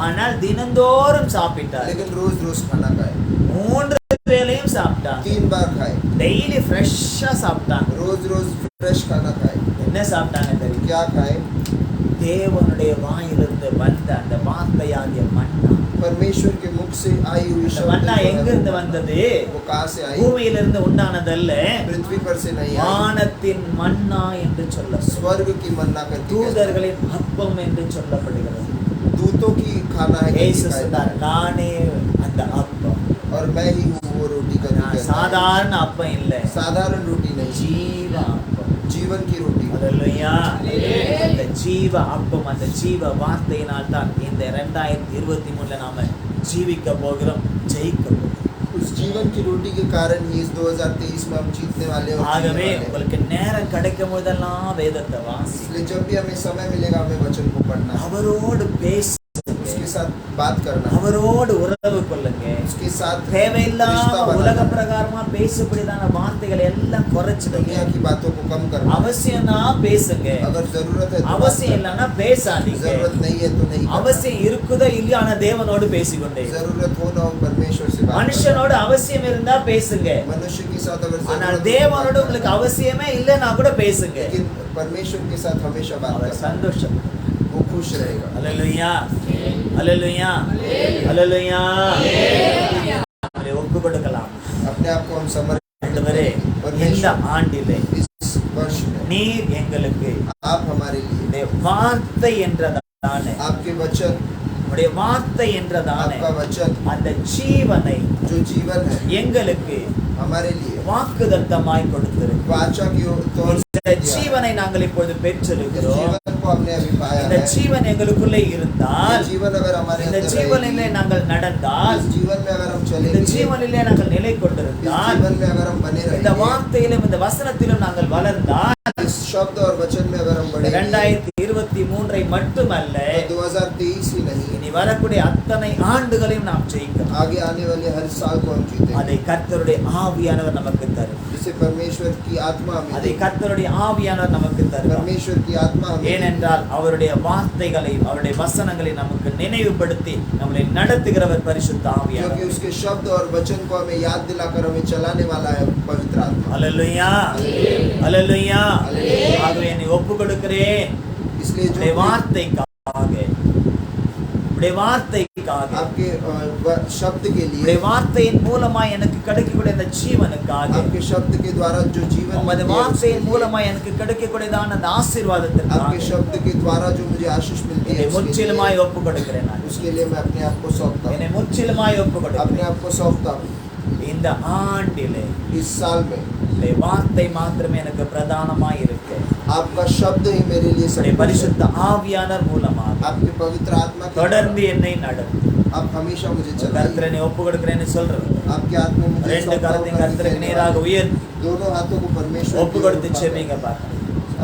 ஆனால் தினந்தோறும் சாப்பிட்டார். लेकिन रोज रोज खाना खाए, 3 வேளையும் சாப்பிட்டாங்க. 3 बार खाए, டெய்லி ஃப்ரெஷ்ஷா சாப்பிட்டாங்க. रोज रोज फ्रेश खाना खाए। என்ன சாப்பிட்டாங்க தெரியும்? क्या खाए? தேவனுடைய வாயிலிருந்து வந்த அந்த வார்த்தையாகிய மன்னா, परमेश्वर के मुख से आई हुई அந்த शब्द மன்னா जो है, எங்கிருந்து வந்தது? वो कहाँ से आई? பூமியிலிருந்து உண்டானதல்ல, पृथ्वी पर से नहीं आई, வானத்தின் மன்னா என்று சொல்லப்படுகிறது. स्वर्ग की मन्ना करती है, தூதர்களின் அப்பம் என்று சொல்லப்படுகிறது. दूतों की खाना है இயேசு कहती है। சொன்னார், நானே அந்த அப்பம். और मैं ही हूँ वो रोटी का நான் சாதாரண அப்பம் இல்லை, साधारण रोटी नहीं, ஜீவ அப்பம். जीवन की रोटी। அல்லேலூயா. அந்த ஜீவ அப்பம், அந்த ஜீவ வார்த்தையினால் தான் இந்த 2023 நாம ஜீவிக்க போகிறோம், ஜெயிக்க போகிறோம். उस जीवन की रोटी के कारण ही इस 2023 में हम जीतने वाले हैं और ஆகவே जीने वाले हैं। உங்களுக்கு நேரம் கிடைக்கும் போதெல்லாம் வேதத்தை வாசி, इसलिए जब भी हमें समय मिलेगा हमें वचन को पढ़ना है, அவரோடு பேசுங்க, उसके साथ बात करना है, அவரோடு உறவு கொள்ளுங்க. उसके साथ रिश्ता தேவையில்லாம बनाना உலக है। பிரகாரமா பேசப்படிதான வார்த்தைகளை எல்லாம் குறைச்சிடுங்க. दुनिया की बातों को कम करना है। அவசியம்னா பேசுங்க, अगर जरूरत है तो बात அவசியம் करना இல்லைன்னா है। பேசாதீங்க. जरूरत नहीं है तो नहीं करना। அவசியம் இருக்குதோ இல்லையோ ஆனா தேவனோடு பேசிக்கொண்டே. जरूरत हो ना हो परमेश्वर से बात करना। மனுஷனோடு அவசியம் இருந்தா பேசுங்க, मनुष्य के साथ अगर ஆனால் जरूरत हो तो தேவனோடு बात உங்களுக்கு करना। அவசியமே இல்லைன்னா கூட பேசுங்க. लेकिन परमेश्वर के साथ हमेशा बात அவர் करना, சந்தோஷம். वो खुश रहेगा। அல்லேலூயா, அல்லேலூயா, அல்லேலூயா. அவரை ஒப்பு கொடுக்கலாம். अपने आप को हम समर्पित ஆண்டவரே, இந்த परमेश्वर ஆண்டிலே इस वर्ष में நீர் எங்களுக்கு आप हमारे लिए, உம்முடைய வார்த்தை என்றதானே, आपके वचन, உம்முடைய வார்த்தை என்றதானே आपका वचन அந்த ஜீவனை जो जीवन है எங்களுக்கு हमारे लिए வாக்குதத்தமாய் கொடுத்திருக்கு. वाचा की तौर से இந்த दिया है। ஜீவனை நாங்கள் இப்பொழுது इस பெற்றிருக்கிறோம். जीवन को हमने अभी पाया இந்த है। ஜீவன் எங்களுக்குள்ளே இருந்தால், ये जीवन अगर हमारे இந்த अंदर ஜீவனிலே रहेगी, நாங்கள் நடந்தால், इस जीवन में अगर हम இந்த चलेंगे, ஜீவனிலே நாங்கள் நிலை इस கொண்டிருந்தால், जीवन में अगर हम बने இந்த रहेंगे, வார்த்தையிலும் இந்த வசனத்திலும் நாங்கள் வளர்ந்தால், इस शब्द और वचन में अगर हम बढ़ेंगे, 2023 மட்டுமல்ல, तो 2023 ही नहीं, இனி வரக்கூடிய அத்தனை ஆண்டுகளையும் நாம் ஜெயிக்கிறோம். आगे आने वाले हर साल को हम जीतेंगे। அதை கர்த்தருடைய ஆவியானவர் நமக்கு தரும். जिसे परमेश्वर की आत्मा हमें அதை देगी। கர்த்தருடைய ஆவியானவர் நமக்கு தருவார். परमेश्वर की आत्मा हमें देगी। ஏனென்றால் அவருடைய வார்த்தைகளை, அவருடைய வசனங்களை நமக்கு நினைவுபடுத்தி நம்மளை நடத்துகிறவர் பரிசுத்த क्योंकि ஆவியானவர். उसके शब्द और वचन को हमें याद दिलाकर हमें चलाने वाला है पवित्र आत्मा। அல்லேலூயா, அல்லேலூயா. ஆகவே என்னை ஒப்பு கொடுக்கிறேன் इसलिए உம்முடைய जो வார்த்தைக்காக, உம்முடைய வார்த்தைக்காக, आपके शब्द के உம்முடைய लिए, வார்த்தையின் மூலமாய் எனக்கு கிடைக்கக்கூடிய இந்த ஜீவனுக்காக, आपके शब्द के द्वारा जो जीवन உமது मिलती है, उसके வார்த்தையின் लिए, மூலமாய் எனக்கு கிடைக்கக்கூடியதான அந்த आपके ஆசீர்வாதத்திற்காக शब्द के द्वारा जो मुझे आशीष मिलती है, என்னை उसके முற்றிலுமாய் लिए, ஒப்பு கொடுக்கிறேன். நான் उसके लिए मैं अपने आप को सौंपता हूँ, என்னை முற்றிலுமாய் ஒப்பு अपने கொடுக்கிறேன். आप को सौंपता हूँ। இந்த ஆண்டிலே इस साल में உம்முடைய வார்த்தை மாத்திரமே எனக்கு பிரதானமாய் இருக்கு. आपका शब्द ही मेरे लिए सब உம்முடைய कुछ है। பரிசுத்த ஆவியானவர் மூலமாக आपके पवित्र आत्मा के தொடர்ந்து என்னை நடத்து. आप हमेशा मुझे கர்த்தரை चलाइए। என்னை ஒப்பு கொடுக்கிறேன்னு சொல்றது. आपके आत्मा मुझे ரெண்டு सौंपता हूँ, கரத்தையும் मैं கர்த்தருக்கு कहने நேராக वाला हूँ। உயர் दोनों हाथों को परमेश्वर ஒப்பு की ओर கொடுத்து उठाकर செபிங்க பாருங்க.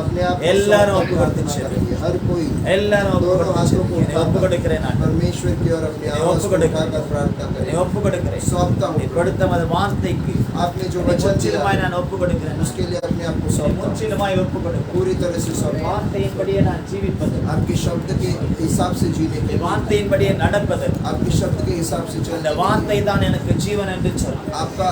अपने आप को எல்லாரும் सौंपकर ஒப்பு கொடுத்து प्रार्थना செபிங்க. करेंगे। हर कोई எல்லாரும் ஒப்பு दोनों கொடுத்து हाथों को செபிங்க. என்னை ஒப்பு கொடுக்கிறேன். நான் परमेश्वर की ओर अपनी என்னை आवाज ஒப்பு को கொடுக்கிறேன். उठाकर प्रार्थना என்னை करें। ஒப்பு கொடுக்கிறேன். सौंपता हूँ நீ கொடுத்த அந்த வார்த்தைக்கு आपने जो என்னை वचन दिया முற்றிலுமாய் நான் ஒப்பு கொடுக்கிறேன். उसके लिए अपने आप को என்னை सौंपता हूँ। முற்றிலுமாய் ஒப்பு கொடுக்கிறேன். पूरी तरह से सौंपा வார்த்தையின்படியே நான் ஜீவிப்பது, आपके शब्द के हिसाब से जीने के लिए, வார்த்தையின்படியே நடப்பது, आपके शब्द के हिसाब से அந்த चलने के வார்த்தை लिए, தான் எனக்கு ஜீவன் என்று சொல். आपका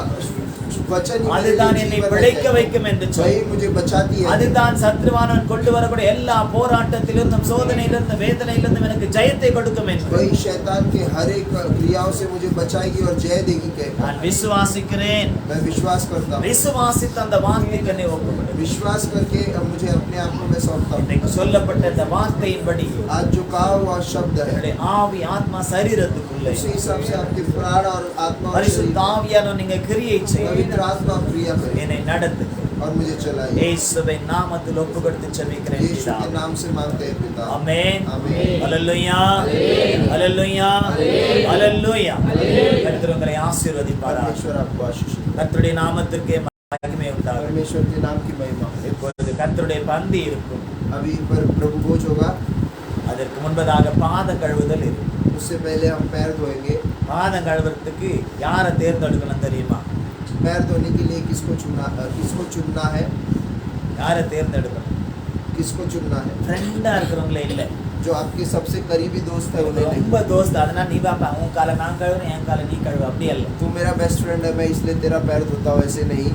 वचन ही मेरे அதுதான் लिए என்னை जीवन பிழைக்க है। வைக்கும் என்று சொல். वही मुझे बचाती है। அதுதான் சத்ருவானவன் கொண்டு வரக்கூடிய எல்லா போராட்டத்திலிருந்தும் சோதனையிலிருந்தும் வேதனையிலிருந்தும் எனக்கு ஜெயத்தை கொடுக்கும் என்று वही शैतान के हर एक क्रियाओं से मुझे बचाएगी और जय देगी कहकर நான் விசுவாசிக்கிறேன். मैं विश्वास करता हूँ। விசுவாசித்த அந்த வார்த்தைக்கு என்னை ஒப்பு கொடு. विश्वास करके अब मुझे अपने आप को मैं सौंपता हूँ। இன்றைக்கு சொல்லப்பட்ட இந்த வார்த்தையின்படி आज जो कहा हुआ शब्द है என்னுடைய ஆவி ஆத்மா சரீரத்துக்குள்ளே उसी हिसाब से आपके प्राण और आत्मा और शरीर பரிசுத்த ஆவியானவர் நீங்க கிரியை செய்ய पवित्र आत्मा क्रिया करे என்னை நடத்துங்க. और मुझे चलाइए। இயேசுவின் நாமத்தில் ஒப்பு கொடுத்து ஜெபிக்கிறேன் यीशु के பிதாவே. नाम से मांगते हैं पिता। ஆமென். ஆமென். ஹல்லேலூயா. ஹல்லேலூயா. ஹல்லேலூயா. கர்த்தர் உங்களை ஆசீர்வதிப்பாராக. परमेश्वर आपको आशीष दे। கர்த்தருடைய நாமத்திற்கே மகிமை உண்டாகட்டும். परमेश्वर के नाम की महिमा। இப்பொழுது கர்த்தருடைய பந்தி இருக்கும். अभी पर प्रभु भोज होगा, அதற்கு முன்பதாக பாதம் கழுவுதல் இருக்கும். उससे पहले हम पैर धोएंगे। பாதம் கழுவுறதுக்கு யாரை தேர்ந்தெடுக்கணும் தெரியுமா? पैर धोने के लिए किसको चुनना है? யாரை தேர்ந்தெடுக்கணும்? किसको चुनना है? ஃப்ரெண்டா இருக்கிறவங்களே இல்லை, जो आपके सबसे करीबी दोस्त है उन्हें नहीं। ரொம்ப தோஸ்த். அதனால நீ பாப்பா, உன் காலை நான் கழுவுறேன், என் காலை நீ கழுவு, அப்படி அல்ல. तू मेरा बेस्ट फ्रेंड है, मैं इसलिए तेरा पैर धोता हूँ, ऐसे नहीं।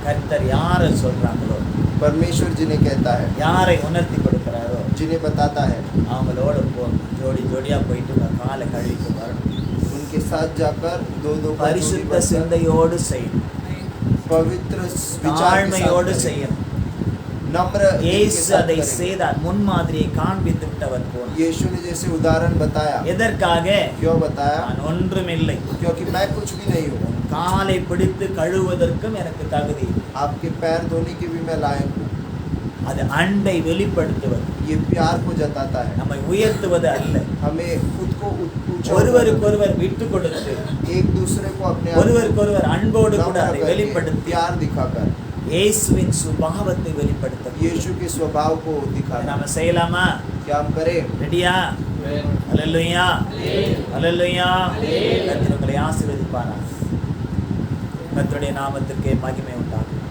கர்த்தர் யாரை சொல்றாங்களோ परमेश्वर जिन्हें कहता है, யாரை உணர்த்தி கொடுக்கிறாரோ जिन्हें बताता है, அவங்களோட ஜோடி ஜோடியா போயிட்டு உங்க காலை கழுவிட்டு வரணும். उनके साथ जाकर दो का जोड़ी பரிசுத்த बनकर சிந்தையோடு செய்யணும், पवित्र विचार के தாழ்மையோடு साथ करें, செய்யணும். नम्र दिल के இயேசு साथ அதை करें। செய்தார், முன்மாதிரியை காண்பித்து விட்டவர் போல. यीशु ने जैसे उदाहरण बताया, எதற்காக? क्यों बताया? நான் ஒன்றுமில்லை, क्योंकि मैं कुछ भी नहीं हूँ, காலை பிடித்து கழுவுவதற்கும் எனக்கு தகுதி. आपके पैर धोने की भी मैं लायक हूँ। அது அன்பை வெளிப்படுத்துவது, ये प्यार को जताता है, நம்மை உயர்த்துவது அல்ல. हमें खुद को ऊंचा ஒருவருக்கொருவர் விட்டு கொடுத்து, एक दूसरे को अपने आप ஒருவருக்கொருவர் அன்போடு கூட नम्र அதை करके, வெளிப்படுத்தி प्यार दिखाकर இயேசுவின் சுபாவத்தை வெளிப்படுத்த यीशु के स्वभाव को दिखाना। நாம செய்யலாமா? क्या हम करें? ரெடியா? ஹல்லேலூயா, ஹல்லேலூயா. கர்த்தர் உங்களை ஆசீர்வதிப்பாராக. கர்த்தருடைய நாமத்திற்கு மகிமை உண்டாகும்.